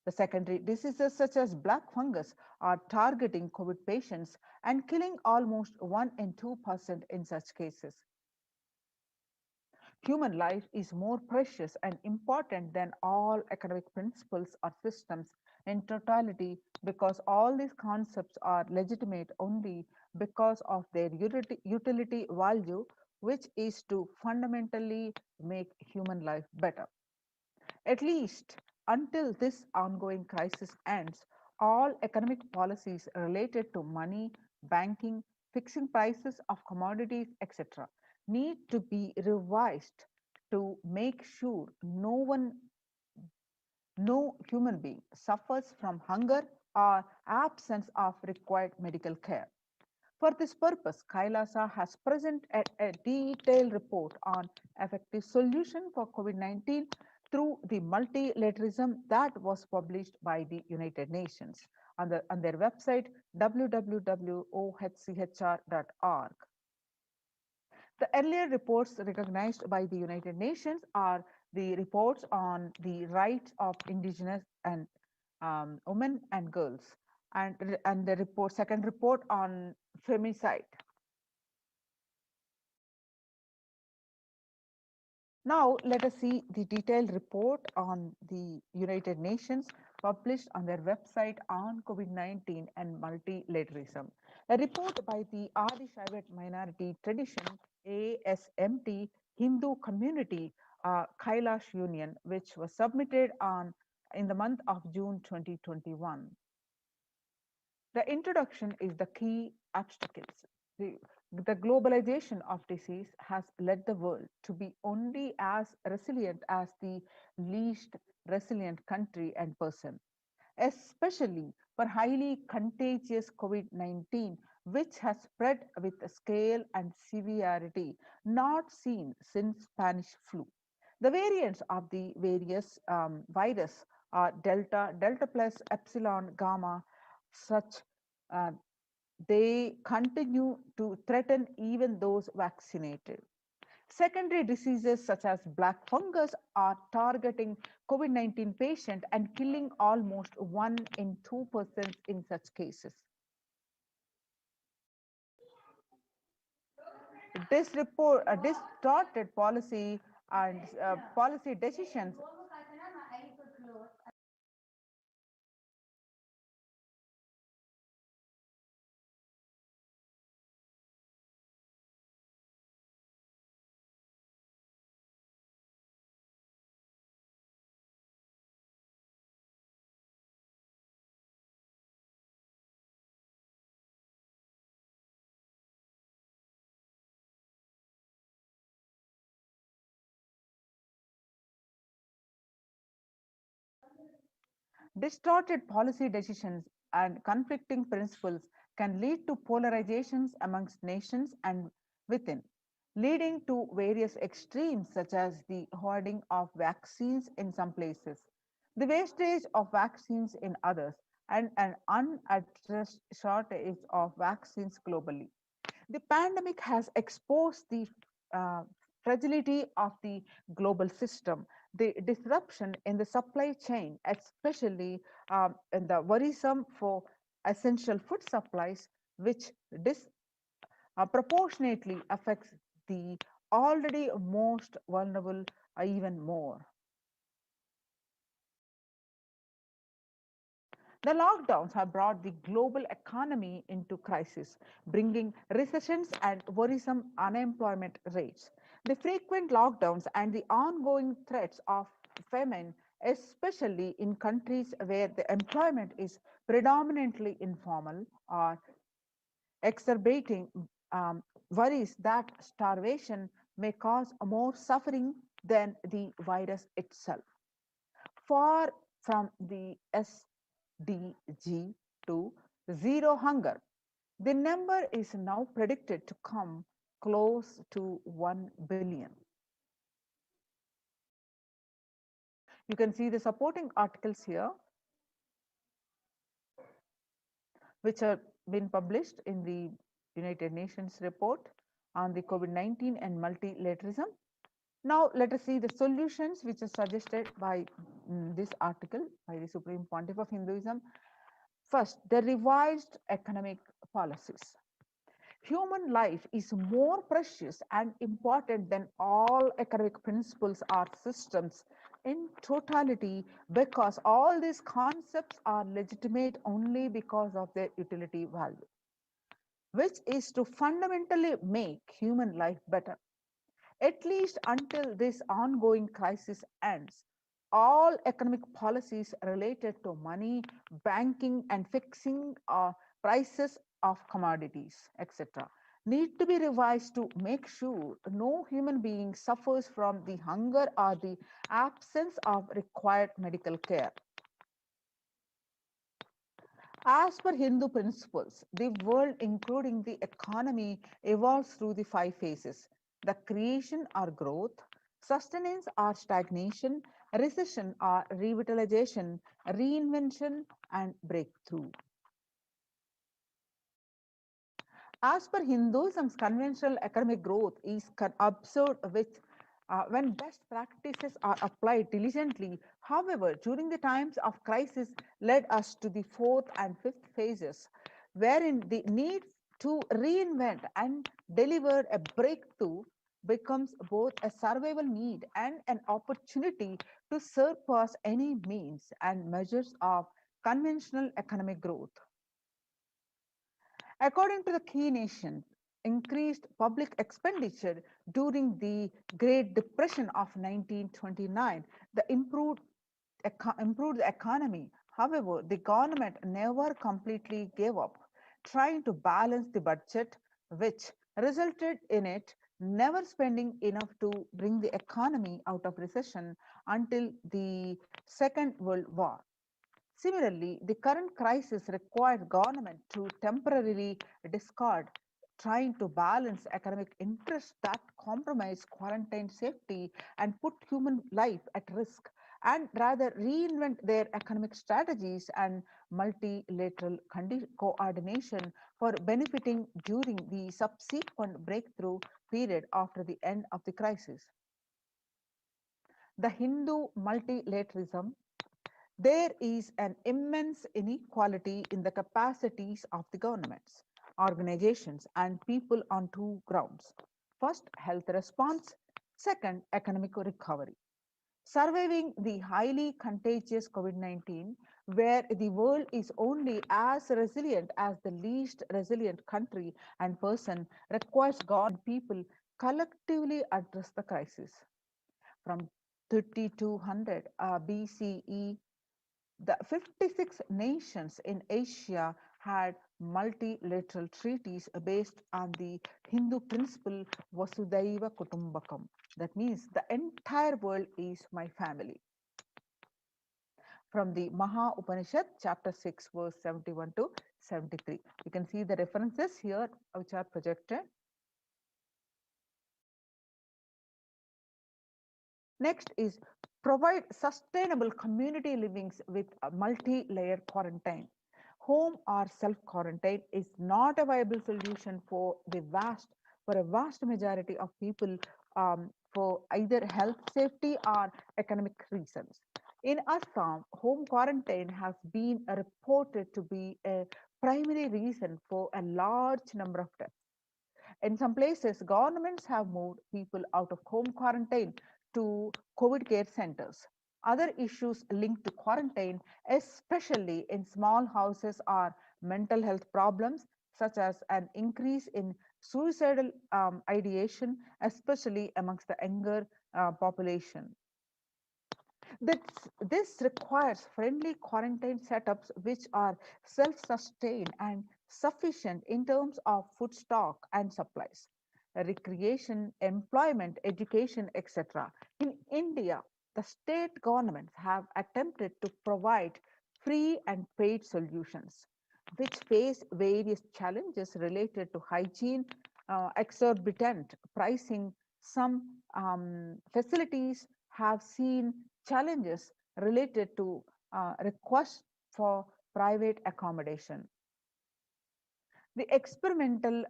The secondary diseases such as black fungus are targeting COVID patients and killing almost 1 in 2% in such cases. Human life is more precious and important than all economic principles or systems in totality, because all these concepts are legitimate only because of their utility value, which is to fundamentally make human life better. At least until this ongoing crisis ends, all economic policies related to money, banking, fixing prices of commodities, etc., need to be revised to make sure no human being suffers from hunger or absence of required medical care. For this purpose, Kailasa has presented a detailed report on effective solution for COVID-19 through the multilateralism that was published by the United Nations on their website www.ohchr.org. The earlier reports recognized by the United Nations are the reports on the rights of indigenous and women and girls, and the second report on femicide. Now let us see the detailed report on the United Nations published on their website on COVID-19 and multilateralism. A report by the Adi Shaivat Minority Tradition ASMT Hindu Community Kailash Union, which was submitted in the month of June 2021. The introduction is the key obstacles. The globalization of disease has led the world to be only as resilient as the least resilient country and person, especially for highly contagious COVID-19, which has spread with a scale and severity not seen since Spanish flu. The variants of the various virus are delta, delta plus, epsilon, gamma, such they continue to threaten even those vaccinated. Secondary diseases such as black fungus are targeting COVID-19 patients and killing almost 1 in 2% in such cases. Distorted policy and policy decisions distorted policy decisions and conflicting principles can lead to polarizations amongst nations and within, leading to various extremes such as the hoarding of vaccines in some places, the wastage of vaccines in others, and an unaddressed shortage of vaccines globally. The pandemic has exposed the fragility of the global system, the disruption in the supply chain, especially in the worrisome for essential food supplies, which proportionately affects the already most vulnerable even more. The lockdowns have brought the global economy into crisis, bringing recessions and worrisome unemployment rates. The frequent lockdowns and the ongoing threats of famine, especially in countries where the employment is predominantly informal, are exacerbating worries that starvation may cause more suffering than the virus itself. Far from the SDG to zero hunger, the number is now predicted to come close to 1 billion. You can see the supporting articles here, which have been published in the United Nations report on the COVID-19 and multilateralism. Now, let us see the solutions which are suggested by this article by the Supreme Pontiff of Hinduism. First, the revised economic policies. Human life is more precious and important than all economic principles or systems in totality, because all these concepts are legitimate only because of their utility value, which is to fundamentally make human life better. At least until this ongoing crisis ends, all economic policies related to money, banking, and fixing prices of commodities, etc., need to be revised to make sure no human being suffers from the hunger or the absence of required medical care. As per Hindu principles, the world, including the economy, evolves through the 5 phases: the creation or growth, sustenance or stagnation, recession or revitalization, reinvention, and breakthrough. As per Hinduism's conventional economic growth is observed with when best practices are applied diligently. However, during the times of crisis led us to the 4th and 5th phases, wherein the need to reinvent and deliver a breakthrough becomes both a survival need and an opportunity to surpass any means and measures of conventional economic growth. According to the key nations, increased public expenditure during the Great Depression of 1929, the improved the economy. However, the government never completely gave up trying to balance the budget, which resulted in it never spending enough to bring the economy out of recession until the Second World War. Similarly, the current crisis requires government to temporarily discard trying to balance economic interests that compromise quarantine safety and put human life at risk, and rather reinvent their economic strategies and multilateral coordination for benefiting during the subsequent breakthrough period after the end of the crisis. The Hindu multilateralism, there is an immense inequality in the capacities of the governments, organizations, and people on two grounds. First, health response. Second, economic recovery. Surviving the highly contagious COVID-19, where the world is only as resilient as the least resilient country and person, requires God and people collectively address the crisis. From 3200 BCE, the 56 nations in Asia had multilateral treaties based on the Hindu principle Vasudhaiva Kutumbakam. That means the entire world is my family. From the Maha Upanishad, chapter 6, verse 71 to 73. You can see the references here which are projected. Next is provide sustainable community livings with a multi-layer quarantine. Home or self-quarantine is not a viable solution for a vast majority of people for either health, safety, or economic reasons. In Assam, home quarantine has been reported to be a primary reason for a large number of deaths. In some places, governments have moved people out of home quarantine to COVID care centers. Other issues linked to quarantine, especially in small houses, are mental health problems, such as an increase in suicidal ideation, especially amongst the younger population. This requires friendly quarantine setups which are self-sustained and sufficient in terms of food stock and supplies, recreation, employment, education, etc. In India, the state governments have attempted to provide free and paid solutions, which face various challenges related to hygiene, exorbitant pricing. Some facilities have seen challenges related to requests for private accommodation. The experimental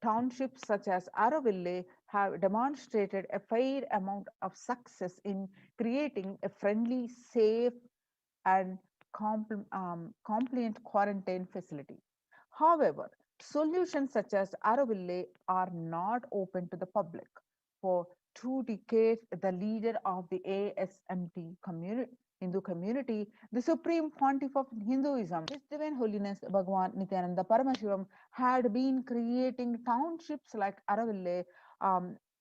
townships such as Auroville have demonstrated a fair amount of success in creating a friendly, safe, and compliant quarantine facility. However, solutions such as Auroville are not open to the public. For 2 decades, the leader of the ASMT Hindu community, the Supreme Pontiff of Hinduism, His Divine Holiness Bhagavan Nityananda Paramashivam, had been creating townships like Auroville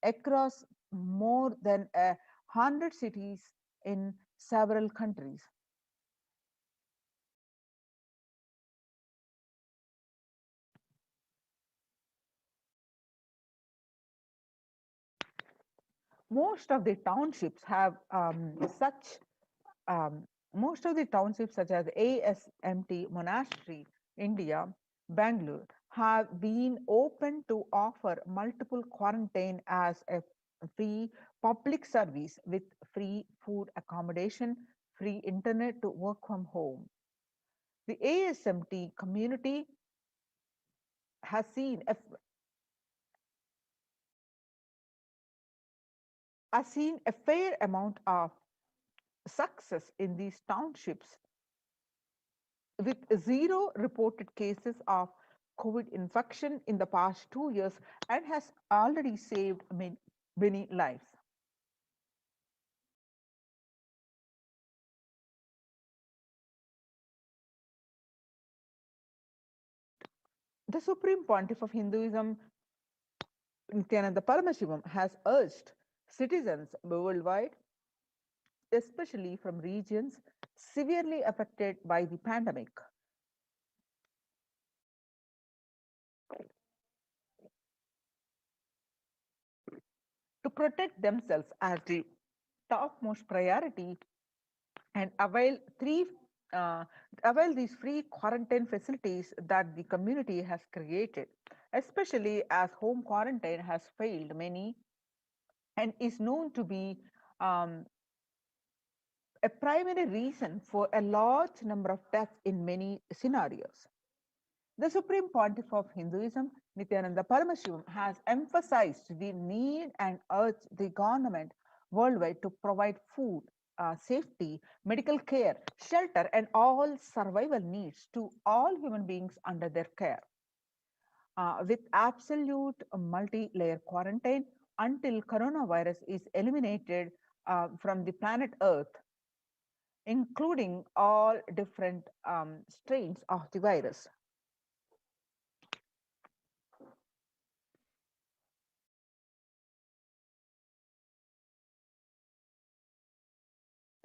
across more than 100 cities in several countries. Most of the townships have most of the townships such as ASMT Monastery, India, Bangalore, have been open to offer multiple quarantine as a free public service with free food accommodation, free internet to work from home. The ASMT community has seen a fair amount of success in these townships with 0 reported cases of COVID infection in the past 2 years and has already saved many lives. The Supreme Pontiff of Hinduism, Nityananda Paramashivam, has urged citizens worldwide, especially from regions severely affected by the pandemic, to protect themselves as the topmost priority and avail 3 avail these free quarantine facilities that the community has created, especially as home quarantine has failed many and is known to be a primary reason for a large number of deaths in many scenarios. The Supreme Pontiff of Hinduism, Nityananda Paramashivam, has emphasized the need and urged the government worldwide to provide food, safety, medical care, shelter, and all survival needs to all human beings under their care. With absolute multi-layer quarantine until coronavirus is eliminated from the planet Earth, including all different strains of the virus.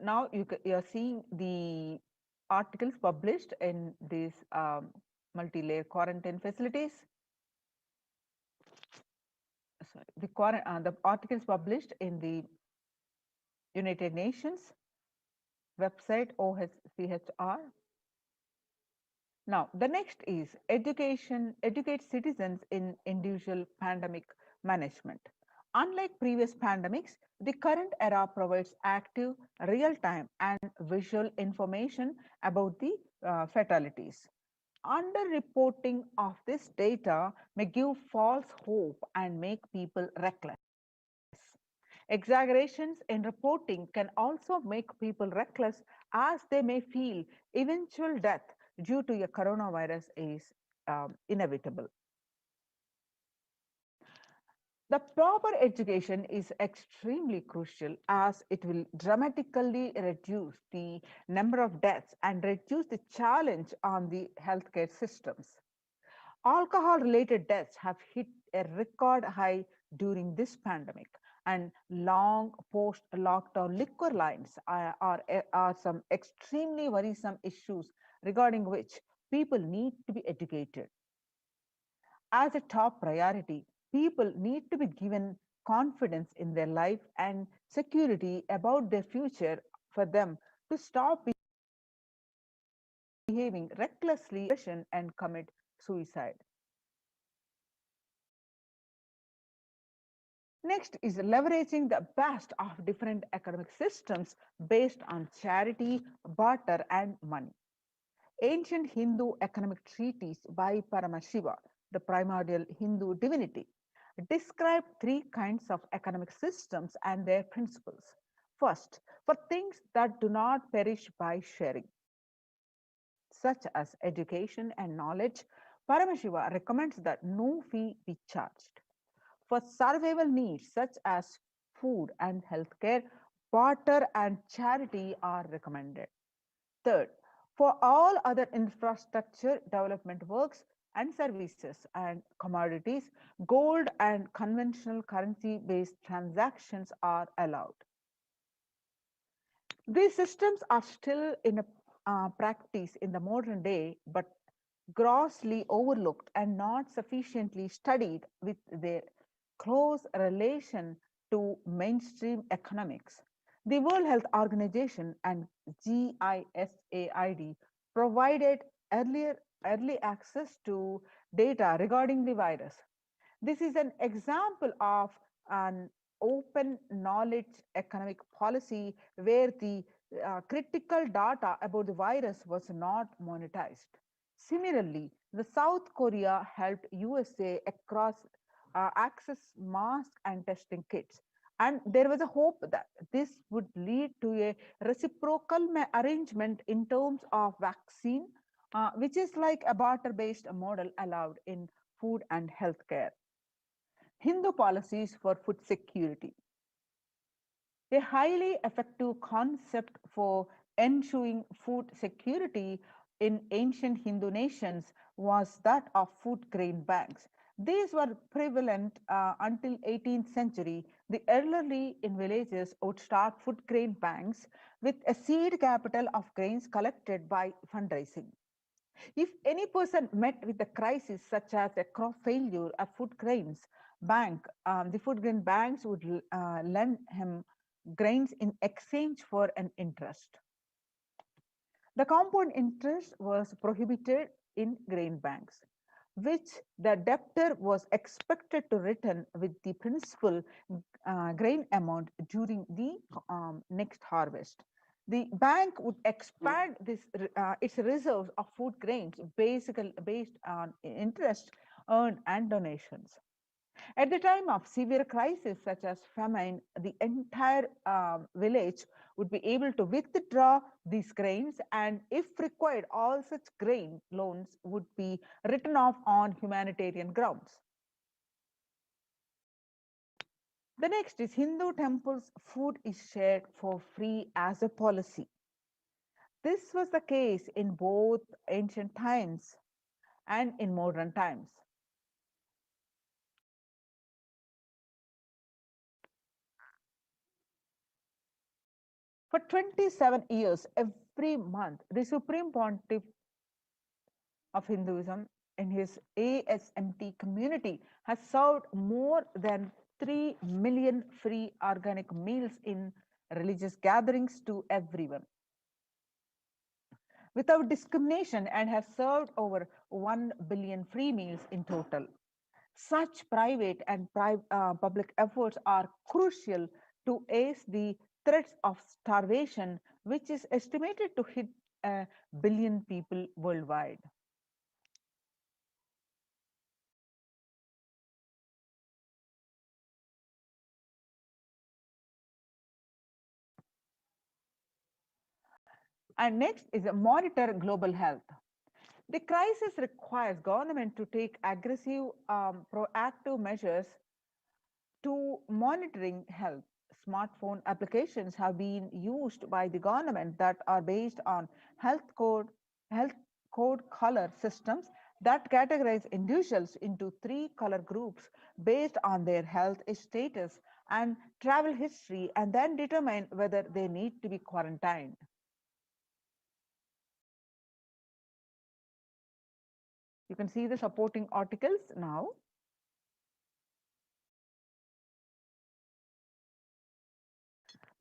Now you are seeing the articles published in these multi-layer quarantine facilities. Sorry, the articles published in the United Nations website OHCHR. Now the next is educate citizens in individual pandemic management. Unlike previous pandemics, the current era provides active, real-time, and visual information about the fatalities. Underreporting of this data may give false hope and make people reckless. Exaggerations in reporting can also make people reckless, as they may feel eventual death due to a coronavirus is inevitable. The proper education is extremely crucial, as it will dramatically reduce the number of deaths and reduce the challenge on the healthcare systems. Alcohol-related deaths have hit a record high during this pandemic, and long post-lockdown liquor lines are some extremely worrisome issues regarding which people need to be educated. As a top priority, people need to be given confidence in their life and security about their future for them to stop behaving recklessly and commit suicide. Next is leveraging the best of different economic systems based on charity, barter, and money. Ancient Hindu economic treatise by Paramashiva, the primordial Hindu divinity, describe three kinds of economic systems and their principles. First, for things that do not perish by sharing, such as education and knowledge, Paramashiva recommends that no fee be charged. For survival needs such as food and healthcare, barter and charity are recommended. Third, for all other infrastructure development works and services and commodities, gold and conventional currency-based transactions are allowed. These systems are still in practice in the modern day, but grossly overlooked and not sufficiently studied with their close relation to mainstream economics. The World Health Organization and GISAID provided early access to data regarding the virus. This is an example of an open knowledge economic policy where the critical data about the virus was not monetized. Similarly, the South Korea helped USA across access mask and testing kits. And there was a hope that this would lead to a reciprocal arrangement in terms of vaccine, which is like a barter-based model allowed in food and healthcare. Hindu policies for food security. A highly effective concept for ensuring food security in ancient Hindu nations was that of food grain banks. These were prevalent until 18th century. The elderly in villages would start food grain banks with a seed capital of grains collected by fundraising. If any person met with a crisis such as a crop failure, a food grains bank, the food grain banks would lend him grains in exchange for an interest. The compound interest was prohibited in grain banks, which the debtor was expected to return with the principal grain amount during the next harvest. The bank would expand its reserves of food grains based on interest earned and donations. At the time of severe crisis such as famine, the entire village would be able to withdraw these grains, and if required, all such grain loans would be written off on humanitarian grounds. The next is Hindu temples, food is shared for free as a policy. This was the case in both ancient times and in modern times. For 27 years, every month, the Supreme Pontiff of Hinduism in his ASMT community has served more than 3 million free organic meals in religious gatherings to everyone without discrimination, and has served over 1 billion free meals in total. Such private and public efforts are crucial to ease the threats of starvation, which is estimated to hit 1 billion people worldwide. And next is monitor global health. The crisis requires government to take aggressive, proactive measures to monitoring health. Smartphone applications have been used by the government that are based on health code color systems that categorize individuals into 3 color groups based on their health status and travel history, and then determine whether they need to be quarantined. You can see the supporting articles now.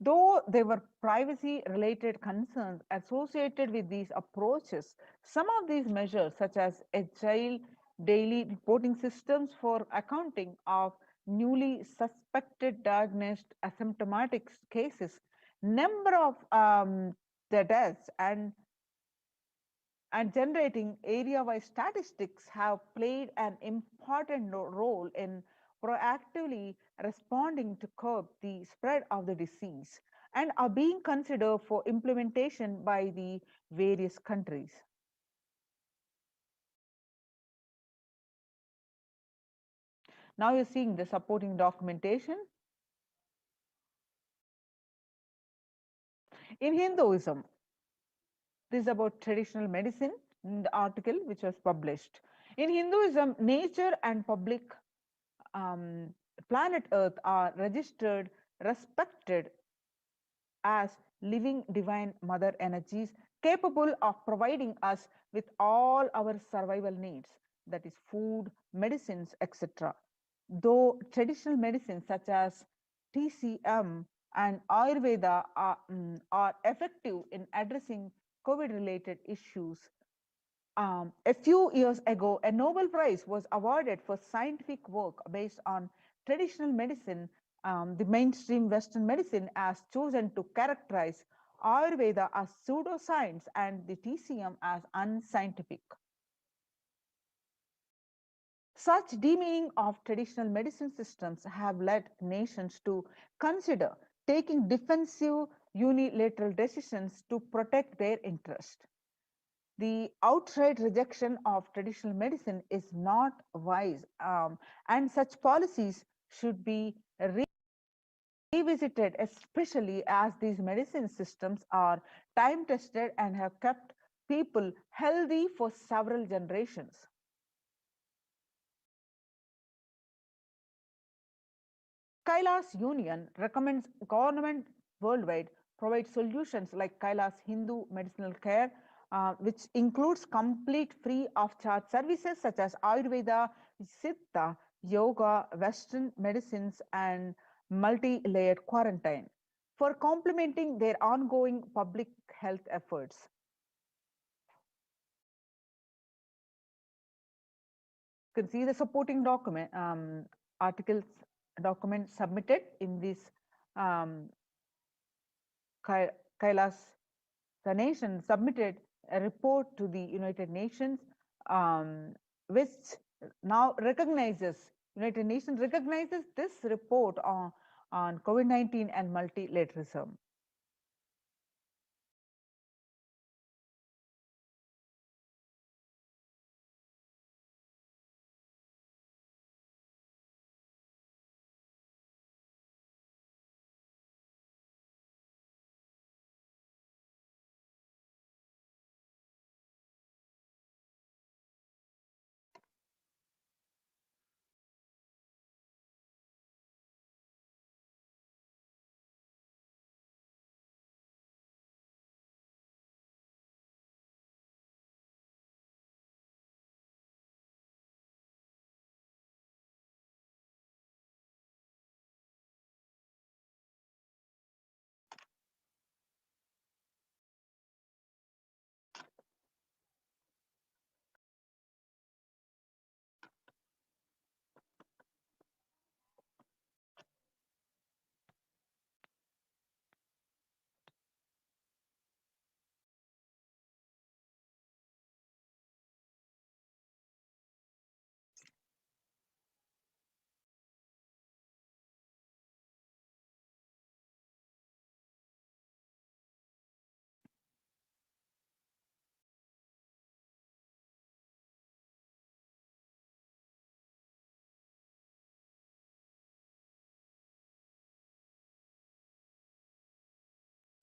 Though there were privacy-related concerns associated with these approaches, some of these measures, such as agile daily reporting systems for accounting of newly suspected diagnosed asymptomatic cases, number of the deaths, and generating area-wide statistics, have played an important role in proactively responding to curb the spread of the disease, and are being considered for implementation by the various countries. Now you're seeing the supporting documentation. In Hinduism, this is about traditional medicine, in the article which was published. In Hinduism, nature and public planet Earth are registered, respected as living divine mother energies capable of providing us with all our survival needs, that is food, medicines, etc. Though traditional medicines such as TCM and Ayurveda are effective in addressing COVID-related issues, a few years ago, a Nobel Prize was awarded for scientific work based on traditional medicine. The mainstream Western medicine has chosen to characterize Ayurveda as pseudoscience and the TCM as unscientific. Such demeaning of traditional medicine systems have led nations to consider taking defensive unilateral decisions to protect their interest. The outright rejection of traditional medicine is not wise, and such policies should be revisited, especially as these medicine systems are time tested and have kept people healthy for several generations. Kailash Union recommends government worldwide provide solutions like Kailash Hindu medicinal care, which includes complete free of charge services such as Ayurveda, Siddha, Yoga, Western medicines, and multi-layered quarantine for complementing their ongoing public health efforts. You can see the supporting document, articles, document submitted in this Kailas. The nation submitted a report to the United Nations, which now recognizes, United Nations recognizes this report on COVID-19 and multilateralism.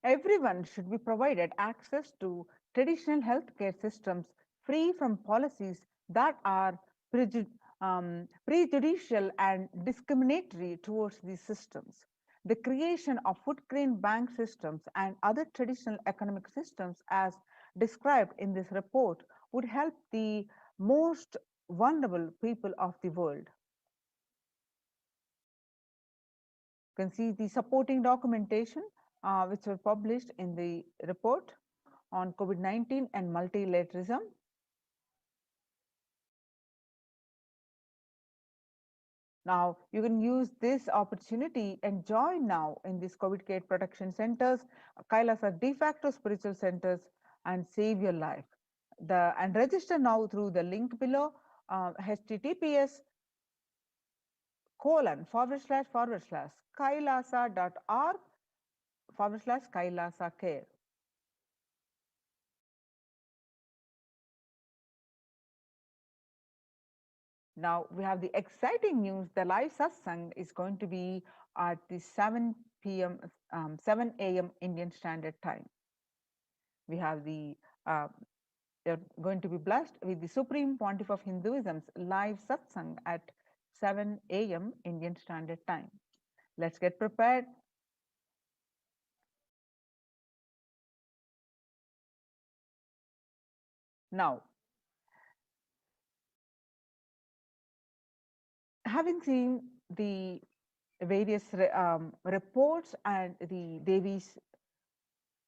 Everyone should be provided access to traditional healthcare systems free from policies that are prejudicial and discriminatory towards these systems. The creation of food grain bank systems and other traditional economic systems as described in this report would help the most vulnerable people of the world. You can see the supporting documentation which were published in the report on COVID-19 and multilateralism. Now, you can use this opportunity and join now in these COVID care protection centers. Kailas are de facto spiritual centers and save your life. And register now through the link below, https://kailasa.org/kailasa care. Now we have the exciting news. The live satsang is going to be at the 7 a.m. Indian Standard Time. We have the you're going to be blessed with the Supreme Pontiff of Hinduism's live satsang at 7 a.m. Indian Standard Time. Let's get prepared. Now, having seen the various reports and the Devi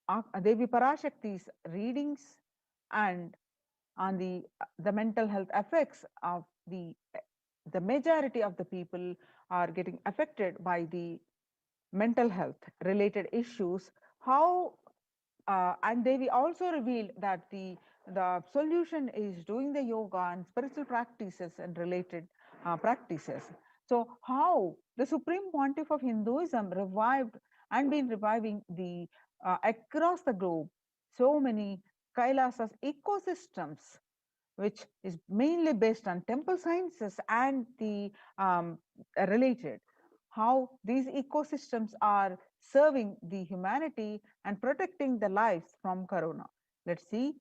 PARASHAKTI's readings and on the mental health effects of the majority of the people are getting affected by the mental health related issues, how and Devi also revealed that the solution is doing the yoga and spiritual practices and related practices. So how the Supreme Pontiff of Hinduism revived and been reviving the across the globe so many Kailasas ecosystems, which is mainly based on temple sciences and the related, how these ecosystems are serving the humanity and protecting the lives from corona. Let's see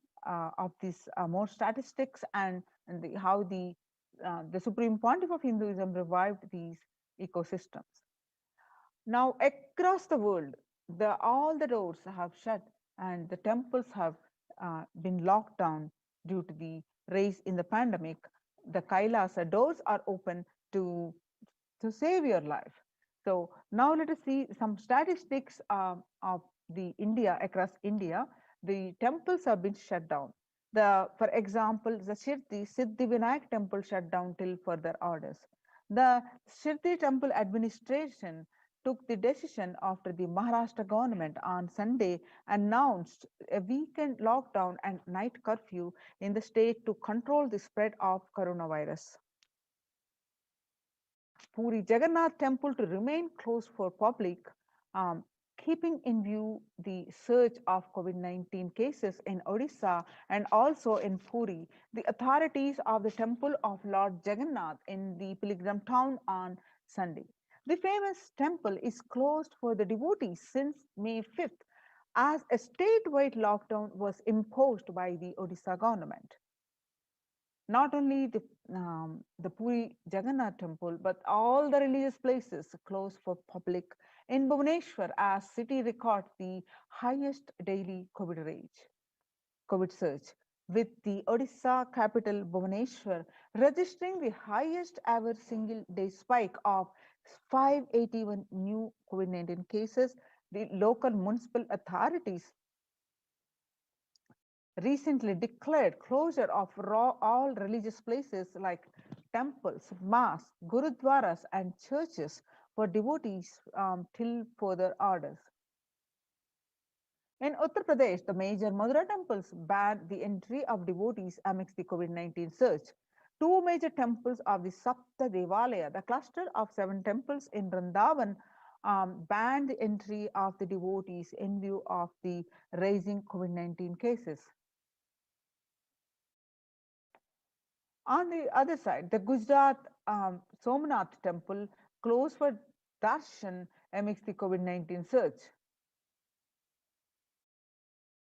of these more statistics and how the Supreme Pontiff of Hinduism revived these ecosystems. Now across the world, all the doors have shut and the temples have been locked down due to the rise in the pandemic. The Kailasa doors are open to save your life. So now let us see some statistics of the India, across India. The temples have been shut down. For example, the Shirdi Siddhivinayak temple shut down till further orders. The Shirdi temple administration took the decision after the Maharashtra government on Sunday announced a weekend lockdown and night curfew in the state to control the spread of coronavirus. Puri Jagannath temple to remain closed for public, keeping in view the surge of COVID-19 cases in Odisha and also in Puri. The authorities of the temple of Lord Jagannath in the pilgrim town on Sunday. The famous temple is closed for the devotees since May 5th as a statewide lockdown was imposed by the Odisha government. Not only the Puri Jagannath temple, but all the religious places closed for public in Bhubaneswar as city records the highest daily COVID surge, with the Odisha capital Bhubaneswar registering the highest ever single day spike of 581 new COVID-19 cases. The local municipal authorities recently declared closure of all religious places like temples, mosques, gurudwaras, and churches for devotees till further orders. In Uttar Pradesh, the major Madura temples banned the entry of devotees amidst the COVID-19 surge. Two major temples of the Sapta Devalaya, the cluster of 7 temples in Vrindavan, banned the entry of the devotees in view of the rising COVID-19 cases. On the other side, the Gujarat Somnath temple closed for darshan amidst the COVID-19 surge.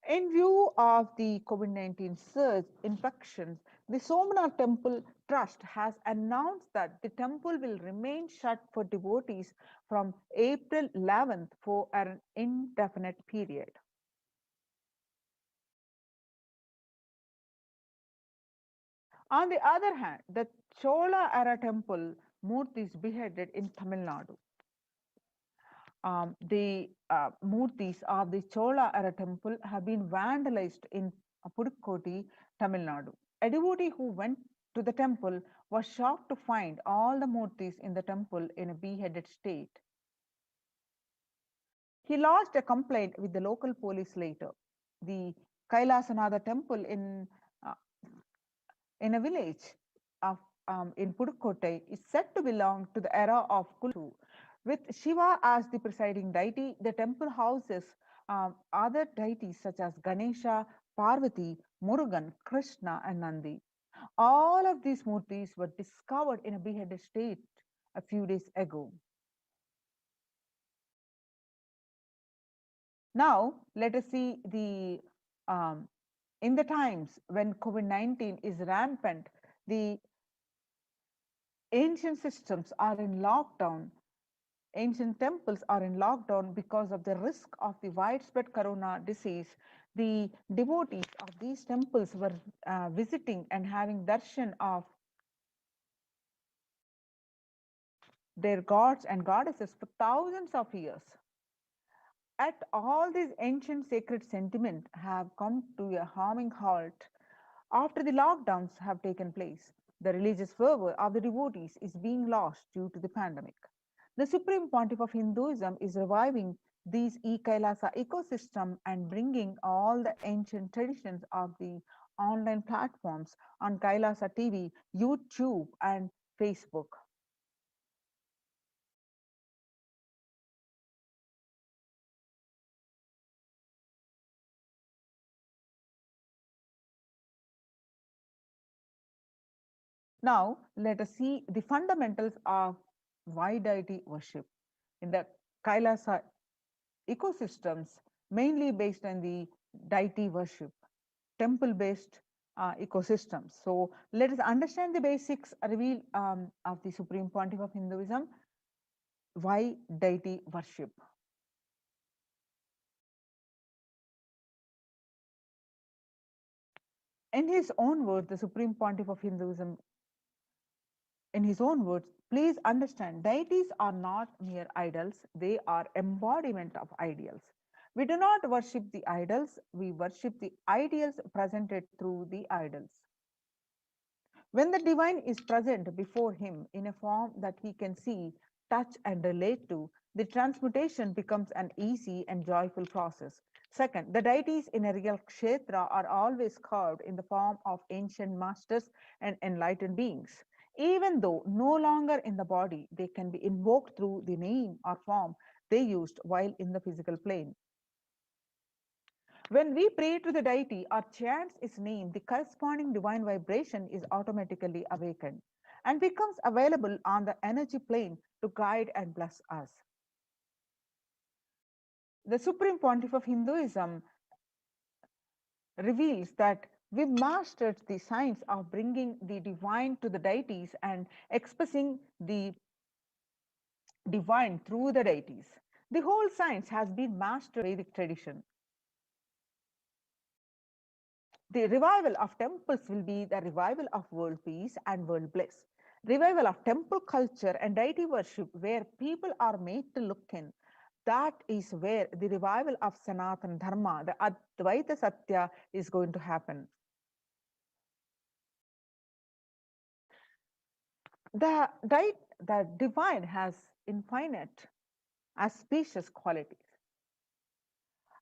In view of the COVID-19 surge infections, the Somnath Temple Trust has announced that the temple will remain shut for devotees from April 11th for an indefinite period. On the other hand, the Chola era temple Murtis beheaded in Tamil Nadu. The Murtis of the Chola era temple have been vandalized in Pudukkoti, Tamil Nadu. A devotee who went to the temple was shocked to find all the Murtis in the temple in a beheaded state. He lodged a complaint with the local police later. The Kailasanatha temple in a village of in Pudukkottai is said to belong to the era of Kulu. With Shiva as the presiding deity, the temple houses other deities such as Ganesha, Parvati, Murugan, Krishna, and Nandi. All of these murtis were discovered in a beheaded state a few days ago. Now, let us see the in the times when COVID-19 is rampant, the ancient systems are in lockdown. Ancient temples are in lockdown because of the risk of the widespread corona disease. The devotees of these temples were visiting and having darshan of their gods and goddesses for thousands of years. At all these ancient sacred sentiments have come to a harming halt after the lockdowns have taken place. The religious fervor of the devotees is being lost due to the pandemic. The Supreme Pontiff of Hinduism is reviving these e-Kailasa ecosystem and bringing all the ancient traditions of the online platforms on Kailasa TV, YouTube, and Facebook. Now, let us see the fundamentals of why deity worship. In the Kailasa ecosystems, mainly based on the deity worship, temple-based ecosystems. So, let us understand the basics revealed of the Supreme Pontiff of Hinduism. Why deity worship? In his own words, the Supreme Pontiff of Hinduism, in his own words, please understand, deities are not mere idols, they are embodiment of ideals. We do not worship the idols, we worship the ideals presented through the idols. When the divine is present before him in a form that he can see, touch, and relate to, the transmutation becomes an easy and joyful process. Second, the deities in a real kshetra are always carved in the form of ancient masters and enlightened beings. Even though no longer in the body, they can be invoked through the name or form they used while in the physical plane. When we pray to the deity or chant its name, the corresponding divine vibration is automatically awakened and becomes available on the energy plane to guide and bless us. The Supreme Pontiff of Hinduism reveals that we've mastered the science of bringing the divine to the deities and expressing the divine through the deities. The whole science has been mastered in Vedic tradition. The revival of temples will be the revival of world peace and world bliss. Revival of temple culture and deity worship where people are made to look in. That is where the revival of Sanatana Dharma, the Advaita Satya, is going to happen. The divine has infinite, auspicious qualities.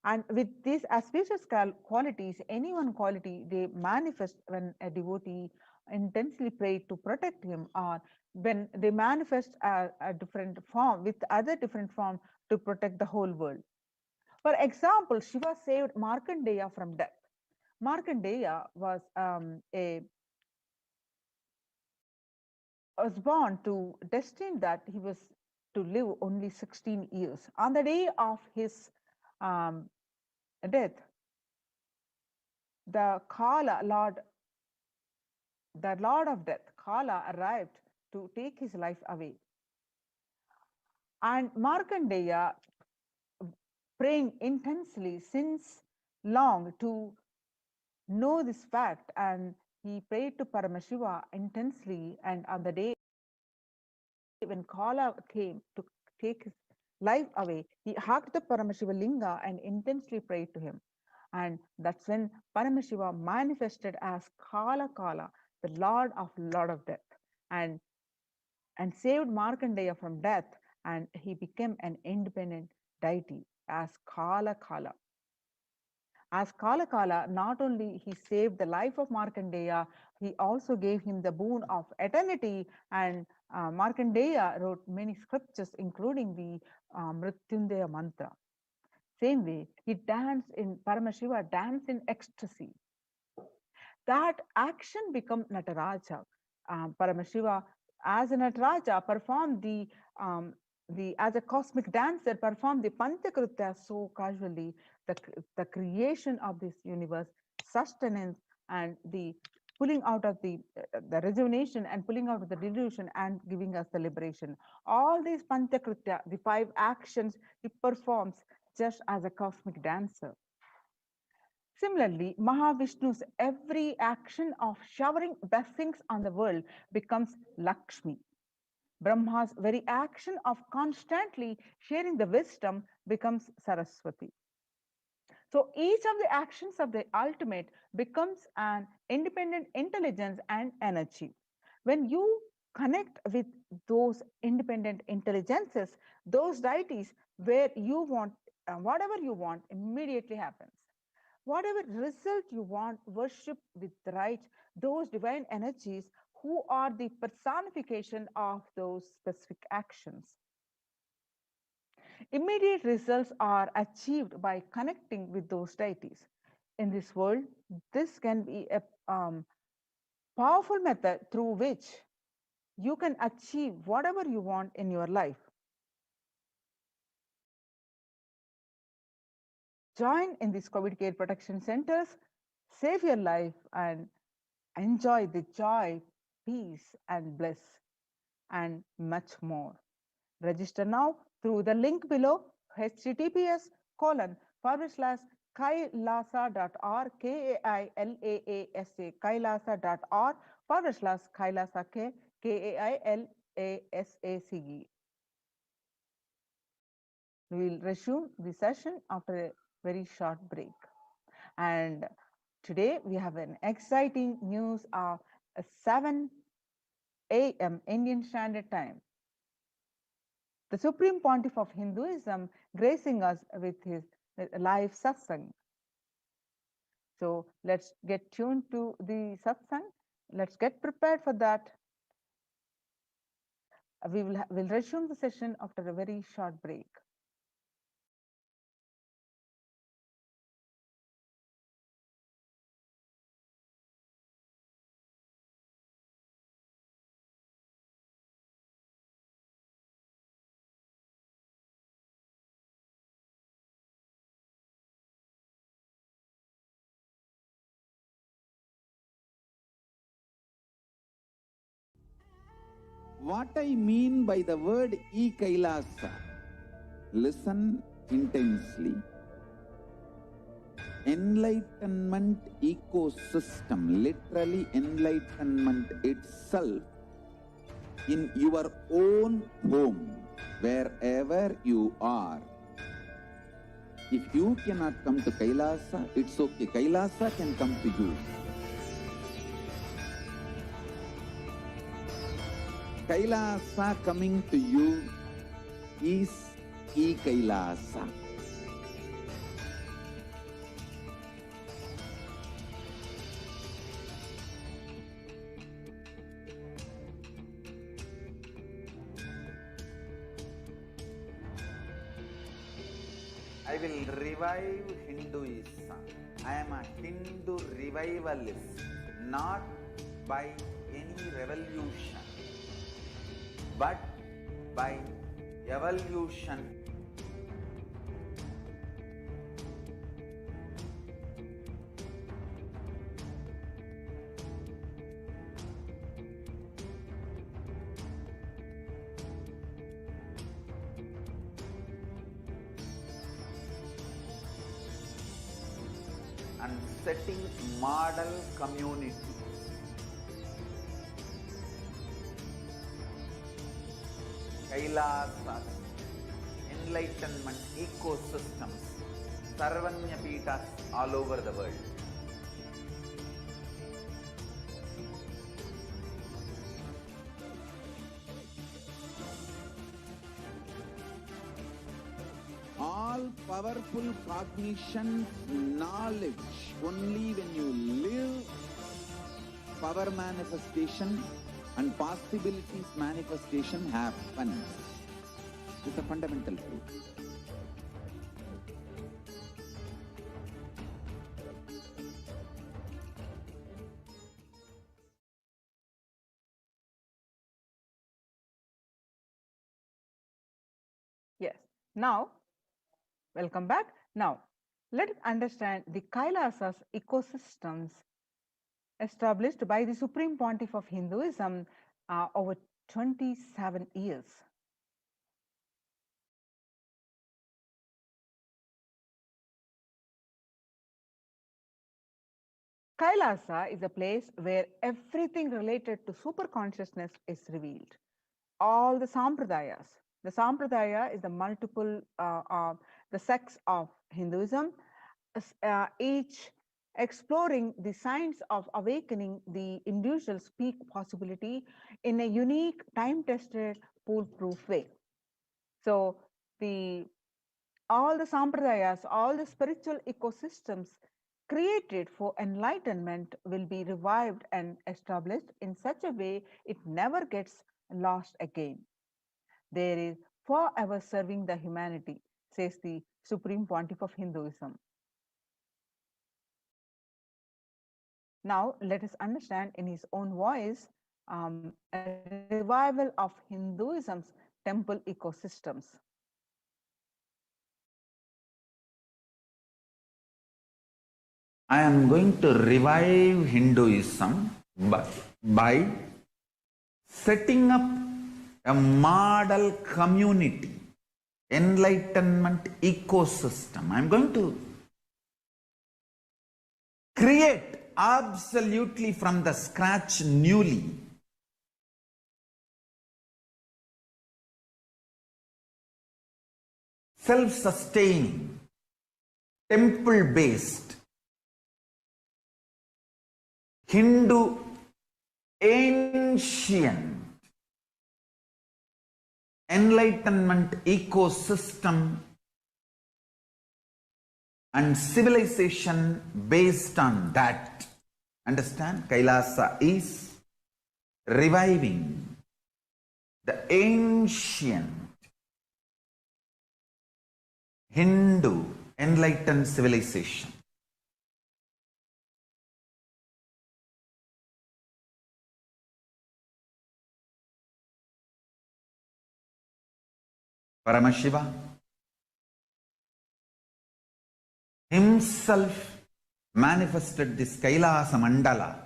And with these auspicious qualities, any one quality they manifest when a devotee intensely prays to protect him, or when they manifest a different form with other different form to protect the whole world. For example, Shiva saved Markandeya from death. Markandeya was born to destined that he was to live only 16 years. On the day of his death, the Lord of Death, Kala, arrived to take his life away. And Markandeya, praying intensely since long to know this fact, and he prayed to Paramashiva intensely, and on the day when Kala came to take his life away, he hugged the Paramashiva Linga and intensely prayed to him. And that's when Paramashiva manifested as Kala, the Lord of Death, and saved Markandeya from death, and he became an independent deity as Kala. As Kala, not only he saved the life of Markandeya, he also gave him the boon of eternity, and Markandeya wrote many scriptures, including the Mrityunjaya mantra. Same way, he danced in Paramashiva, danced in ecstasy. That action became Nataraja. Paramashiva, as a Nataraja, performed as a cosmic dancer, performed the Panchakritya so casually, the creation of this universe, sustenance, and the pulling out of the rejuvenation and pulling out of the delusion and giving us the liberation. All these Panchakritya, the 5 actions, he performs just as a cosmic dancer. Similarly, Mahavishnu's every action of showering blessings on the world becomes Lakshmi. Brahma's very action of constantly sharing the wisdom becomes Saraswati. So each of the actions of the ultimate becomes an independent intelligence and energy. When you connect with those independent intelligences, those deities, where you want, whatever you want immediately happens. Whatever result you want, worship with right those divine energies who are the personification of those specific actions. Immediate results are achieved by connecting with those deities. In this world, this can be a powerful method through which you can achieve whatever you want in your life. Join in these COVID care protection centers, save your life, and enjoy the joy, peace, and bliss, and much more. Register now through the link below, https://kailasa.org, kailasa.org/kailasa, KAILASACE. We will resume the session after a very short break. And today we have an exciting news of 7 a.m. Indian Standard Time. The Supreme Pontiff of Hinduism gracing us with his live satsang. So let's get tuned to the satsang. Let's get prepared for that. We'll resume the session after a very short break. What I mean by the word e-Kailasa, listen intensely. Enlightenment ecosystem, literally enlightenment itself, in your own home, wherever you are. If you cannot come to Kailasa, it's okay. Kailasa can come to you. Kailasa coming to you is e-Kailasa. I will revive Hinduism. I am a Hindu revivalist, not by any revolution, but by evolution. And setting model community. Kailasas, enlightenment ecosystems, Sarvanya Pitas all over the world. All powerful cognition, knowledge, only when you live, power manifestation and possibilities manifestation happens. It's a fundamental truth. Yes. Now, welcome back. Now, let us understand the Kailasas ecosystems established by the Supreme Pontiff of Hinduism over 27 years. Kailasa is a place where everything related to super consciousness is revealed. All the sampradayas. The sampradaya is the multiple, the sects of Hinduism, each exploring the science of awakening the individual's peak possibility in a unique, time-tested, foolproof way. So all the sampradayas, all the spiritual ecosystems created for enlightenment will be revived and established in such a way it never gets lost again. There is forever serving the humanity, says the Supreme Pontiff of Hinduism. Now, let us understand in his own voice a revival of Hinduism's temple ecosystems. I am going to revive Hinduism by setting up a model community, enlightenment ecosystem. I am going to create absolutely from the scratch newly self-sustaining, temple-based Hindu ancient enlightenment ecosystem and civilization based on that. Understand? Kailasa is reviving the ancient Hindu enlightened civilization. Paramashiva himself manifested this Kailasa Mandala,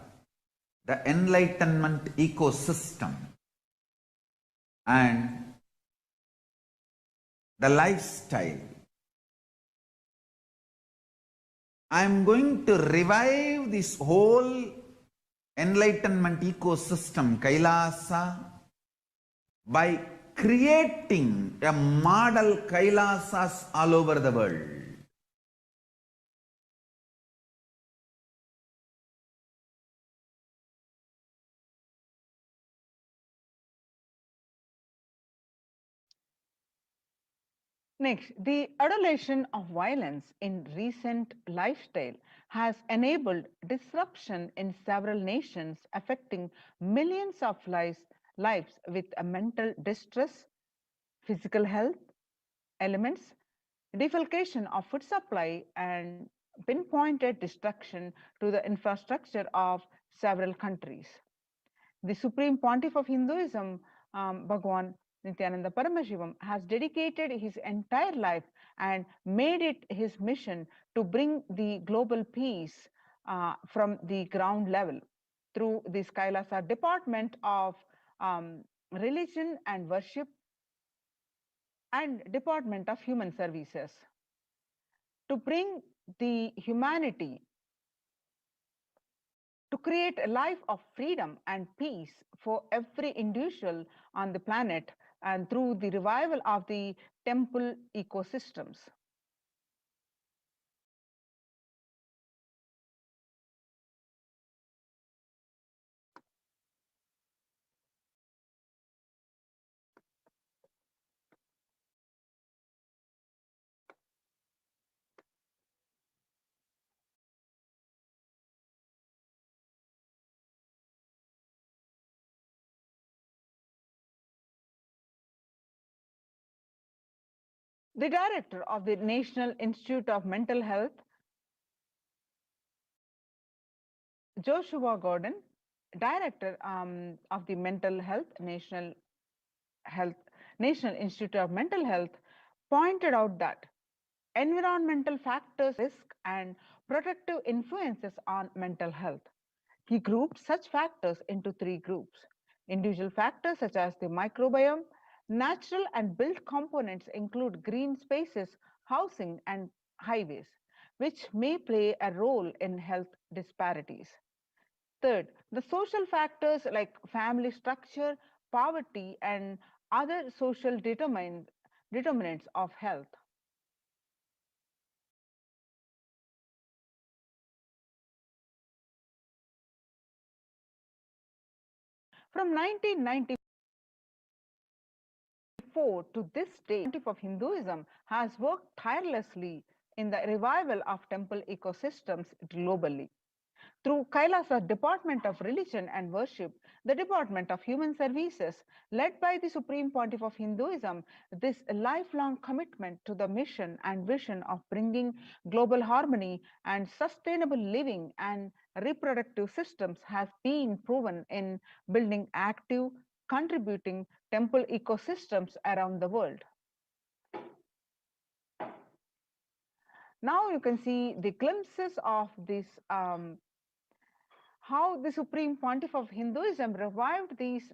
the enlightenment ecosystem, and the lifestyle. I am going to revive this whole enlightenment ecosystem, Kailasa, by creating a model Kailasas all over the world. Next, the adulation of violence in recent lifestyle has enabled disruption in several nations, affecting millions of lives with a mental distress, physical health elements, defalcation of food supply, and pinpointed destruction to the infrastructure of several countries. The Supreme Pontiff of Hinduism, Bhagwan Nityananda Paramashivam, has dedicated his entire life and made it his mission to bring the global peace from the ground level through the Kailasa Department of Religion and Worship and Department of Human Services, to bring the humanity, to create a life of freedom and peace for every individual on the planet, and through the revival of the temple ecosystems. The director of the National Institute of Mental Health, Joshua Gordon, director of the Mental Health, National Institute of Mental Health, pointed out that environmental factors, risk, and protective influences on mental health. He grouped such factors into three groups: individual factors such as the microbiome. Natural and built components include green spaces, housing, and highways, which may play a role in health disparities. Third, the social factors like family structure, poverty, and other social determinants of health. From 1994 to this day, the Pontiff of Hinduism has worked tirelessly in the revival of temple ecosystems globally. Through Kailasa Department of Religion and Worship, the Department of Human Services, led by the Supreme Pontiff of Hinduism, this lifelong commitment to the mission and vision of bringing global harmony and sustainable living and reproductive systems has been proven in building active, contributing temple ecosystems around the world. Now you can see the glimpses of this how the Supreme Pontiff of Hinduism revived these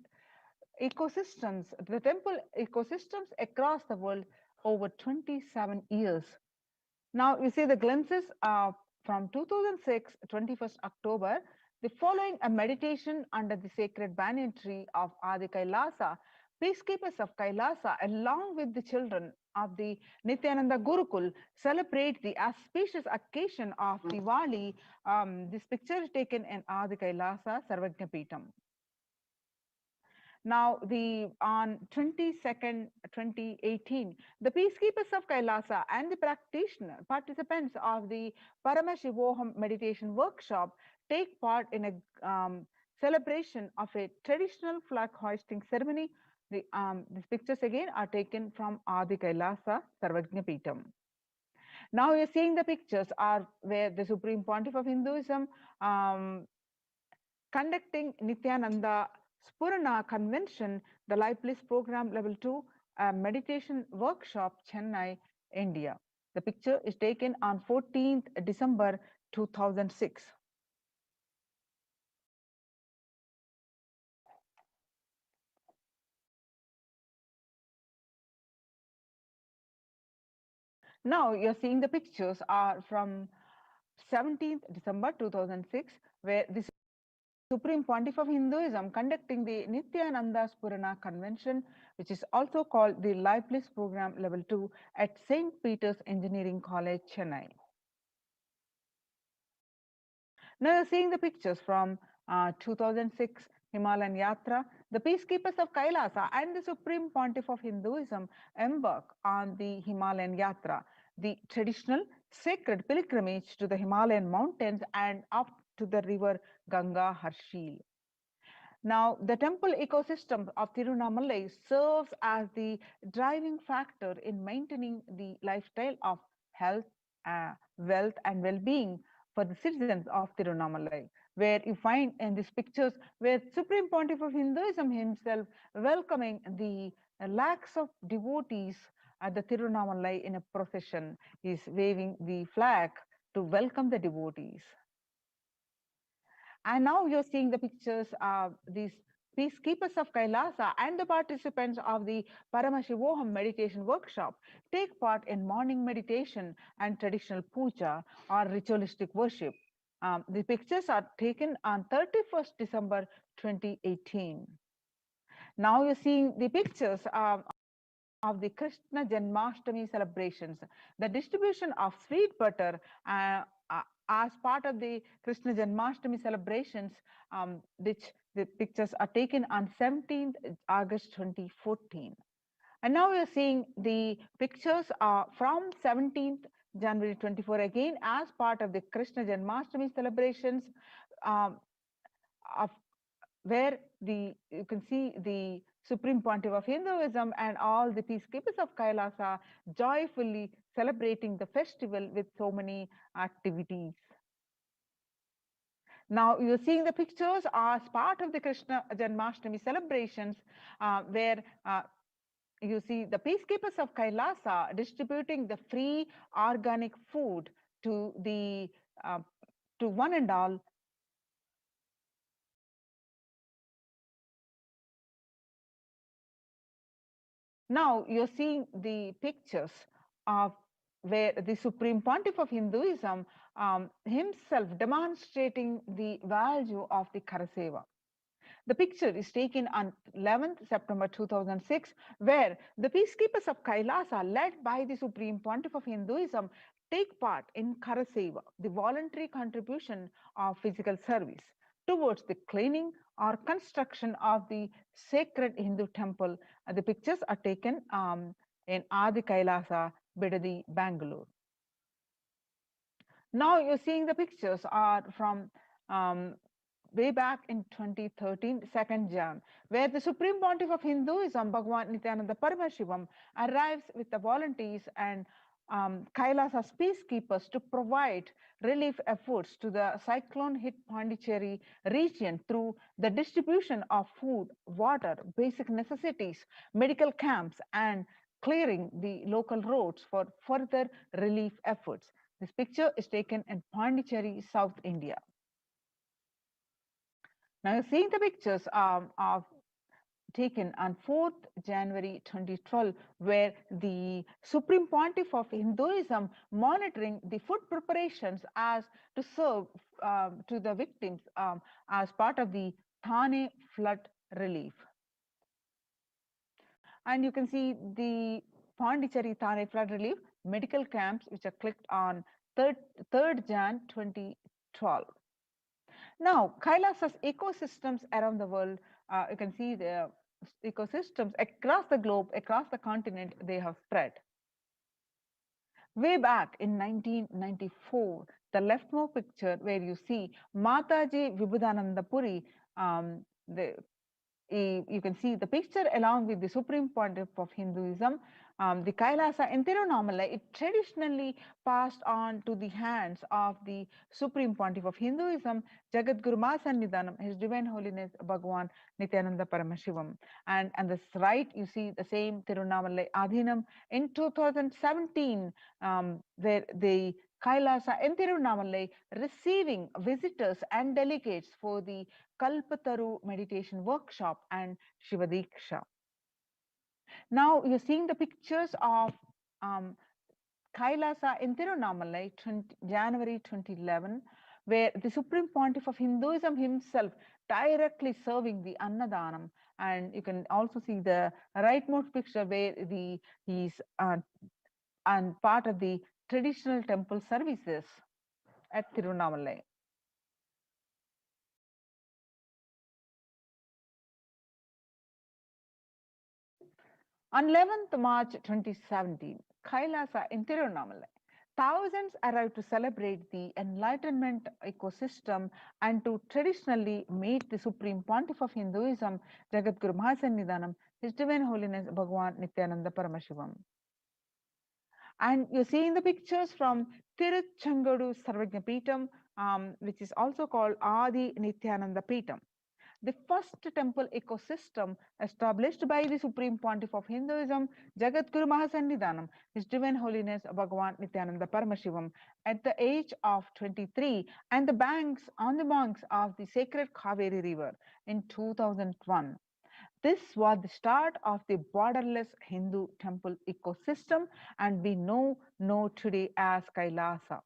ecosystems, the temple ecosystems across the world over 27 years. Now you see the glimpses from 2006, 21st October, the following a meditation under the sacred banyan tree of Adi Kailasa peacekeepers of Kailasa, along with the children of the Nityananda Gurukul, celebrate the auspicious occasion of Diwali. This picture is taken in Adi Kailasa, Sarvajna Peetam. Now, on 22nd, 2018, the peacekeepers of Kailasa and the participants of the Paramashivoham meditation workshop take part in a celebration of a traditional flag hoisting ceremony. These pictures again are taken from Adi Kailasa, Sarvajna Peetam. Now you're seeing the pictures are where the Supreme Pontiff of Hinduism conducting Nityananda Spurana Convention, the Life Bliss Program Level 2 meditation workshop, Chennai, India. The picture is taken on 14th December 2006. Now you're seeing the pictures are from 17th December 2006, where the Supreme Pontiff of Hinduism conducting the Nityananda Spurana Convention, which is also called the Life Bliss Program Level 2 at St. Peter's Engineering College, Chennai. Now you're seeing the pictures from 2006 Himalayan Yatra. The peacekeepers of Kailasa and the Supreme Pontiff of Hinduism embark on the Himalayan Yatra, the traditional sacred pilgrimage to the Himalayan mountains and up to the river Ganga Harshil. Now, the temple ecosystem of Tirunamalai serves as the driving factor in maintaining the lifestyle of health, wealth, and well-being for the citizens of Tirunamalai, where you find in these pictures where Supreme Pontiff of Hinduism himself welcoming the lakhs of devotees at the Tirunamalai in a procession. He is waving the flag to welcome the devotees. And now you're seeing the pictures of these peacekeepers of Kailasa and the participants of the Paramashivoham meditation workshop take part in morning meditation and traditional puja or ritualistic worship. The pictures are taken on 31st December 2018. Now you're seeing the pictures of the Krishna Janmashtami celebrations. The distribution of sweet butter as part of the Krishna Janmashtami celebrations, which the pictures are taken on 17th August 2014. And now we are seeing the pictures from 17th January 24 again as part of the Krishna Janmashtami celebrations, where you can see the Supreme Pontiff of Hinduism and all the peacekeepers of Kailasa joyfully celebrating the festival with so many activities. Now you're seeing the pictures as part of the Krishna Janmashtami celebrations, where you see the peacekeepers of Kailasa distributing the free organic food to the to one and all. Now you're seeing the pictures of where the Supreme Pontiff of Hinduism himself demonstrating the value of the Karaseva. The picture is taken on 11th September 2006, where the peacekeepers of Kailasa, led by the Supreme Pontiff of Hinduism, take part in Karaseva, the voluntary contribution of physical service towards the cleaning or construction of the sacred Hindu temple. The pictures are taken in Adi Kailasa, Bidadi, Bangalore. Now you're seeing the pictures are from way back in 2013, 2nd Jan, where the Supreme Pontiff of Hinduism, Bhagavan Nityananda Paramashivam, arrives with the volunteers and Kailasa's peacekeepers to provide relief efforts to the cyclone-hit Pondicherry region through the distribution of food, water, basic necessities, medical camps, and clearing the local roads for further relief efforts. This picture is taken in Pondicherry, South India. Now you're seeing the pictures of taken on 4th January 2012, where the Supreme Pontiff of Hinduism monitoring the food preparations as to serve to the victims as part of the Thane flood relief. And you can see the Pondicherry Thane flood relief medical camps, which are clicked on 3rd Jan 2012. Now, Kailasa's ecosystems around the world, you can see the ecosystems across the globe, across the continent, they have spread. Way back in 1994, the leftmost picture where you see Mataji Vibhudananda Puri, you can see the picture along with the Supreme Pontiff of Hinduism, the Kailasa in Tirunamalai, it traditionally passed on to the hands of the Supreme Pontiff of Hinduism, Jagadguru Mahasannidhanam, His Divine Holiness Bhagavan Nityananda Paramashivam. And on this right, you see the same Tirunamalai Adhinam in 2017, where the Kailasa in Tirunamalai receiving visitors and delegates for the Kalpataru meditation workshop and Shiva Diksha. Now you're seeing the pictures of Kailasa in Tirunamalai, January 2011, where the Supreme Pontiff of Hinduism himself directly serving the Annadanam. And you can also see the rightmost picture where he's and part of the traditional temple services at Tirunamalai. On 11th March 2017, Kailasa in Tirunamalai, thousands arrived to celebrate the enlightenment ecosystem and to traditionally meet the Supreme Pontiff of Hinduism, Jagadguru Mahasannidhanam, His Divine Holiness Bhagavan Nityananda Paramashivam. And you're seeing the pictures from Tiruchengodu Sarvajna Peetam, which is also called Adi Nityananda Peetam. The first temple ecosystem established by the Supreme Pontiff of Hinduism, Jagadguru Mahasannidhanam, His Divine Holiness Bhagavan Nityananda Paramashivam, at the age of 23, and on the banks of the sacred Kaveri River in 2001. This was the start of the borderless Hindu temple ecosystem, and we know today as Kailasa.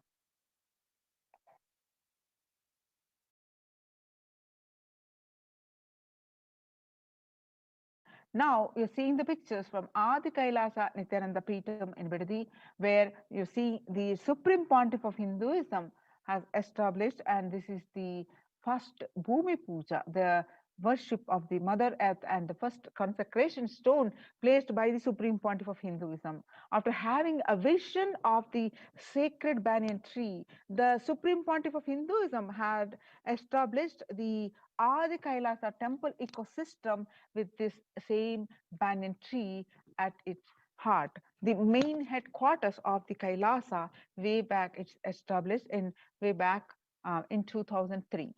Now you're seeing the pictures from Adi Kailasa Nityananda Peetam in Bidadi, where you see the Supreme Pontiff of Hinduism has established, and this is the first Bhumi Puja, the worship of the Mother Earth, and the first consecration stone placed by the Supreme Pontiff of Hinduism. After having a vision of the sacred banyan tree, the Supreme Pontiff of Hinduism had established the Adi Kailasa temple ecosystem with this same banyan tree at its heart. The main headquarters of the Kailasa way back, it's established in 2003.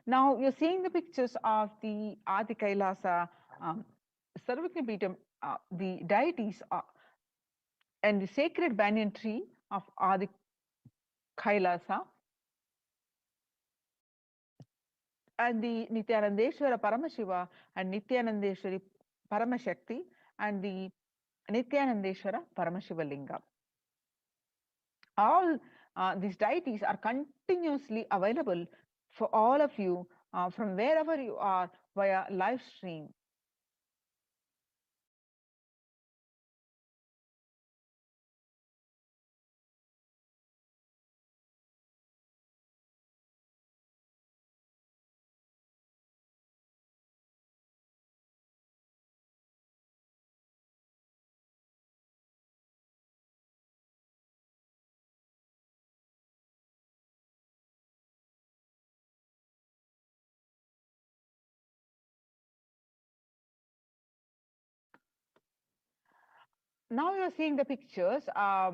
Now you're seeing the pictures of the Adi Kailasa Sarvajna Peetam, the deities and the sacred banyan tree of Adi Kailasa, and the Nityanandeshwara Paramashiva and Nityanandeshwari Paramashakti and the Nityanandeshwara Paramashiva Linga. All these deities are continuously available for all of you from wherever you are via live stream. Now you're seeing the pictures are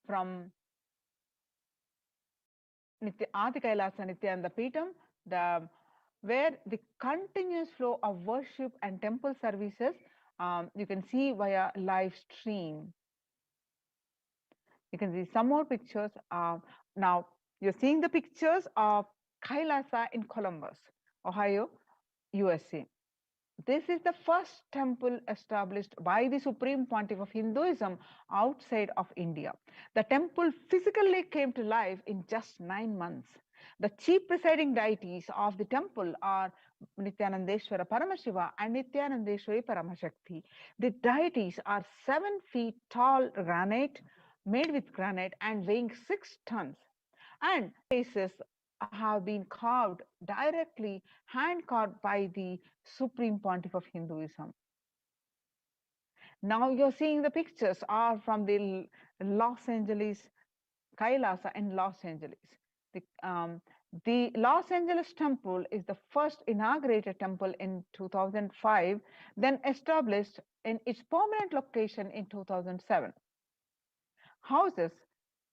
from Adi Kailasa Nityananda Peetam, where the continuous flow of worship and temple services you can see via live stream. You can see some more pictures. Now you're seeing the pictures of Kailasa in Columbus, Ohio, USA. This is the first temple established by the Supreme Pontiff of Hinduism outside of India. The temple physically came to life in just 9 months. The chief presiding deities of the temple are Nityanandeshwara Paramashiva and Nityanandeshwari Paramashakti. The deities are 7 feet tall granite, made with granite and weighing 6 tons. And faces have been carved directly, hand carved by the Supreme Pontiff of Hinduism. Now you're seeing the pictures are from the Los Angeles, Kailasa in Los Angeles. The Los Angeles temple is the first inaugurated temple in 2005, then established in its permanent location in 2007. Houses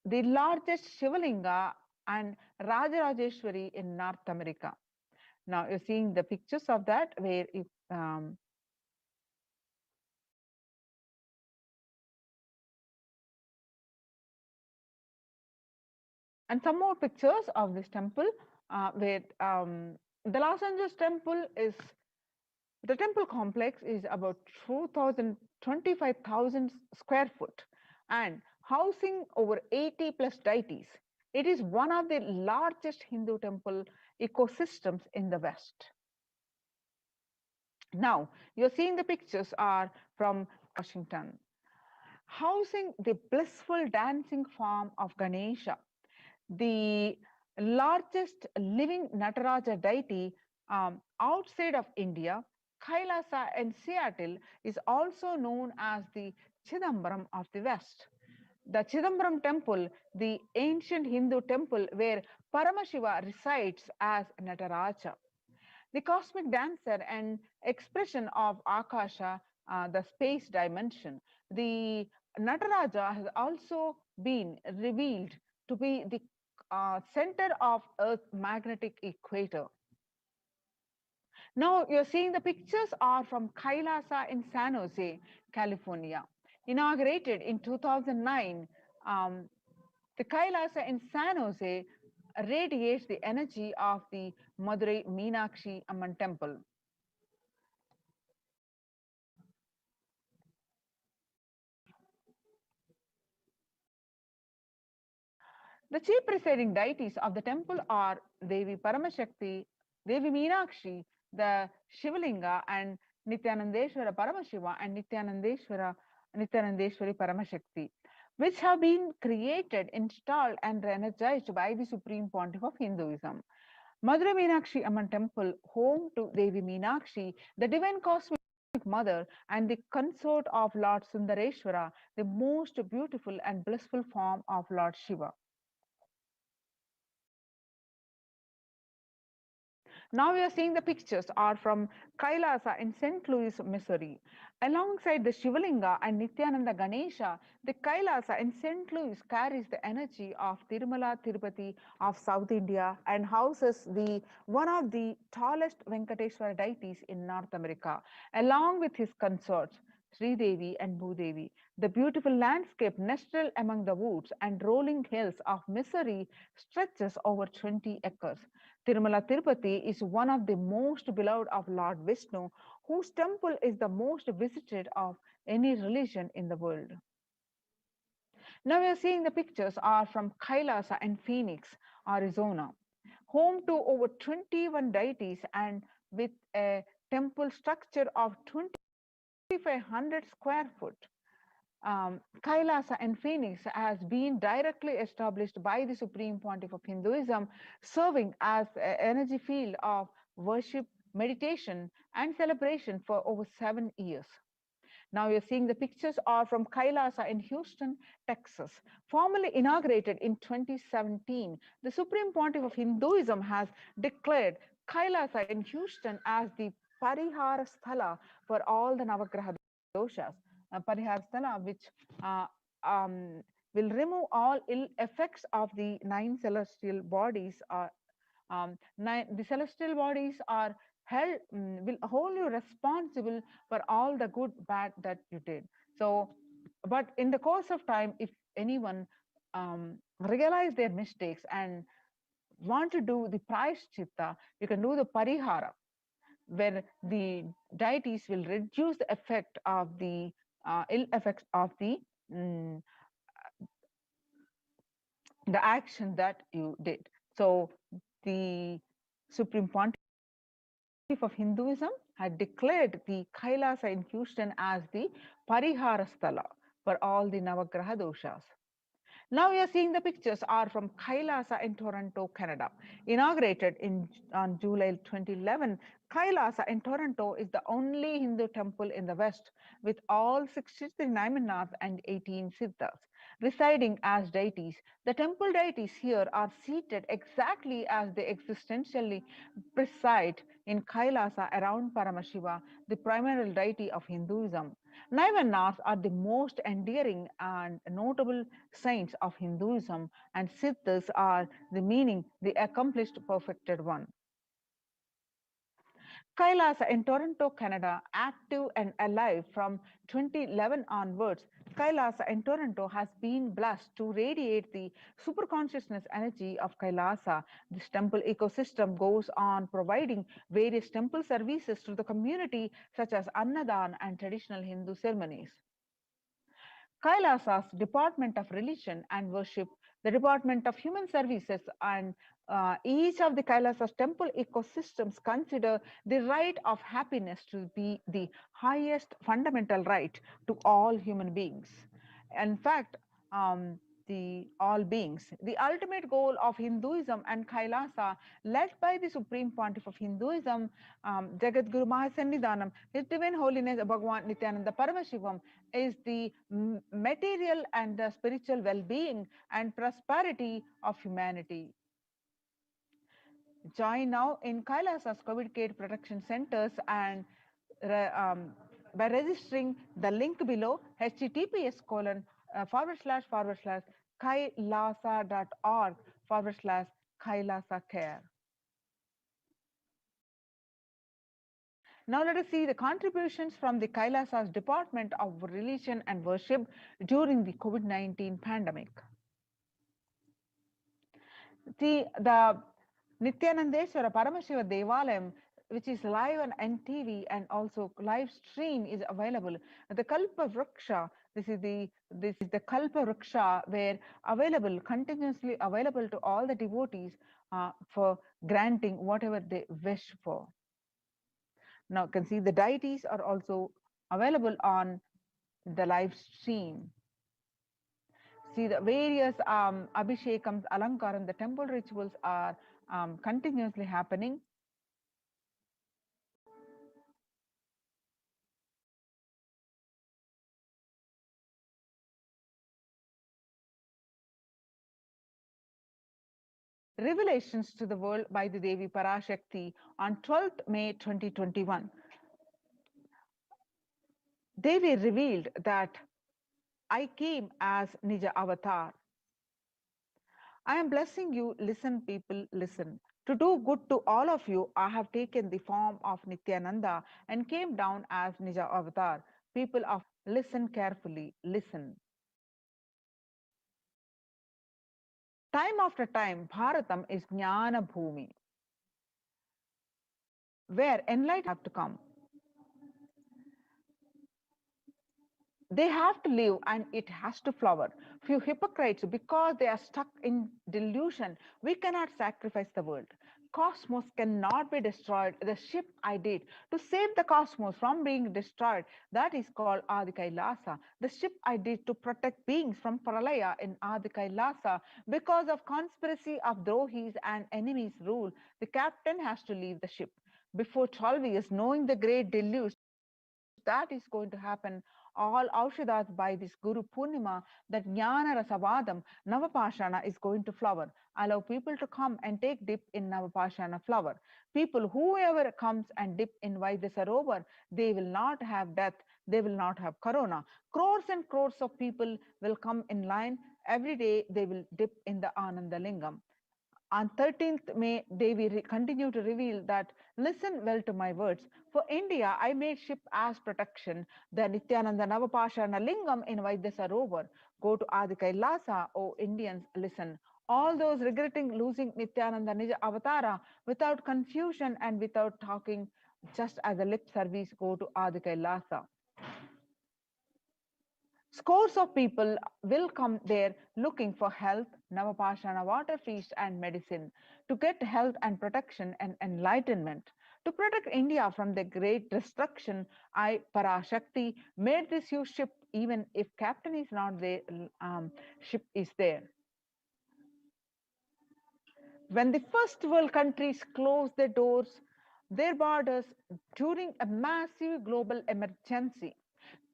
the largest Shivalinga and Rajarajeshwari in North America. Now you're seeing the pictures of that where if and some more pictures of this temple where the Los Angeles temple is, the temple complex is about 25,000 square foot and housing over 80 plus deities. It is one of the largest Hindu temple ecosystems in the West. Now, you're seeing the pictures are from Washington, housing the blissful dancing form of Ganesha, the largest living Nataraja deity outside of India. Kailasa in Seattle is also known as the Chidambaram of the West. The Chidambaram temple, the ancient Hindu temple where Paramashiva resides as Nataraja. The cosmic dancer and expression of Akasha, the space dimension. The Nataraja has also been revealed to be the center of Earth's magnetic equator. Now you're seeing the pictures are from Kailasa in San Jose, California. Inaugurated in 2009, the Kailasa in San Jose radiates the energy of the Madurai Meenakshi Amman temple. The chief presiding deities of the temple are Devi Paramashakti, Devi Meenakshi, the Shivalinga, and Nityanandeshwara Paramashiva and Nityanandeshwari Paramashakti, which have been created, installed, and energized by the Supreme Pontiff of Hinduism. Madurai Meenakshi Amman temple, home to Devi Meenakshi, the divine cosmic mother and the consort of Lord Sundareshwara, the most beautiful and blissful form of Lord Shiva. Now we are seeing the pictures are from Kailasa in St. Louis, Missouri. Alongside the Shivalinga and Nityananda Ganesha, the Kailasa in St. Louis carries the energy of Tirumala Tirupati of South India and houses one of the tallest Venkateshwara deities in North America, along with his consorts, Sri Devi and Bhudevi. The beautiful landscape nestled among the woods and rolling hills of Missouri stretches over 20 acres. Tirumala Tirupati is one of the most beloved of Lord Vishnu, whose temple is the most visited of any religion in the world. Now we are seeing the pictures are from Kailasa and Phoenix, Arizona, home to over 21 deities and with a temple structure of 2,500 square foot. Kailasa and Phoenix has been directly established by the Supreme Pontiff of Hinduism, serving as an energy field of worship, meditation, and celebration for over 7 years. Now you're seeing the pictures are from Kailasa in Houston, Texas. Formally inaugurated in 2017, the Supreme Pontiff of Hinduism has declared Kailasa in Houston as the Parihara Sthala for all the Navagraha doshas. Parihara Sthala, which will remove all ill effects of the 9 celestial bodies. The celestial bodies are held, will hold you responsible for all the good, bad that you did. So, but in the course of time, if anyone realize their mistakes and want to do the prashchitta, you can do the parihara. where the deities will reduce the effect of the ill effects of the action that you did. So the Supreme Pontiff of Hinduism had declared the Kailasa in Houston as the Pariharasthala for all the Navagraha doshas. Now we are seeing the pictures are from Kailasa in Toronto, Canada. Inaugurated on July 2011, Kailasa in Toronto is the only Hindu temple in the West with all 63 Naimanas and 18 Siddhas residing as deities. The temple deities here are seated exactly as they existentially preside in Kailasa around Paramashiva, the primary deity of Hinduism. Naimanas are the most endearing and notable saints of Hinduism, and Siddhas are the meaning the accomplished perfected one. Kailasa in Toronto, Canada, active and alive from 2011 onwards, Kailasa in Toronto has been blessed to radiate the superconsciousness energy of Kailasa. This temple ecosystem goes on providing various temple services to the community, such as Annadan and traditional Hindu ceremonies. Kailasa's Department of Religion and Worship, the Department of Human Services, and each of the Kailasa's temple ecosystems consider the right of happiness to be the highest fundamental right to all human beings. In fact, the all beings. The ultimate goal of Hinduism and Kailasa, led by the Supreme Pontiff of Hinduism, Jagat Guru Mahasannidhanam, His Divine Holiness Bhagavan Nityananda Paramashivam, is the material and the spiritual well-being and prosperity of humanity. Join now in Kailasa's COVID Care Protection Centers and by registering the link below, https://kailasa.org/Kailasa care. Now let us see the contributions from the Kailasa's Department of Religion and Worship during the COVID-19 pandemic. The Nityanandeswara Paramashiva Devalayam, which is live on NTV and also live stream, is available. The Kalpa Vriksha, this is the Kalpa Vriksha, where available, continuously available to all the devotees for granting whatever they wish for. Now you can see the deities are also available on the live stream. See the various Abhishekams, Alankaram, the temple rituals are continuously happening. Revelations to the world by the Devi PARASHAKTI on 12th May 2021. Devi revealed that I came as Nija Avatar. I am blessing you, listen people, listen. To do good to all of you, I have taken the form of Nityananda and came down as Nija Avatar. People of listen carefully, listen. Time after time, Bharatam is Jnana Bhumi, where enlightenment have to come. They have to live and it has to flower. Few hypocrites, because they are stuck in delusion, we cannot sacrifice the world. Cosmos cannot be destroyed. The ship I did to save the cosmos from being destroyed, that is called Adi Kailasa. The ship I did to protect beings from Pralaya in Adi Kailasa. Because of conspiracy of Drohis and enemies rule, the captain has to leave the ship. Before 12 years, knowing the great deluge that is going to happen, all Aushadas by this Guru Purnima, that Jnana Rasavadam, Navapashana is going to flower. Allow people to come and take dip in Navapashana flower. People, whoever comes and dip in Vaidyasarovar, they will not have death, they will not have corona. Crores and crores of people will come in line. Every day they will dip in the Ananda Lingam. On 13th May, Devi continue to reveal that, listen well to my words. For India, I made ship as protection. The Nityananda Navapashana Lingam in Vaidyasarovar. Go to Adi Kailasa, O Indians, listen. All those regretting losing Nityananda Nija Avatara without confusion and without talking just as the lip service go to Adi Kailasa. Scores of people will come there looking for health, Navapashana water feast and medicine, to get health and protection and enlightenment. To protect India from the great destruction, I, PARASHAKTI, made this huge ship. Even if captain is not there, ship is there. When the first world countries closed their doors, their borders during a massive global emergency,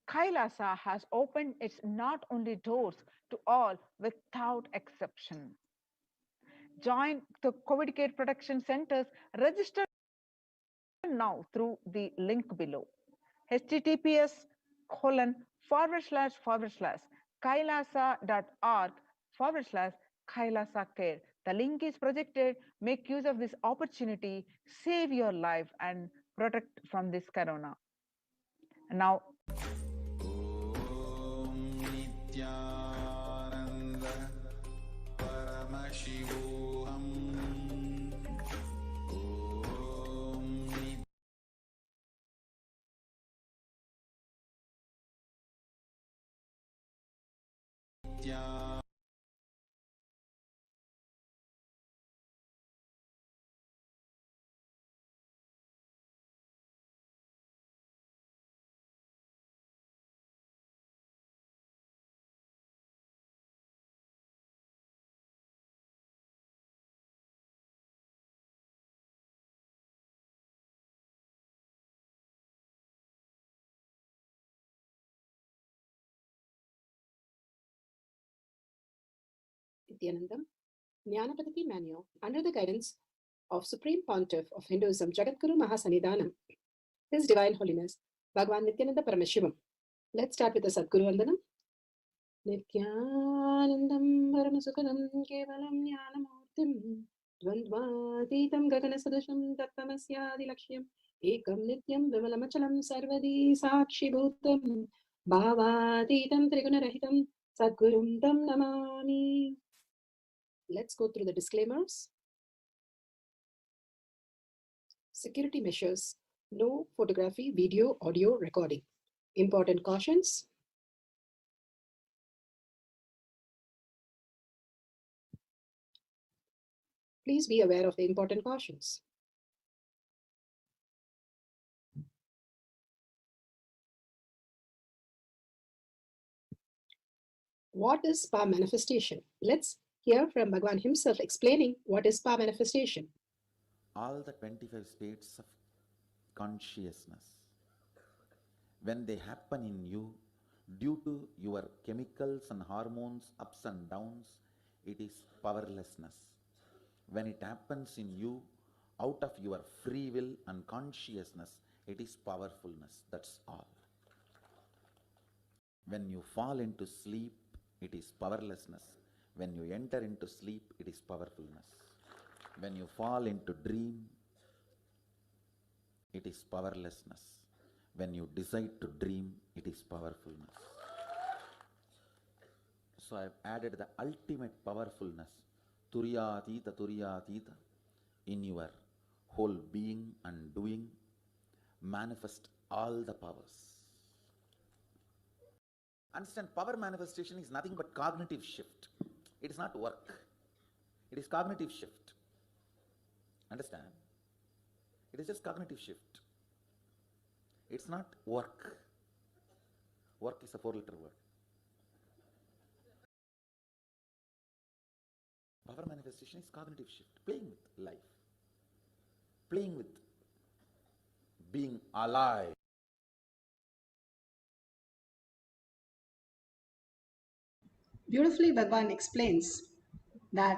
Kailasa has opened its not only doors to all without exception. Join the COVID care protection centers. Register now through the link below. https://kailasa.org/Kailasa care. The link is projected. Make use of this opportunity, save your life and protect from this corona. And now Nityanandam, Jnanapadati Manual, under the guidance of Supreme Pontiff of Hinduism, Jagadguru Mahasannidhanam, His Divine Holiness, Bhagavan Nityananda Paramashivam. Let's start with the Sadguru Vandanam. Nityanandam Paramasukadam Kevalam Jnanamurtim Dvandvatitam Gaganasadasham Tattamasyadi Lakshyam Ekam Nityam Vimalamachalam Sarvadi Sakshi Bhutam Bhavatitam Trigunarahitam Sadgurum Tam Namami. Let's go through the disclaimers. Security measures. No photography, video, audio recording. Important cautions. Please be aware of the important cautions. What is Pa manifestation? Let's hear from Bhagavan himself explaining what is Pa manifestation. All the 25 states of consciousness, when they happen in you, due to your chemicals and hormones ups and downs, it is powerlessness. When it happens in you, out of your free will and consciousness, it is powerfulness. That's all. When you fall into sleep, it is powerlessness. When you enter into sleep, it is powerfulness. When you fall into dream, it is powerlessness. When you decide to dream, it is powerfulness. So I have added the ultimate powerfulness, Turiyatita, in your whole being and doing. Manifest all the powers. Understand, power manifestation is nothing but cognitive shift. It is not work. It is cognitive shift. Understand? It is just cognitive shift. It's not work. Work is a 4-letter word. Power manifestation is cognitive shift. Playing with life. Playing with being alive. Beautifully, Bhagavan explains that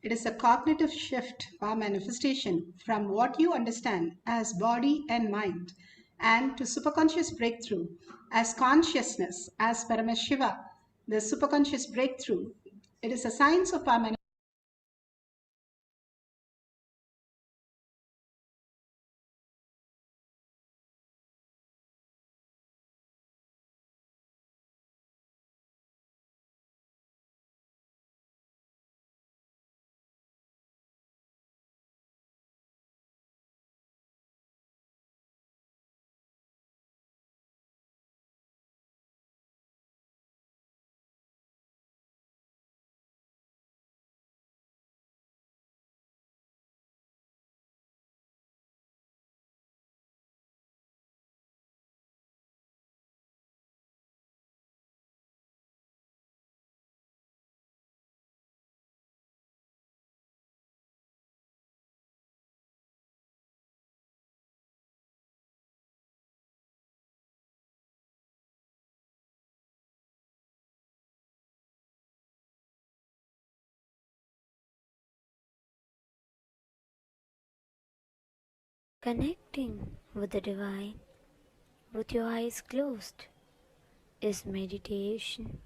it is a cognitive shift or manifestation from what you understand as body and mind and to superconscious breakthrough as consciousness, as Paramashiva, the superconscious breakthrough. It is a science of our Connecting with the divine with your eyes closed is meditation.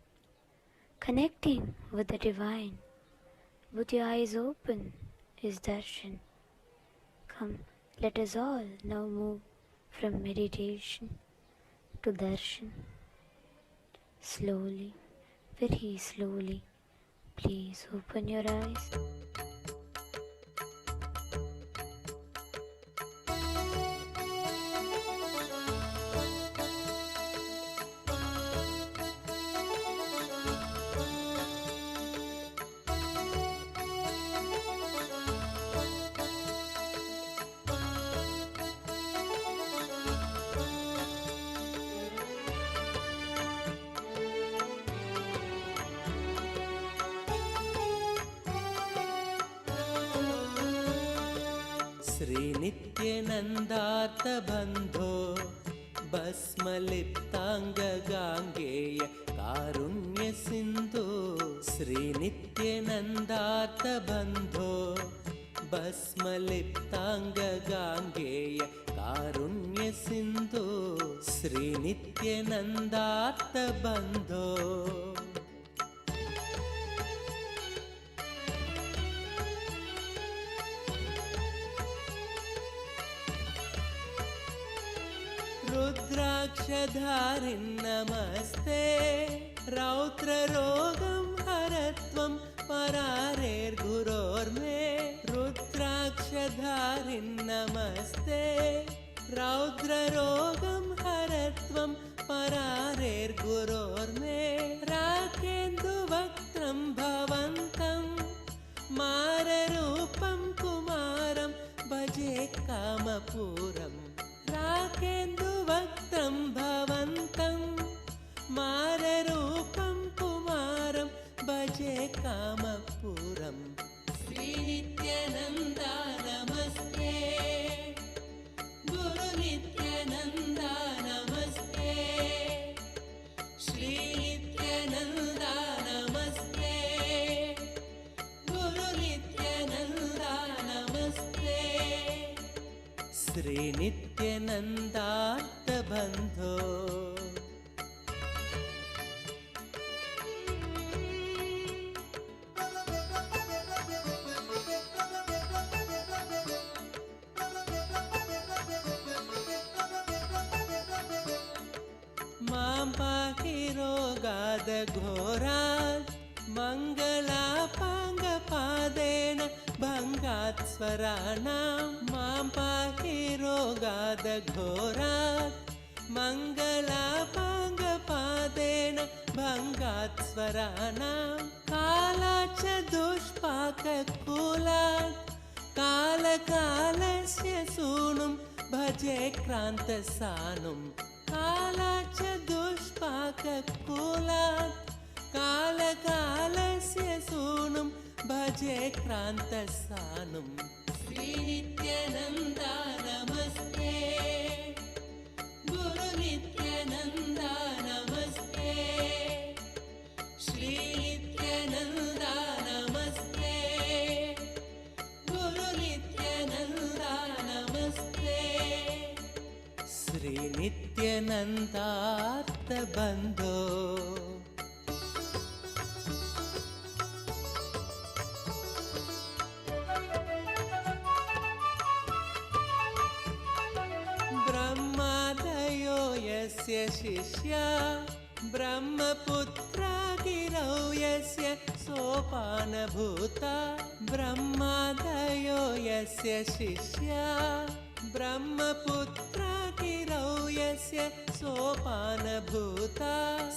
Connecting with the divine with your eyes open is darshan. Come, let us all now move from meditation to darshan. Slowly, very slowly, please open your eyes. श्रीनित्यनन्दार्थबन्धो भस्मलिप्ताङ्गगाङ्गेय कारुण्यसिन्धो श्रीनित्यनन्दार्थबन्धो भस्मलिप्ताङ्गगाङ्गेय कारुण्यसिन्धो श्रीनित्यनन्दार्थबन्धो रुद्राक्षधारिन् नमस्ते रौद्ररोगं हरत्वं परारेर्गुरोर्मे रुद्राक्षधारिन् नमस्ते रौद्ररोगं हरत्वं परारेर्गुरोर्मे राकेन्दुवक्त्रं भवन्तं माररूपं कुमारं भजे कामपूरम् राकेन्दुवक्त्रं भवन्तं माररूपं कुमारं भजे कामपूरम् श्रीनित्यानन्दा नमस्ते गुरुनित्यानन्दा नमस्ते श्रीनित्यानन्दा नमस्ते गुरुनित्यानन्दा नमस्ते श्रीनित्यनन्दार्थबन्धो मां पाहि रोगादघोरात् मङ्गलापाङ्गपादेन भङ्गात् स्वराणां मां पाहि रोगादघोरात् मङ्गलापाङ्गपादेन भङ्गात् स्वराणां कालाच्च दुष्पाककुलात् कालकालस्य सूनुं भजे क्रान्तसानुं कालाच्च दुष्पाककुलात् कालकालस्य सूनुं भजे क्रान्तसानुं श्रीनित्यानन्दा नमस्ते गुरुनित्यानन्दा नमस्ते श्रीनित्यानन्दा नमस्ते गुरुनित्यानन्दा नमस्ते श्रीनित्यानन्दार्थबन्धो यस्य शिष्या ब्रह्मपुत्रा गिरौ यस्य सोपानभूता ब्रह्मादयो यस्य शिष्या ब्रह्मपुत्रा गिरौ यस्य सोपानभूता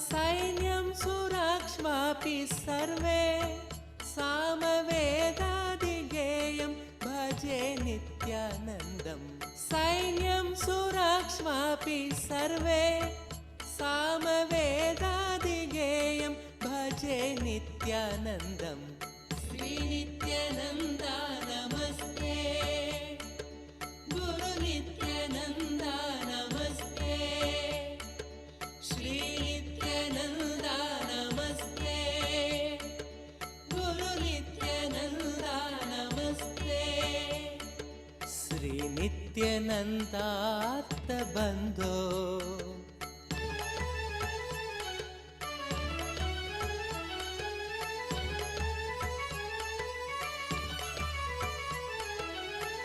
सैन्यं सुराक्ष्वापि सर्वे सामवेदादिगेयं भजे नित्यानन्दम् सैन्यं सुराक्ष्वापि सर्वे सामवेदादिगेयं भजे नित्यानन्दम् श्रीनित्यानन्दा नमस्ते गुरुनित्यानन्दा नमस्ते श्रीनित्यानन्दा नमस्ते गुरुनित्यानन्दा नमस्ते श्रीनित्यानन्दा श्रीनित्यानन्दार्थबन्धो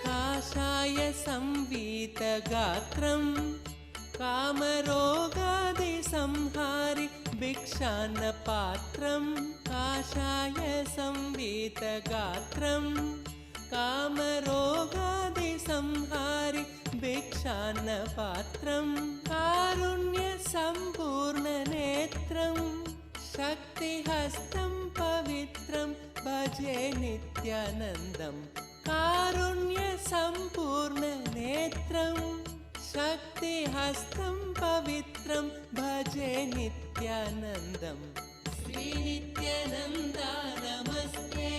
काषाय संवीतगात्रं कामरोगादिसंहारि भिक्षान्नपात्रं काषाय संवीतगात्रं कामरोगादिसंहारि भिक्षान्नपात्रं कारुण्यसम्पूर्णनेत्रं शक्तिहस्तं पवित्रं भजे नित्यानन्दम् कारुण्यसम्पूर्णनेत्रं शक्तिहस्तं पवित्रं भजे नित्यानन्दम् श्रीनित्यानन्दा नमस्ते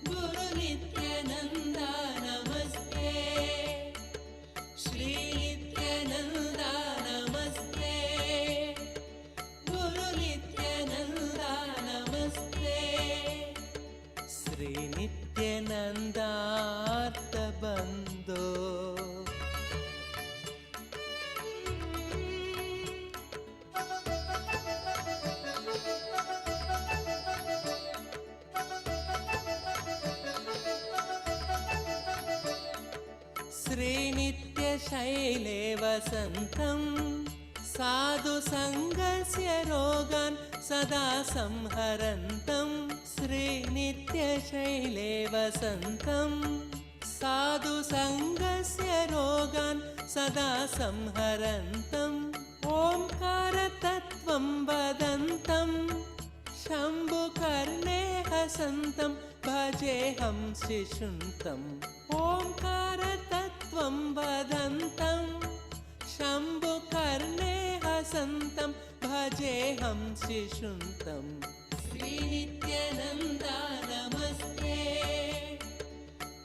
गुरुनित्यानन्दा नमस्ते श्रीनित्यानन्दा नमस्ते गुरुनित्यानन्दा नमस्ते श्रीनित्यानन्दार्थबन्धो श्रीनित्यशैले वसन्तं साधुसङ्गस्य रोगान् सदा संहरन्तं श्रीनित्यशैले वसन्तं साधुसङ्गस्य रोगान् सदा संहरन्तम् ओङ्कारतत्त्वं वदन्तं शम्भुकर्णे हसन्तं भजेऽहं शिशुन्तम् ओङ्कारतत्त्वं वदन्तं शम्भुकर्णे हसन्तं भजेऽहं शिशुन्तम् श्रीनित्यानन्दा नमस्ते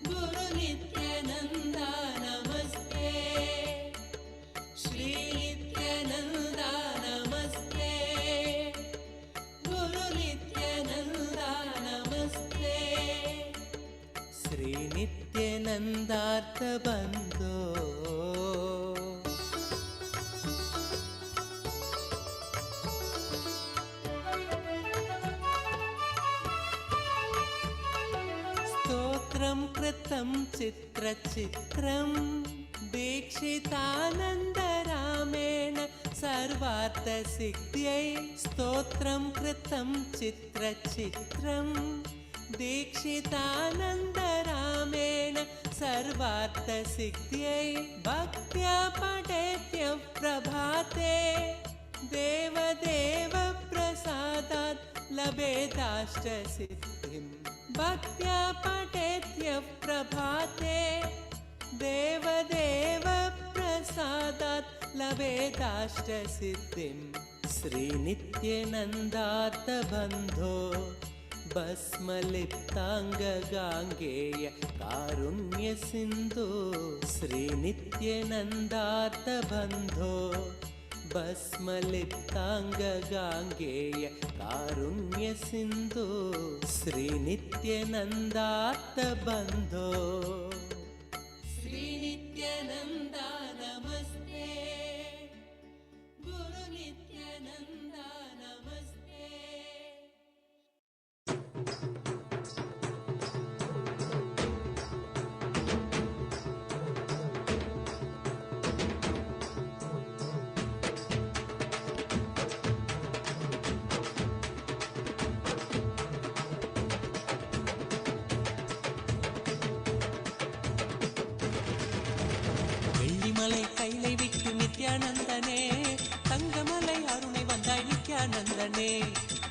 गुरुनित्यानन्दा नमस्ते श्रीनित्यानन्दा नमस्ते गुरुनित्यानन्दा नमस्ते श्रीनित्यानन्दार्थबन्धो स्तोत्रं कृतं चित्रचित्रं दीक्षितानन्दरामेण सर्वार्थसिद्ध्यै स्तोत्रं कृतं चित्रचित्रं दीक्षितानन्दरामेण सर्वार्थसिद्ध्यै भक्त्या पठेत्यः प्रभाते देवदेवप्रसादात् लभेदाष्टसिद्धिम् भक्त्या पठेत्यः प्रभाते देवदेवप्रसादात् लभेदाष्टसिद्धिम् श्रीनित्यानन्दार्थबन्धो भस्मलिप्ताङ्गगाङ्गेय कारुण्यसिन्धो श्रीनित्यानन्दार्थबन्धो भस्मलिप्ताङ्गगाङ्गेय कारुण्यसिन्धो श्रीनित्यानन्दार्थबन्धो श्रीनित्यानन्दा नमस्ते गुरुनित्यानन्दा नमस्ते வெள்ளிமலை கைலை விட்டு நித்யானந்தனே தங்கமலை அருணை வந்தாய் நித்யானந்தனே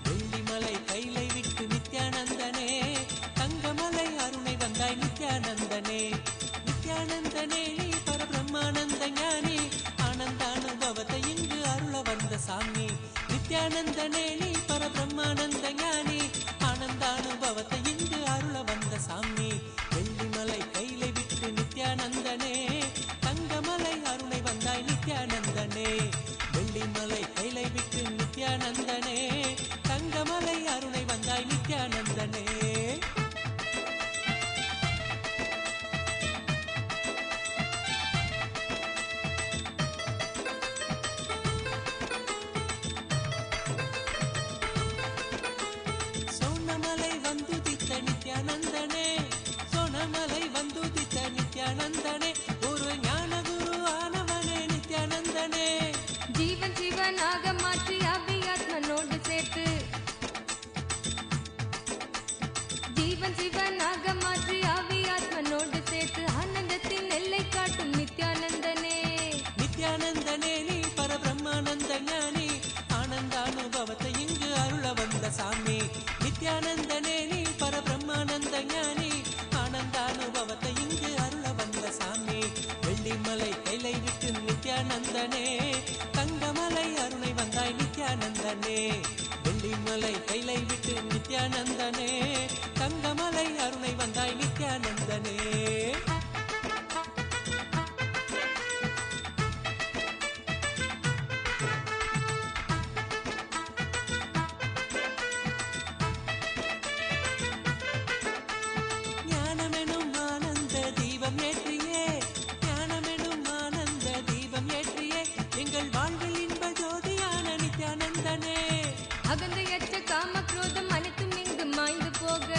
வெள்ளிமலை கைலை விட்டு நித்யானந்தனே தங்கமலை அருணை வந்தாய் நித்யானந்தனே நித்யானந்தனே நீ பரபிரம்மானந்த ஞானி ஆனந்தானுபவத்தை இங்கு அருள வந்த சாமி நித்யானந்தனே நீ பரபிரம்மானந்த ஞானி ஆனந்தானுபவத்தை இங்கு அருள வந்த சாமி வெள்ளிமலை கைலை விட்டு நித்யானந்தனே தங்கமலை அருணை வந்தாய் நித்யானந்தனே வெள்ளிமலை கைலை விட்டு நித்யானந்தனே தங்கமலை அருணை வந்தாய் நித்யானந்தனே சிவனாக மாற்றி ஆவி ஆத்மனோடு சேர்த்து ஆனந்தத்தின் எல்லை காட்டும் நித்யானந்தனே. நித்யானந்தனே நீ பரபிரம்மானந்த ஞானி, ஆனந்தானுபவத்தை இங்கு அருள வந்த சாமி. நித்யானந்தனே நீ பரபிரம்மானந்த ஞானி, ஆனந்தானுபவத்தை இங்கு அருள வந்த சாமி. வெள்ளிமலை கைலை விட்டு நித்யானந்தனே, தங்கமலை அருணை வந்தாய் நித்யானந்தனே. வெள்ளிமலை கைலை விட்டு நித்யானந்தனே, தங்கமலை அருணை வந்தாய் நித்யானந்தனே. ஞானமெனும் ஆனந்த தீபம் ஏற்றியே, ஞானமெனும் ஆனந்த தீபம் ஏற்றியே, எங்கள் வாழ்வில் இன்ப ஜோதியான நித்யானந்தனே. அகந்தையற்ற காம குரோதம் அனைத்தும் இங்கு மாய்ந்து போக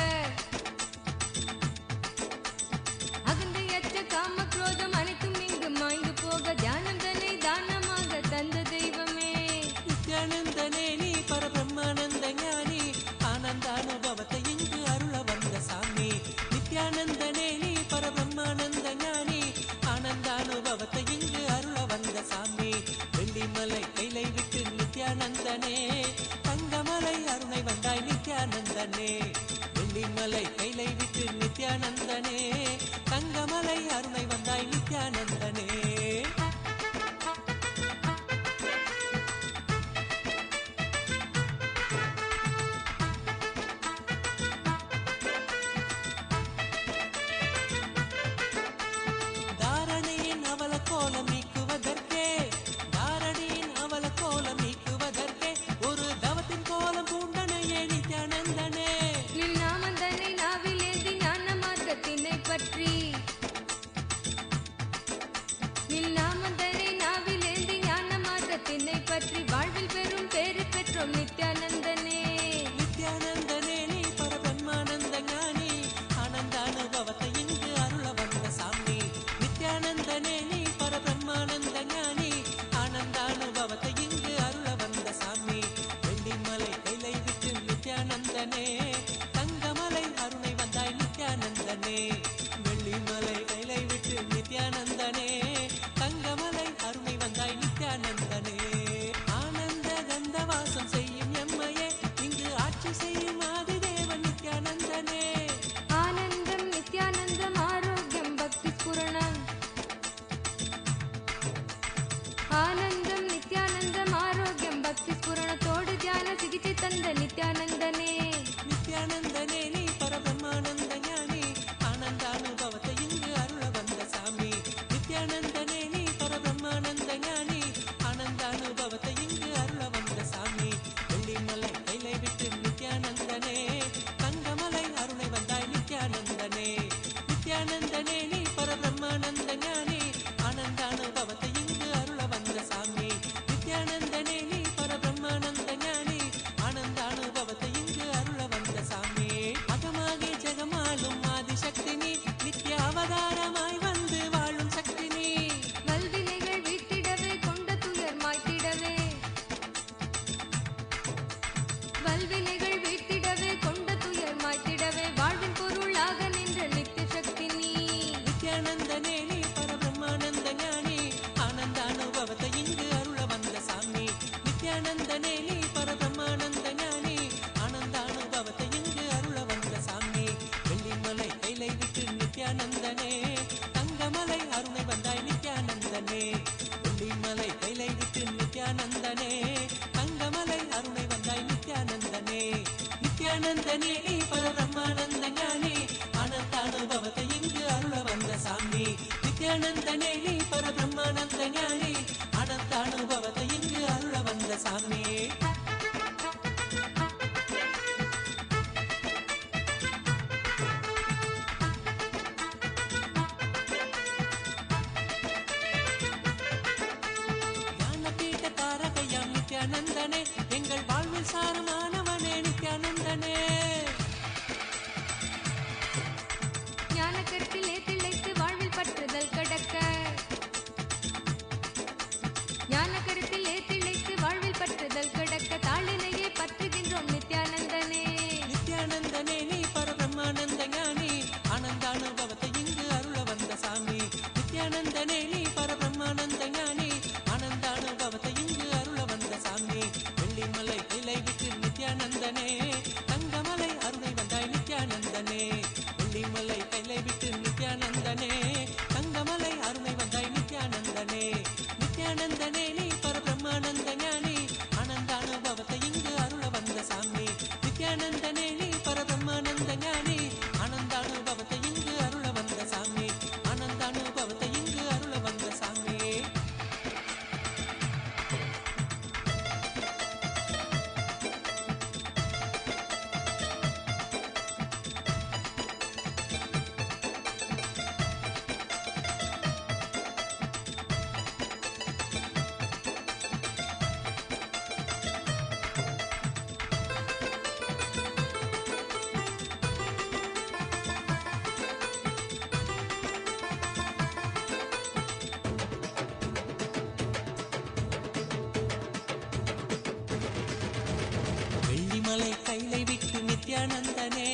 வெள்ளிமலை கைலை விட்டு நித்யானந்தனே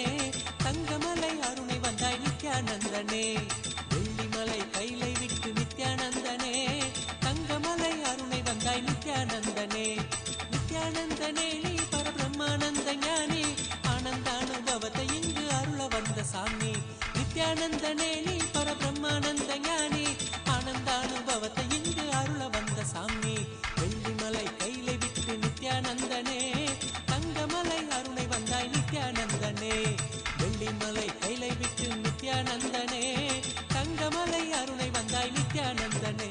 தங்கமலை அருணை வந்தாய் நித்யானந்தனே வெள்ளிமலை கைலை விட்டு நித்யானந்தனே தங்கமலை அருணை வந்தாய் நித்யானந்தனே நித்யானந்தனே நீ பரபிரம்மானந்த ஞானி ஆனந்தானுபவத்தை இங்கு அருள வந்த சாமி நித்யானந்தனே நீ பரபிரம்மானந்த ஞானி ஆனந்தானுபவத்தை இங்கு அருள வந்த சாமி வெள்ளிமலை கைலை விட்டு நித்யானந்தனே தங்கமலை அருணை வந்தாய் நித்யானந்தனே வெள்ளிமலை கைலை விட்டு நித்யானந்தனே தங்கமலை அருணை வந்தாய் நித்யானந்தனே.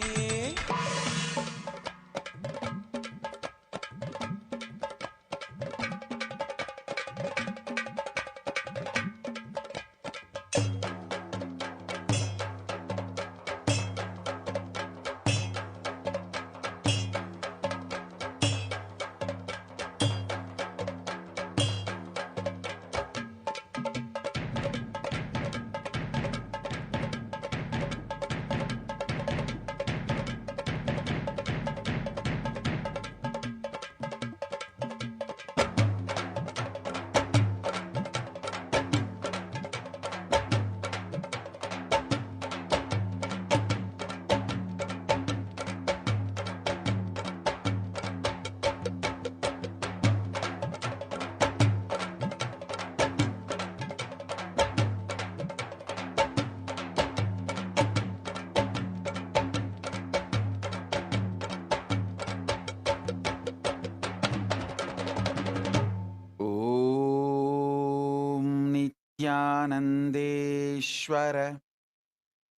नित्यानन्देश्वर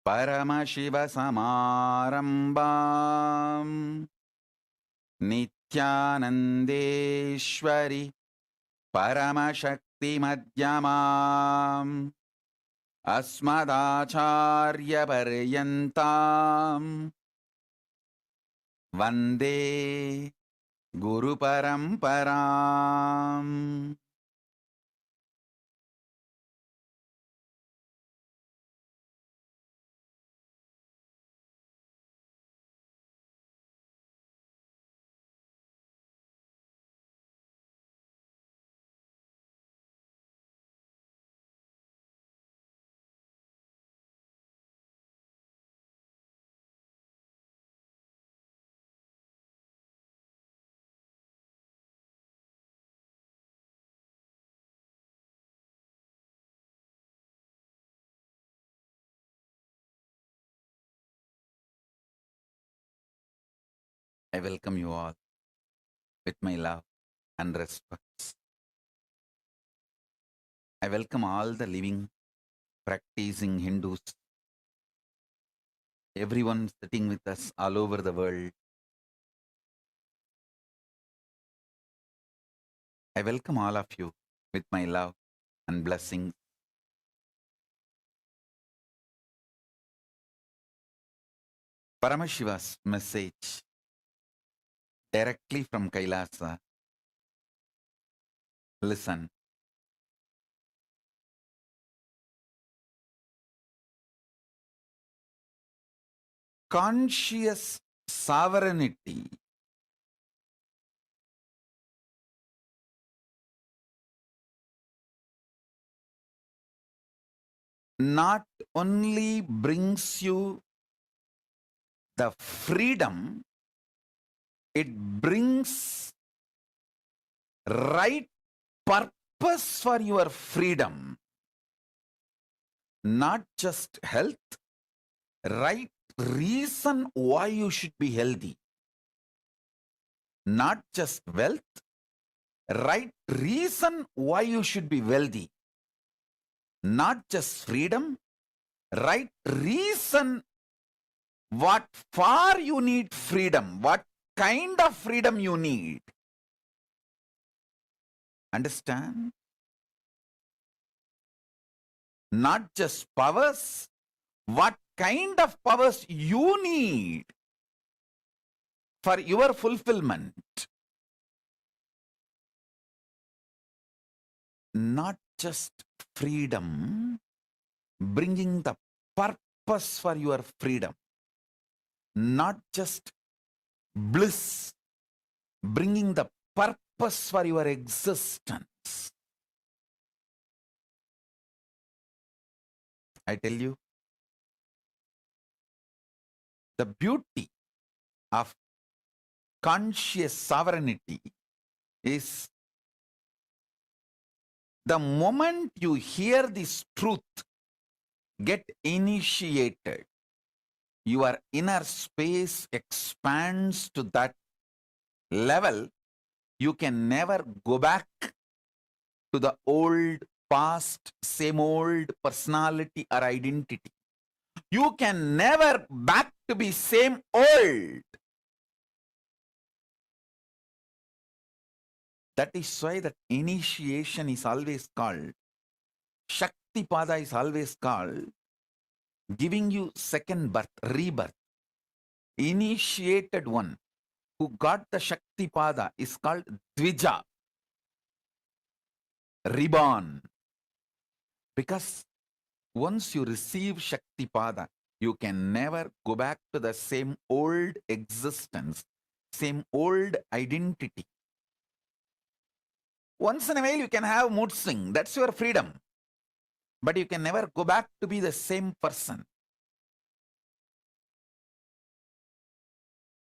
परमशिवसमारम्भाम् नित्यानन्देश्वरि परमशक्तिमध्यमाम् अस्मदाचार्यपर्यन्ताम् वन्दे गुरुपरम्पराम्. I welcome you all with my love and respect. I welcome all the living, practicing Hindus, everyone sitting with us all over the world. I welcome all of you with my love and blessings. Paramashiva's message directly from Kailasa. Listen. Conscious sovereignty not only brings you the freedom, it brings right purpose for your freedom. Not just health, right reason why you should be healthy. Not just wealth, right reason why you should be wealthy. Not just freedom, right reason what for you need freedom, what kind of freedom you need. Understand? Not just powers, what kind of powers you need for your fulfillment. Not just freedom, bringing the purpose for your freedom. Not just bliss, bringing the purpose for your existence. I tell you, the beauty of conscious sovereignty is the moment you hear this truth, get initiated, your inner space expands to that level. You can never go back to the old past, same old personality or identity. You can never back to be same old. That is why that initiation is always called, Shakti Pada is always called, giving you second birth, rebirth. Initiated one who got the Shakti Pada is called Dvija, reborn. Because once you receive Shakti Pada, you can never go back to the same old existence, same old identity. Once in a while you can have mood swing, that's your freedom. But you can never go back to be the same person.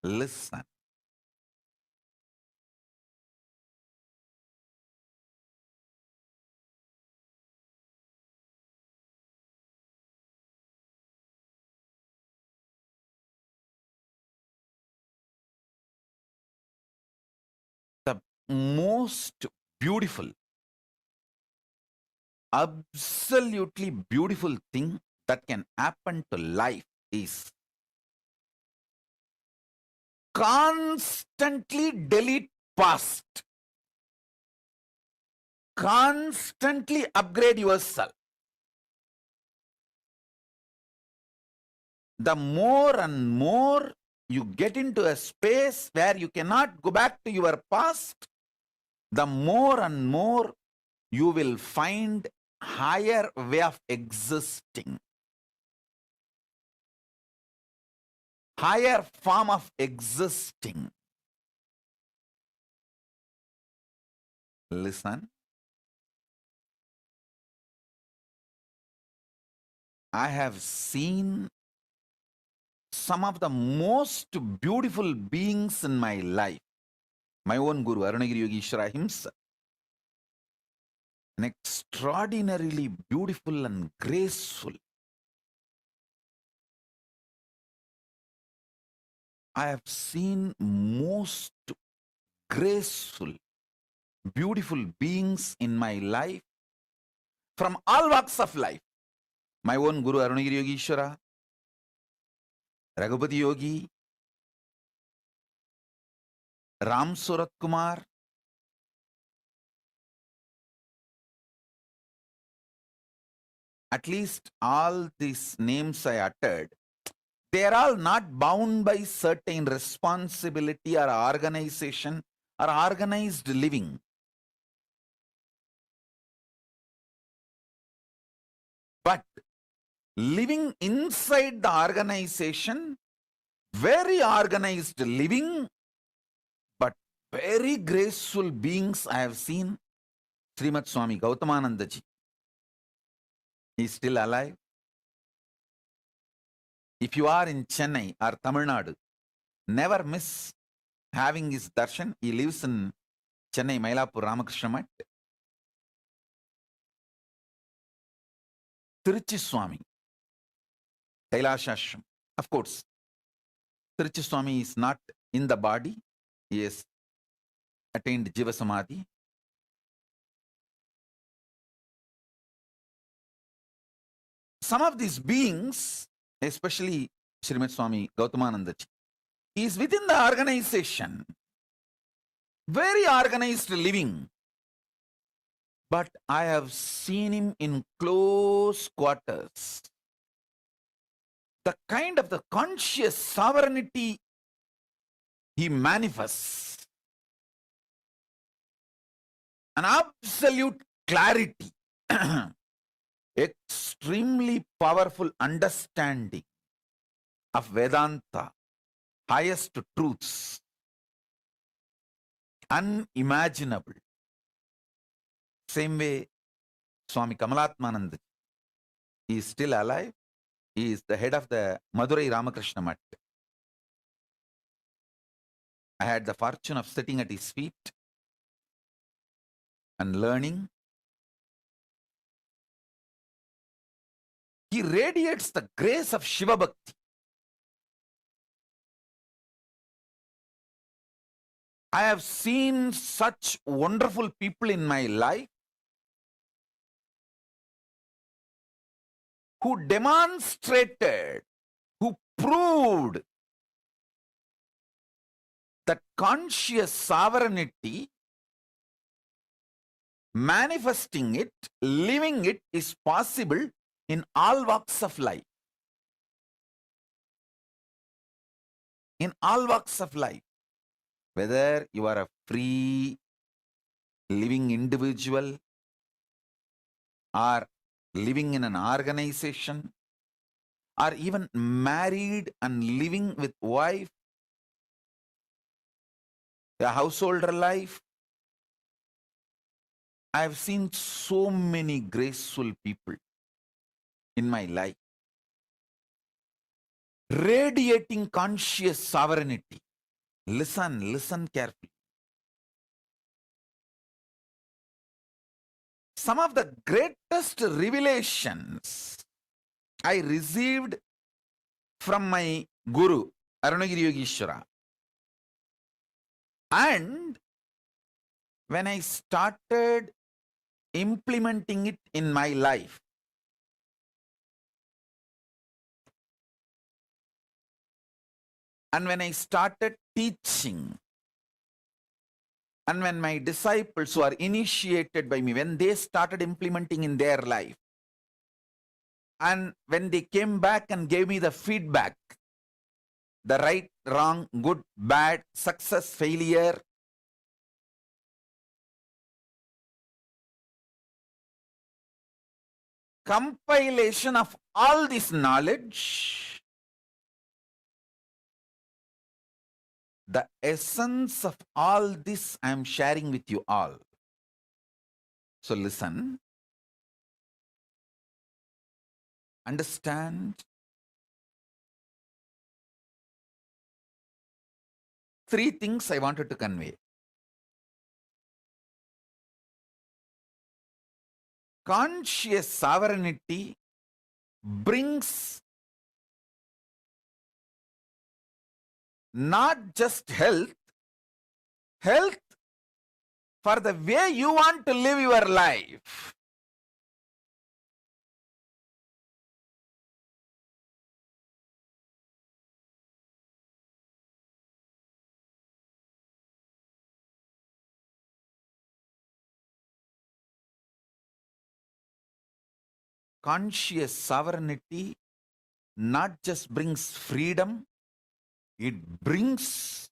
Listen. The most beautiful, absolutely beautiful thing that can happen to life is constantly delete past, constantly upgrade yourself. The more and more you get into a space where you cannot go back to your past, the more and more you will find higher way of existing, higher form of existing. Listen. I have seen some of the most beautiful beings in my life. My own Guru, Arunagiri Yogeshwara himself. An extraordinarily beautiful and graceful. I have seen most graceful, beautiful beings in my life from all walks of life. My own Guru, Arunagiri Yogeshwara, Raghupati Yogi, Ram Surat Kumar, at least all these names I uttered, they are all not bound by certain responsibility or organization or organized living. But living inside the organization, very organized living, but very graceful beings I have seen. Srimad Swami Gautamananda ji. He is still alive. If you are in Chennai or Tamil Nadu, never miss having his darshan. He lives in Chennai, Mailapur, Ramakrishna Mat. Tiruchi Swami, Kailashashram. Of course, Tiruchi Swami is not in the body. He has attained Jiva Samadhi. Some of these beings, especially Srimad Swami Gautamananda ji, he is within the organization. Very organized living. But I have seen him in close quarters. The kind of the conscious sovereignty he manifests. An absolute clarity. Extremely powerful understanding of Vedanta, highest truths, unimaginable. Same way, Swami Kamalatmanand, he is still alive. He is the head of the Madurai Ramakrishna Mutt. I had the fortune of sitting at his feet and learning. He radiates the grace of Shiva Bhakti. I have seen such wonderful people in my life who demonstrated, who proved that conscious sovereignty, manifesting it, living it is possible in all walks of life. In all walks of life. Whether you are a free living individual or living in an organization or even married and living with wife, a householder life, I have seen so many graceful people in my life radiating conscious sovereignty. Listen carefully. Some of the greatest revelations I received from my Guru, Arunagiri Yogeshwara. And when I started implementing it in my life, and when I started teaching, and when my disciples who are initiated by me, when they started implementing in their life, and when they came back and gave me the feedback, the right, wrong, good, bad, success, failure, compilation of all this knowledge, the essence of all this I am sharing with you all. So listen, understand. Three things I wanted to convey. Conscious sovereignty brings not just health for the way you want to live your life. Conscious sovereignty not just brings freedom, it brings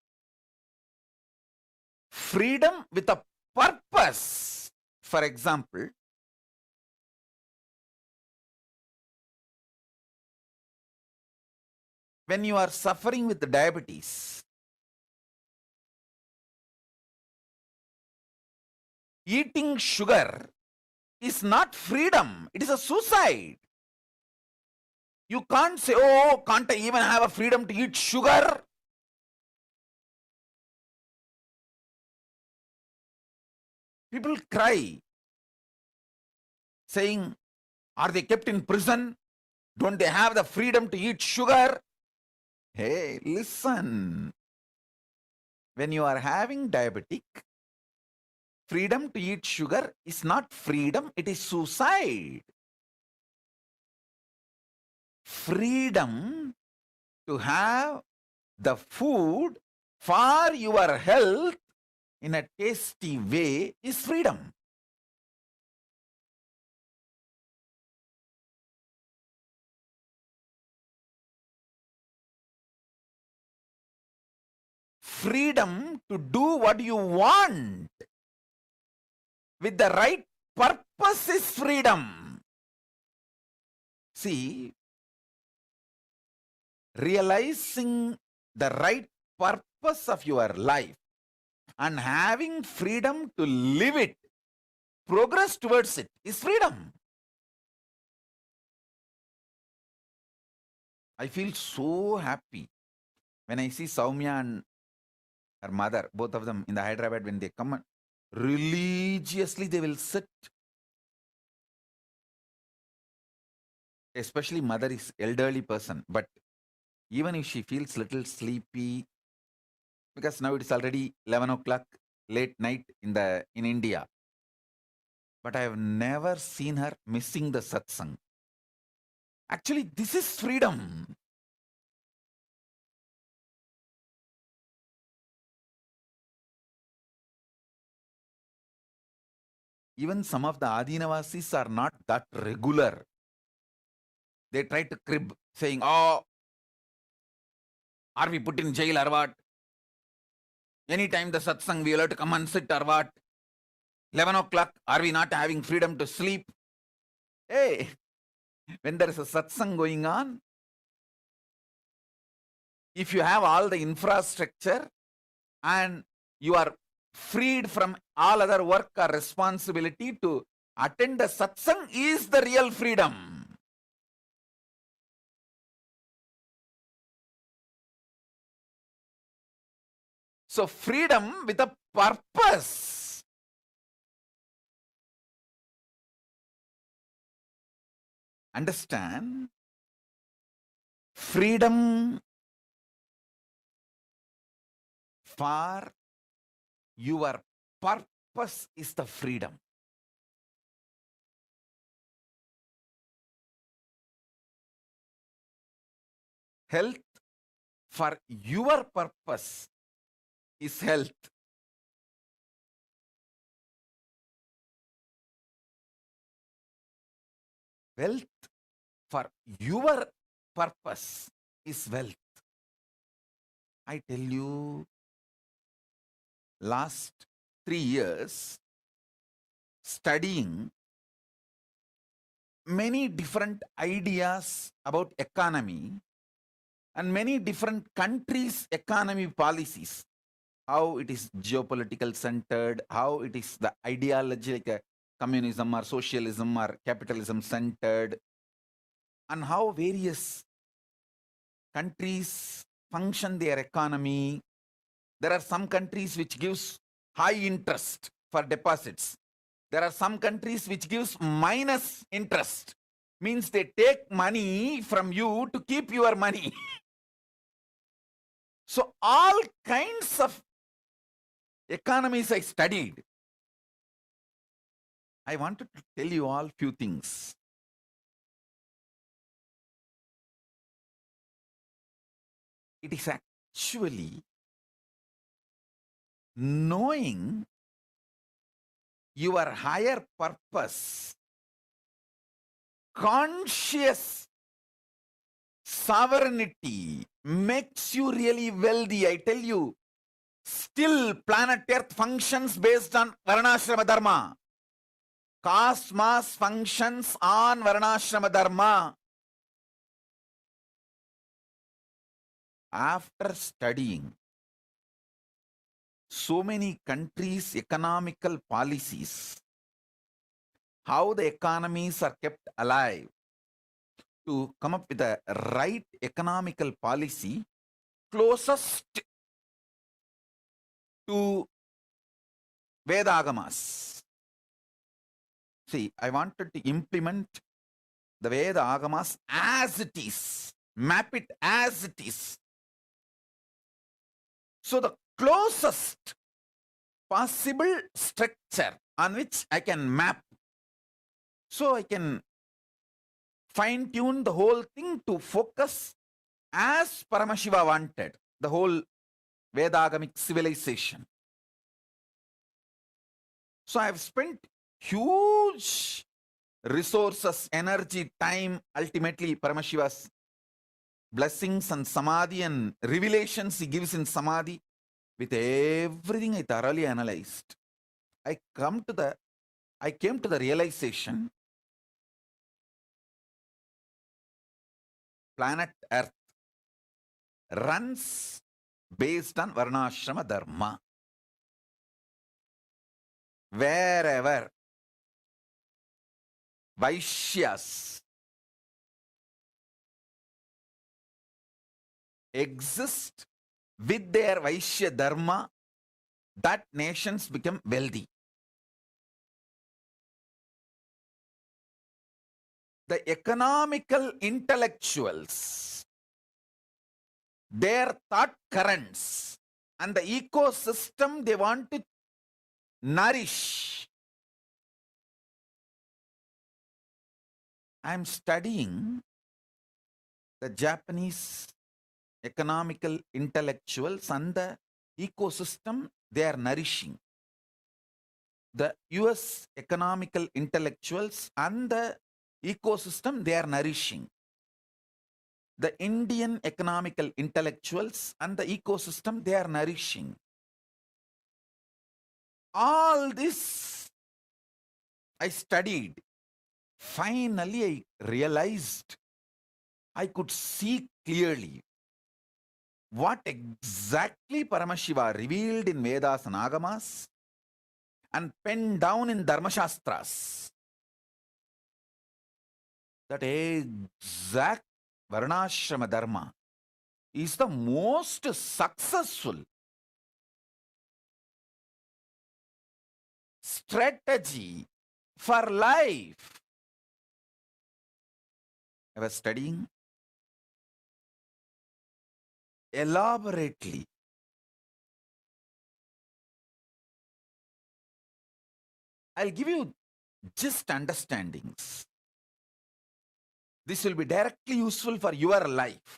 freedom with a purpose. For example, when you are suffering with diabetes, eating sugar is not freedom, it is a suicide. You can't say, oh, can't I even have a freedom to eat sugar? People cry, saying, are they kept in prison? Don't they have the freedom to eat sugar? Hey, listen. When you are having diabetic, freedom to eat sugar is not freedom, it is suicide. Freedom to have the food for your health in a tasty way is freedom. Freedom to do what you want with the right purpose is freedom. See, realizing the right purpose of your life and having freedom to live it progress towards it is freedom. I feel so happy when I see Soumya and her mother, both of them in the Hyderabad, when they come and religiously they will sit. Especially mother is elderly person, but even if she feels little sleepy, because now it is already 11 o'clock late night in India, but I have never seen her missing the satsang. Actually, this is freedom. Even some of the Adinavasis are not that regular. They try to crib, saying, oh, are we put in jail or what? Anytime the satsang, we will have to come and sit or what? 11 o'clock, are we not having freedom to sleep? Hey, when there is a satsang going on, if you have all the infrastructure and you are freed from all other work or responsibility to attend the satsang is the real freedom. So freedom with a purpose. Understand? Freedom for your purpose is the freedom. Health for your purpose is health. Wealth for your purpose is wealth. I tell you, last 3 years studying many different ideas about economy and many different countries' economy policies, how it is geopolitical centered, how it is the ideology like communism or socialism or capitalism centered, and how various countries function their economy. There are some countries which gives high interest for deposits. There are some countries which gives minus interest, means they take money from you to keep your money. So all kinds of economies I studied. I wanted to tell you all few things. It is actually knowing your higher purpose, conscious sovereignty makes you really wealthy. I tell you, still planet Earth functions based on Varnashrama Dharma. Cosmos functions on Varnashrama Dharma. After studying so many countries' economical policies, how the economies are kept alive, to come up with the right economical policy closest to Vedagamas. See, I wanted to implement the Veda Agamas as it is, map it as it is. So the closest possible structure on which I can map, so I can fine-tune the whole thing to focus as Paramashiva wanted, the whole Vedagamic civilization. So I have spent huge resources, energy, time, ultimately Paramashiva's blessings and samadhi and revelations he gives in samadhi. With everything I thoroughly analyzed, I came to the realization, planet Earth runs based on Varnashrama Dharma. Wherever Vaishyas exist with their Vaishya dharma, that nations become wealthy. The economical intellectuals, their thought currents, and the ecosystem they want to nourish. I am studying the Japanese economical intellectuals and the ecosystem they are nourishing. The US economical intellectuals and the ecosystem they are nourishing. The Indian economical intellectuals and the ecosystem they are nourishing. All this I studied. Finally, I realized, I could see clearly what exactly Paramashiva revealed in Vedas and Agamas and penned down in Dharmashastras. That exact Varnashrama Dharma is the most successful strategy for life. I was studying elaborately. I'll give you just understandings. This will be directly useful for your life.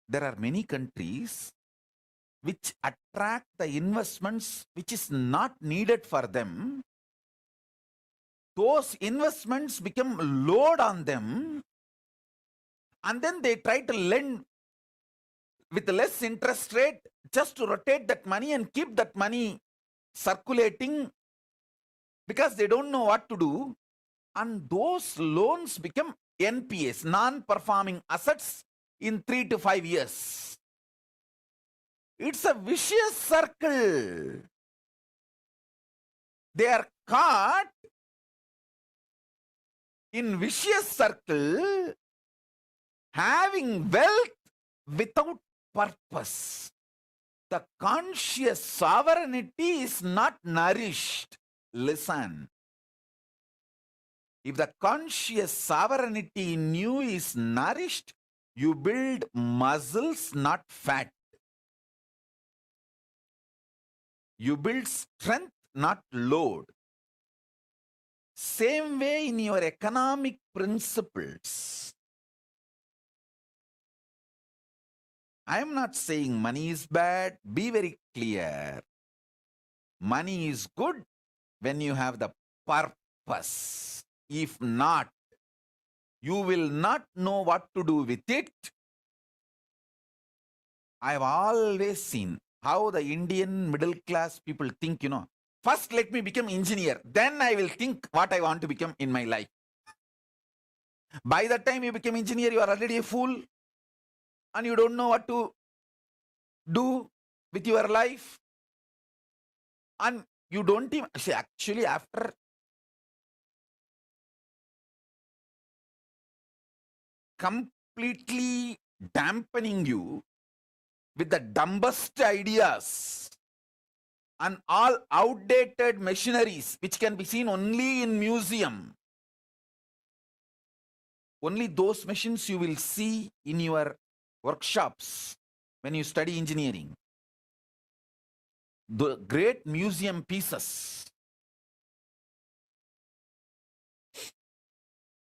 There are many countries which attract the investments which is not needed for them. Those investments become load on them, and then they try to lend with less interest rate just to rotate that money and keep that money circulating because they don't know what to do. And those loans become NPAs, non-performing assets, in 3 to 5 years. It's a vicious circle. They are caught in vicious circle, having wealth without purpose. The conscious sovereignty is not nourished. Listen. If the conscious sovereignty in you is nourished, you build muscles, not fat. You build strength, not load. Same way in your economic principles. I am not saying money is bad. Be very clear. Money is good when you have the purpose. If not, you will not know what to do with it. I have always seen how the Indian middle class people think, first let me become engineer, then I will think what I want to become in my life. By the time you become engineer, you are already a fool and you don't know what to do with your life. And you don't even, see, actually after completely dampening you with the dumbest ideas and all outdated machineries which can be seen only in museum. Only those machines you will see in your workshops when you study engineering. The great museum pieces.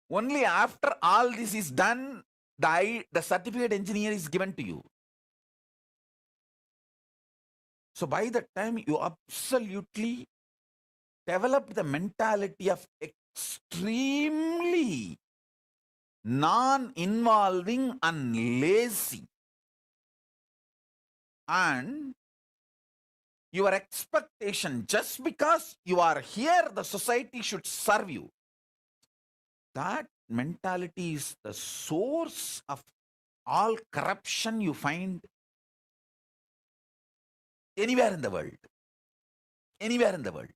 Only after all this is done, the certificate engineer is given to you. So by the time you absolutely develop the mentality of extremely non-involving and lazy, and your expectation, just because you are here, the society should serve you. That mentality is the source of all corruption you find anywhere in the world. anywhere in the world.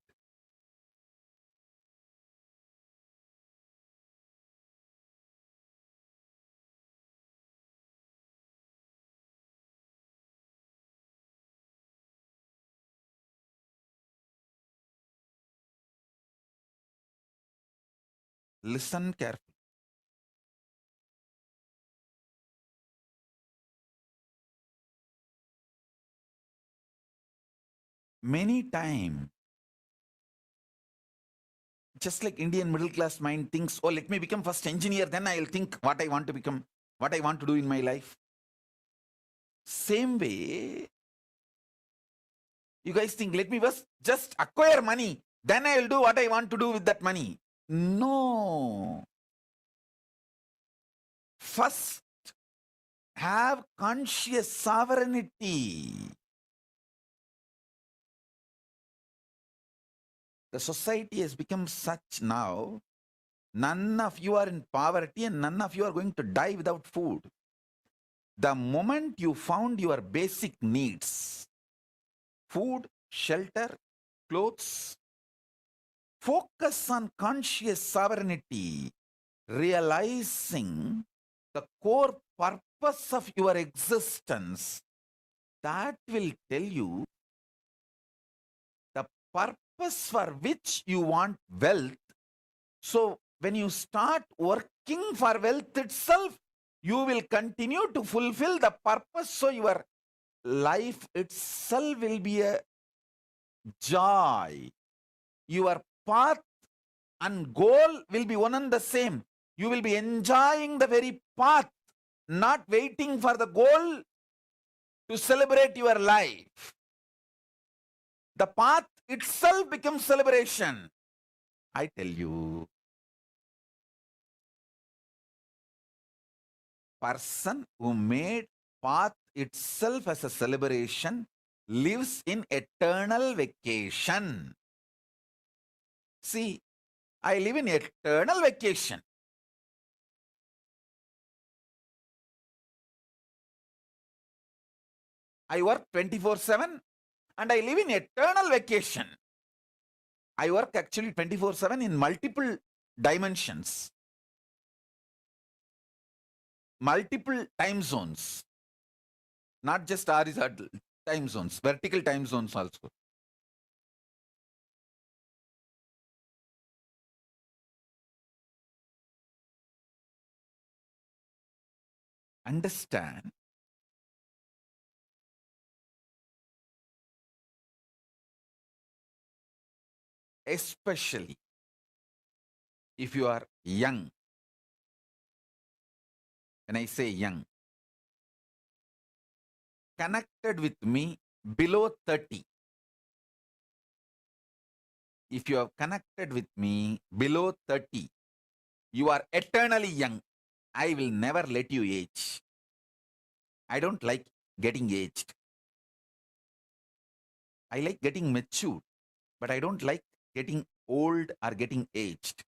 Listen carefully. Many times, just like Indian middle class mind thinks, oh, let me become first engineer, then I'll think what I want to become, what I want to do in my life. Same way, you guys think, let me just acquire money, then I will do what I want to do with that money. No. First, have conscious sovereignty. The society has become such now, none of you are in poverty and none of you are going to die without food. The moment you found your basic needs, food, shelter, clothes, focus on conscious sovereignty, realizing the core purpose of your existence. That will tell you the purpose for which you want wealth. So when you start working for wealth itself, you will continue to fulfill the purpose. So your life itself will be a joy. Your path and goal will be one and the same. You will be enjoying the very path, not waiting for the goal to celebrate your life. The path itself becomes celebration. I tell you, person who made path itself as a celebration lives in eternal vacation. See, I live in eternal vacation. I work 24/7 and I live in eternal vacation. I work actually 24/7 in multiple dimensions, multiple time zones, not just horizontal time zones, vertical time zones also. Understand, especially if you are young. When I say young, connected with me below 30. If you have connected with me below 30, you are eternally young. I will never let you age. I don't like getting aged. I like getting matured, but I don't like getting old or getting aged.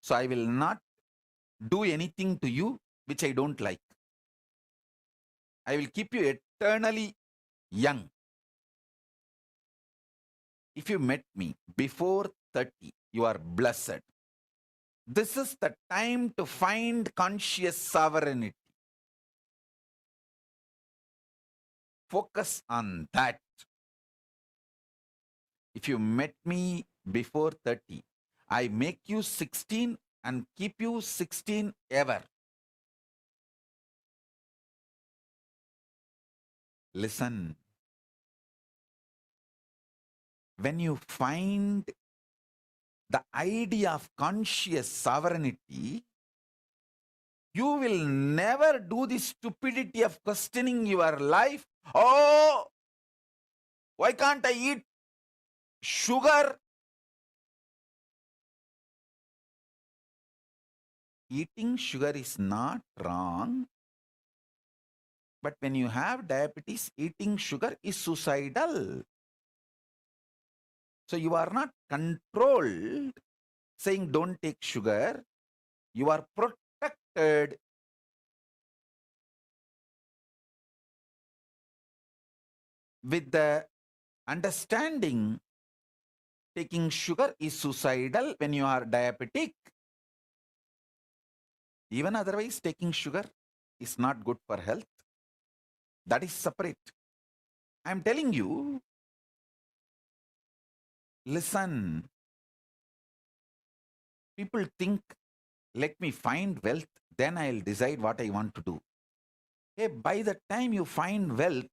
So I will not do anything to you which I don't like. I will keep you eternally young. If you met me before 30, you are blessed. This is the time to find conscious sovereignty. Focus on that. If you met me before 30, I make you 16 and keep you 16 ever. Listen. When you find the idea of conscious sovereignty, you will never do the stupidity of questioning your life. Oh, why can't I eat sugar? Eating sugar is not wrong. But when you have diabetes, eating sugar is suicidal. So you are not controlled saying don't take sugar. You are protected. With the understanding taking sugar is suicidal when you are diabetic. Even otherwise, taking sugar is not good for health. That is separate. I am telling you, listen. People think, let me find wealth, then I'll decide what I want to do. Hey, by the time you find wealth,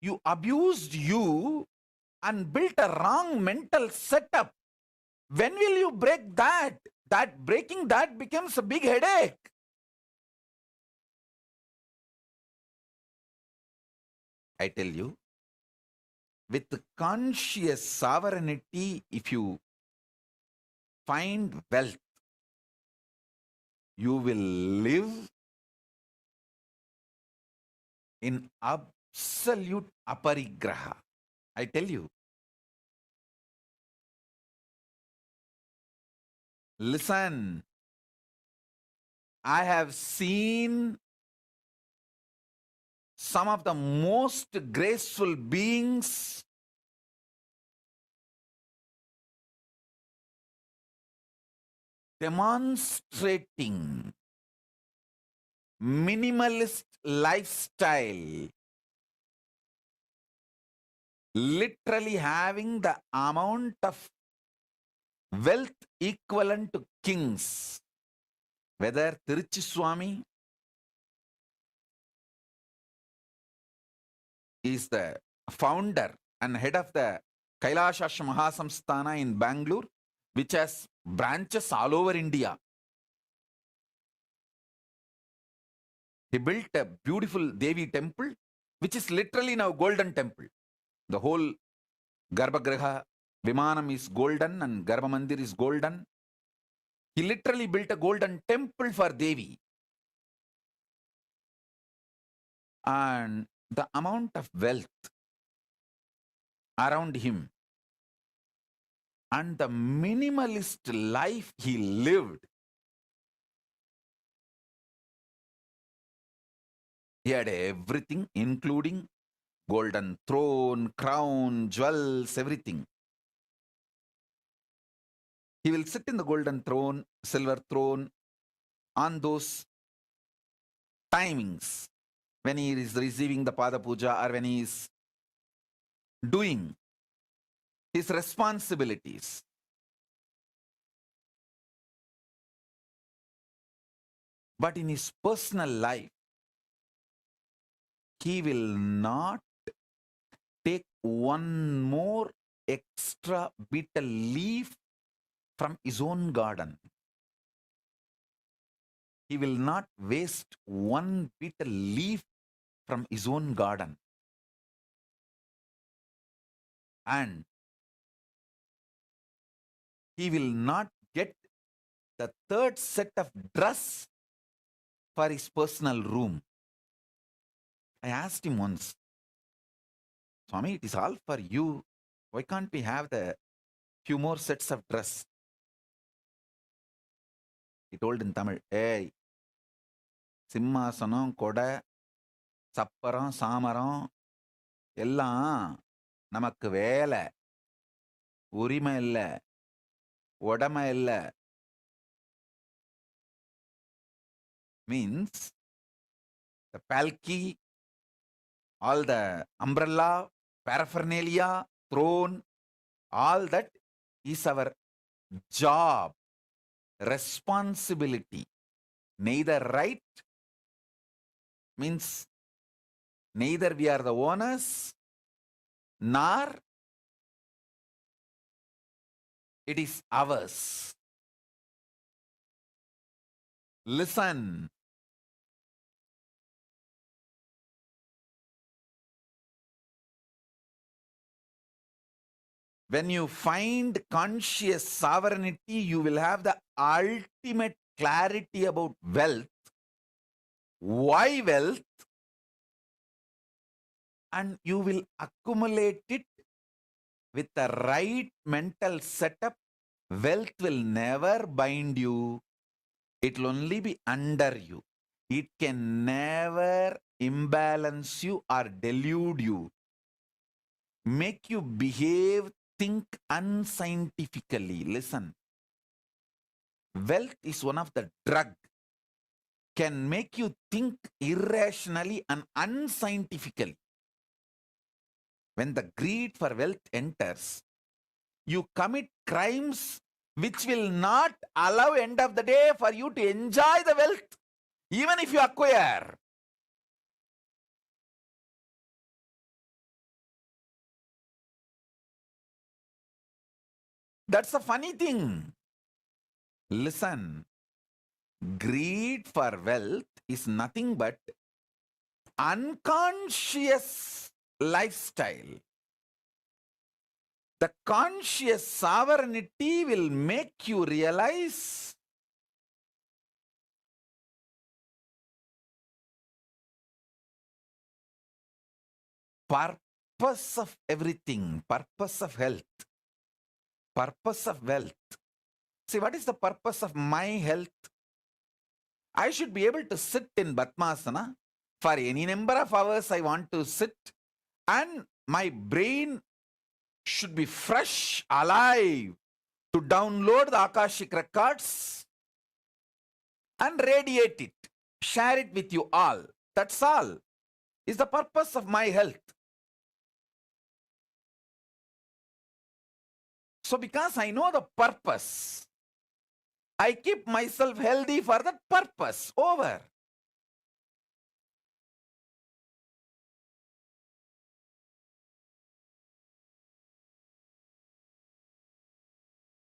you abused you and built a wrong mental setup. When will you break that? That breaking that becomes a big headache. I tell you, with conscious sovereignty, if you find wealth, you will live in absolute aparigraha. I tell you. Listen, I have seen some of the most graceful beings demonstrating minimalist lifestyle, literally having the amount of wealth equivalent to kings. Whether Tiruchi Swami is the founder and head of the Kailasha Mahasamsthana in Bangalore, which has branches all over India. He built a beautiful Devi temple, which is literally now golden temple. The whole Garbhagriha, Vimanam is golden and Garbha Mandir is golden. He literally built a golden temple for Devi. And the amount of wealth around him and the minimalist life he lived, he had everything, including golden throne, crown, jewels, everything. He will sit in the golden throne, silver throne, on those timings when he is receiving the Pada Puja or when he is doing his responsibilities. But in his personal life, he will not take one more extra betel leaf from his own garden. He will not waste one betel leaf from his own garden. And he will not get the third set of dress for his personal room. I asked him once, Swami, it is all for you. Why can't we have the few more sets of dress? He told in Tamil, hey, Simmasanam, Koda, Sapparam, Samaram, Ellam, Namakku Vela, Urima illa, Odama illa. Means the palki, all the umbrella, paraphernalia, throne, all that is our job, responsibility. Neither right means neither we are the owners, nor it is ours. Listen. When you find conscious sovereignty, you will have the ultimate clarity about wealth. Why wealth? And you will accumulate it with the right mental setup. Wealth will never bind you. It will only be under you. It can never imbalance you or delude you, make you behave, think unscientifically. Listen. Wealth is one of the drug can make you think irrationally and unscientifically. When the greed for wealth enters, you commit crimes which will not allow end of the day for you to enjoy the wealth, even if you acquire. That's the funny thing. Listen, greed for wealth is nothing but unconscious lifestyle. The conscious sovereignty will make you realize purpose of everything, purpose of health, purpose of wealth. See, what is the purpose of my health? I should be able to sit in Padmasana for any number of hours I want to sit, and my brain should be fresh, alive, to download the Akashic records and radiate it, share it with you all. That's all is the purpose of my health. So because I know the purpose, I keep myself healthy for that purpose. Over.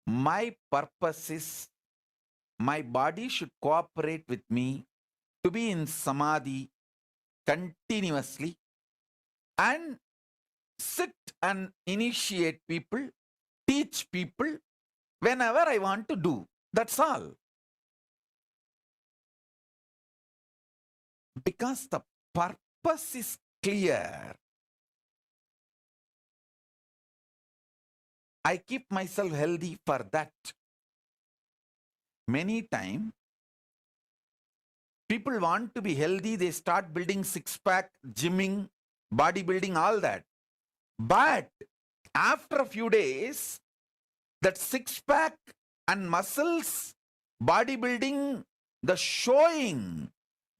My purpose is my body should cooperate with me to be in samadhi continuously and sit and initiate people, teach people whenever I want to do. That's all. Because the purpose is clear, I keep myself healthy for that. Many times, people want to be healthy, they start building six-pack, gymming, bodybuilding, all that. But after a few days, that six-pack and muscles, bodybuilding, the showing,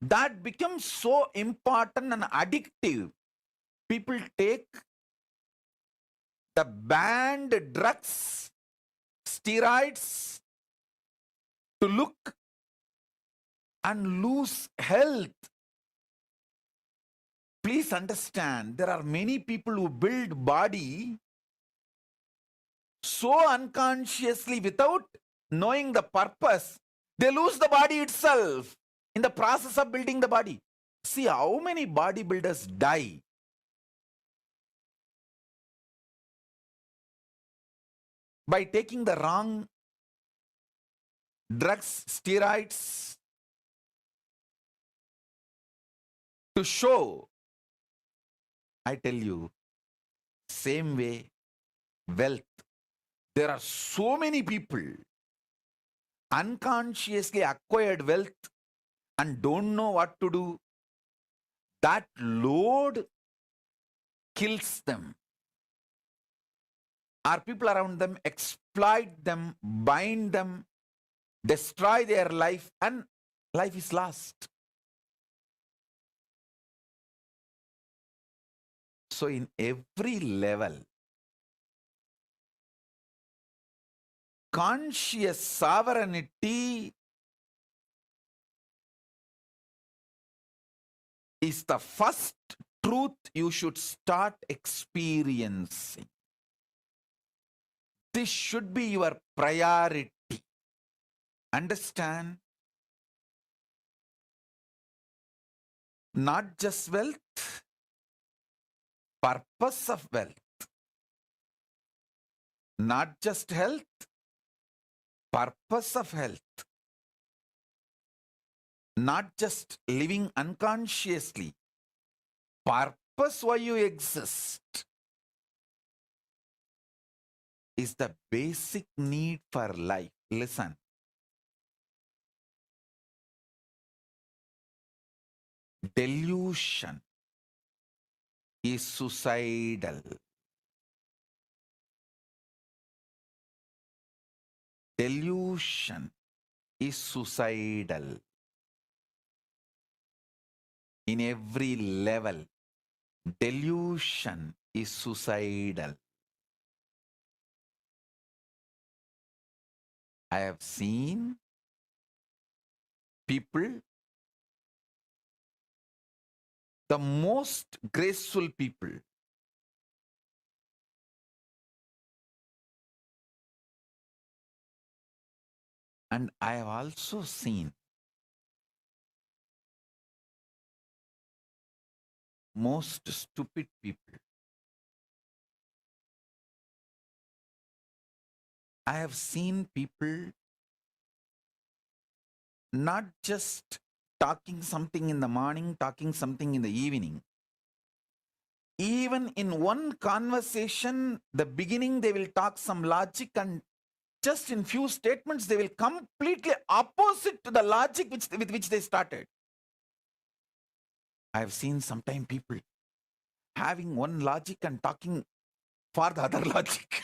that becomes so important and addictive. People take the banned drugs, steroids, to look and lose health. Please understand, there are many people who build body so unconsciously without knowing the purpose, they lose the body itself in the process of building the body. See how many bodybuilders die. By taking the wrong drugs, steroids, to show. I tell you, same way, wealth. There are so many people unconsciously acquired wealth and don't know what to do. That load kills them. Our people around them exploit them, bind them, destroy their life, and life is lost. So in every level, conscious sovereignty is the first truth you should start experiencing. This should be your priority. Understand? Not just wealth, purpose of wealth. Not just health, purpose of health. Not just living unconsciously, purpose why you exist is the basic need for life. Listen. Delusion is suicidal. delusion is suicidal. In every level, delusion is suicidal. I have seen people, the most graceful people, and I have also seen most stupid people. I have seen people not just talking something in the morning, talking something in the evening. Even in one conversation, the beginning they will talk some logic, and just in few statements they will completely opposite to the logic with which they started. I have seen sometimes people having one logic and talking for the other logic.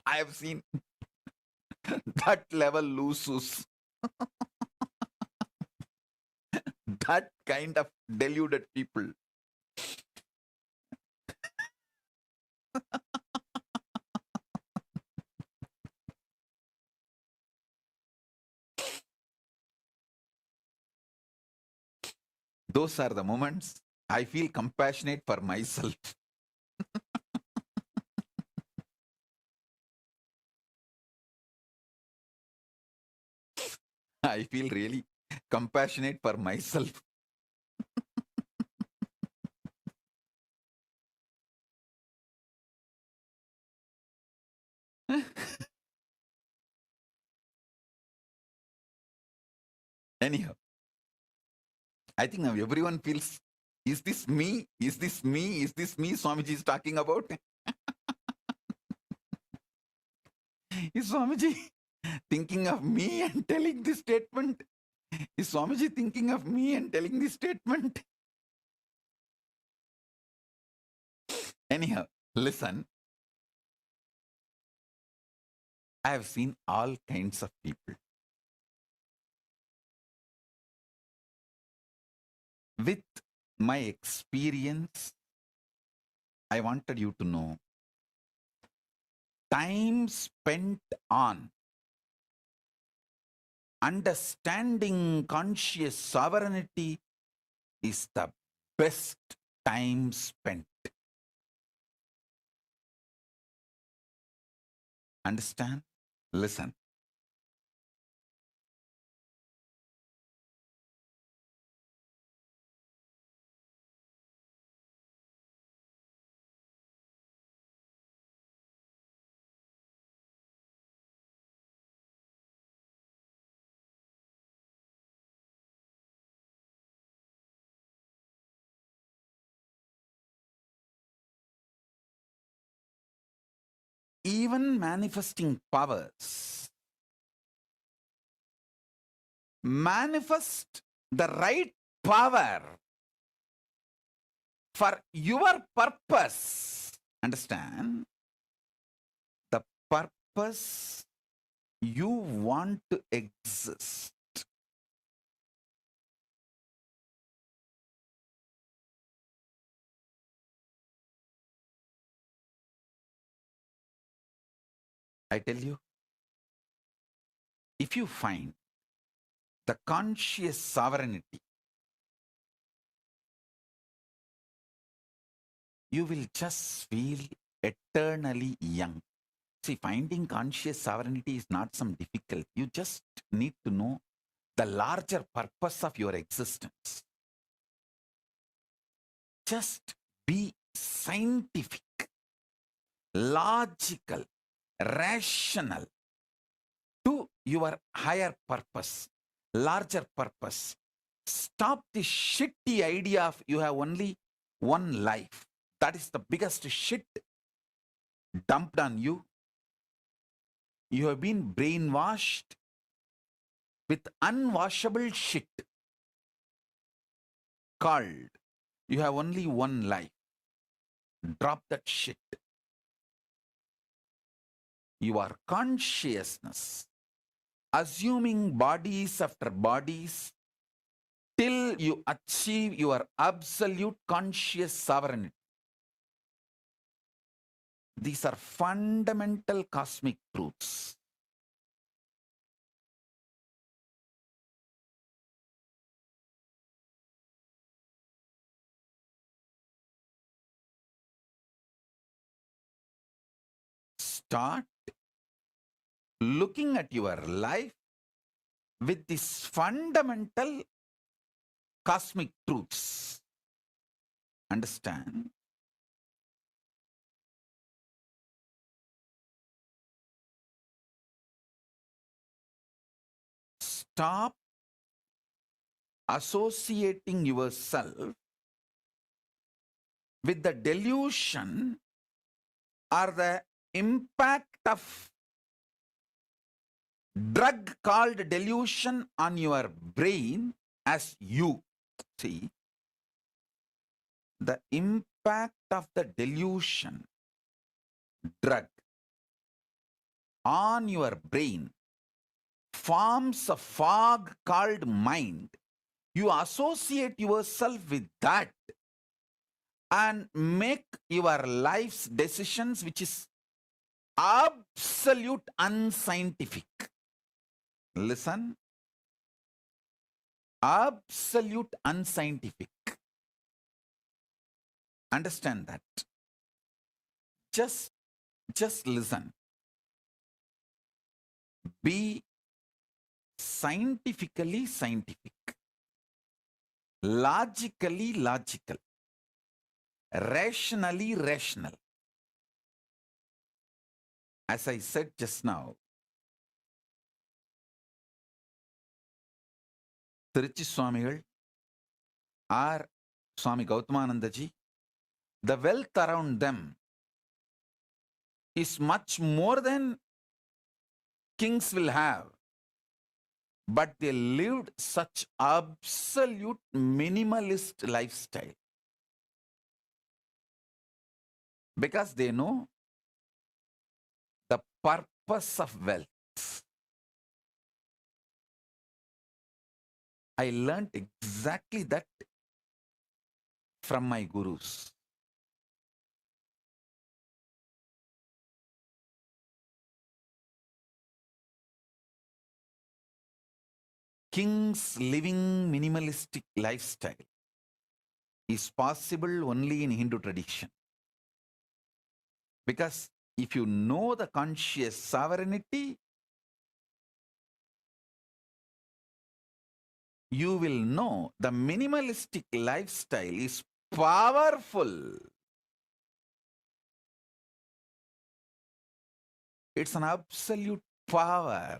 I have seen that level lose. That kind of deluded people. Those are the moments I feel compassionate for myself. I feel really compassionate for myself. Anyhow, I think now everyone feels, is this me? Is this me? Is this me Swamiji is talking about? Is Swamiji thinking of me and telling this statement? Is Swamiji thinking of me and telling this statement? Anyhow, listen. I have seen all kinds of people. With my experience, I wanted you to know, time spent on understanding conscious sovereignty is the best time spent. Understand? Listen. Even manifesting powers, manifest the right power for your purpose. Understand? The purpose you want to exist. I tell you, if you find the conscious sovereignty, you will just feel eternally young. See, finding conscious sovereignty is not some difficult. You just need to know the larger purpose of your existence. Just be scientific, logical, rational to your higher purpose, larger purpose. Stop the shitty idea of you have only one life. That is the biggest shit dumped on you. You have been brainwashed with unwashable shit called you have only one life. Drop that shit. Your consciousness assuming bodies after bodies till you achieve your absolute conscious sovereignty. These are fundamental cosmic truths. Start looking at your life with these fundamental cosmic truths. Understand? Stop associating yourself with the delusion or the impact of drug called delusion on your brain as you. See, the impact of the delusion drug on your brain forms a fog called mind. You associate yourself with that and make your life's decisions, which is absolute unscientific. Listen. Absolute unscientific. Understand that. Just listen. Be scientifically scientific. Logically logical. Rationally rational. As I said just now, Tiruchi Swamigal or Swami Gautamanandaji, the wealth around them is much more than kings will have. But they lived such absolute minimalist lifestyle. Because they know the purpose of wealth. I learned exactly that from my gurus. Kings living minimalistic lifestyle is possible only in Hindu tradition. Because if you know the conscious sovereignty, you will know the minimalistic lifestyle is powerful. It's an absolute power.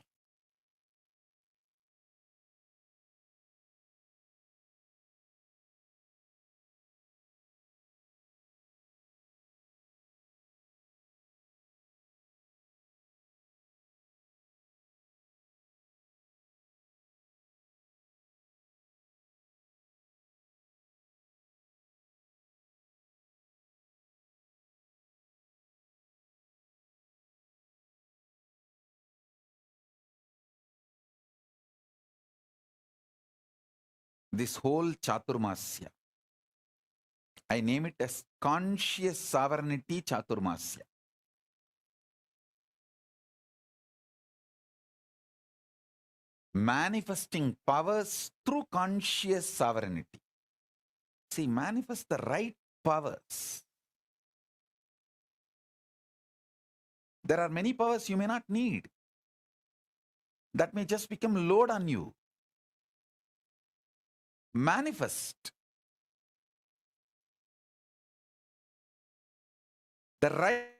This whole Chaturmasya, I name it as conscious sovereignty Chaturmasya. Manifesting powers through conscious sovereignty. See, manifest the right powers. There are many powers you may not need. That may just become load on you. Manifest the right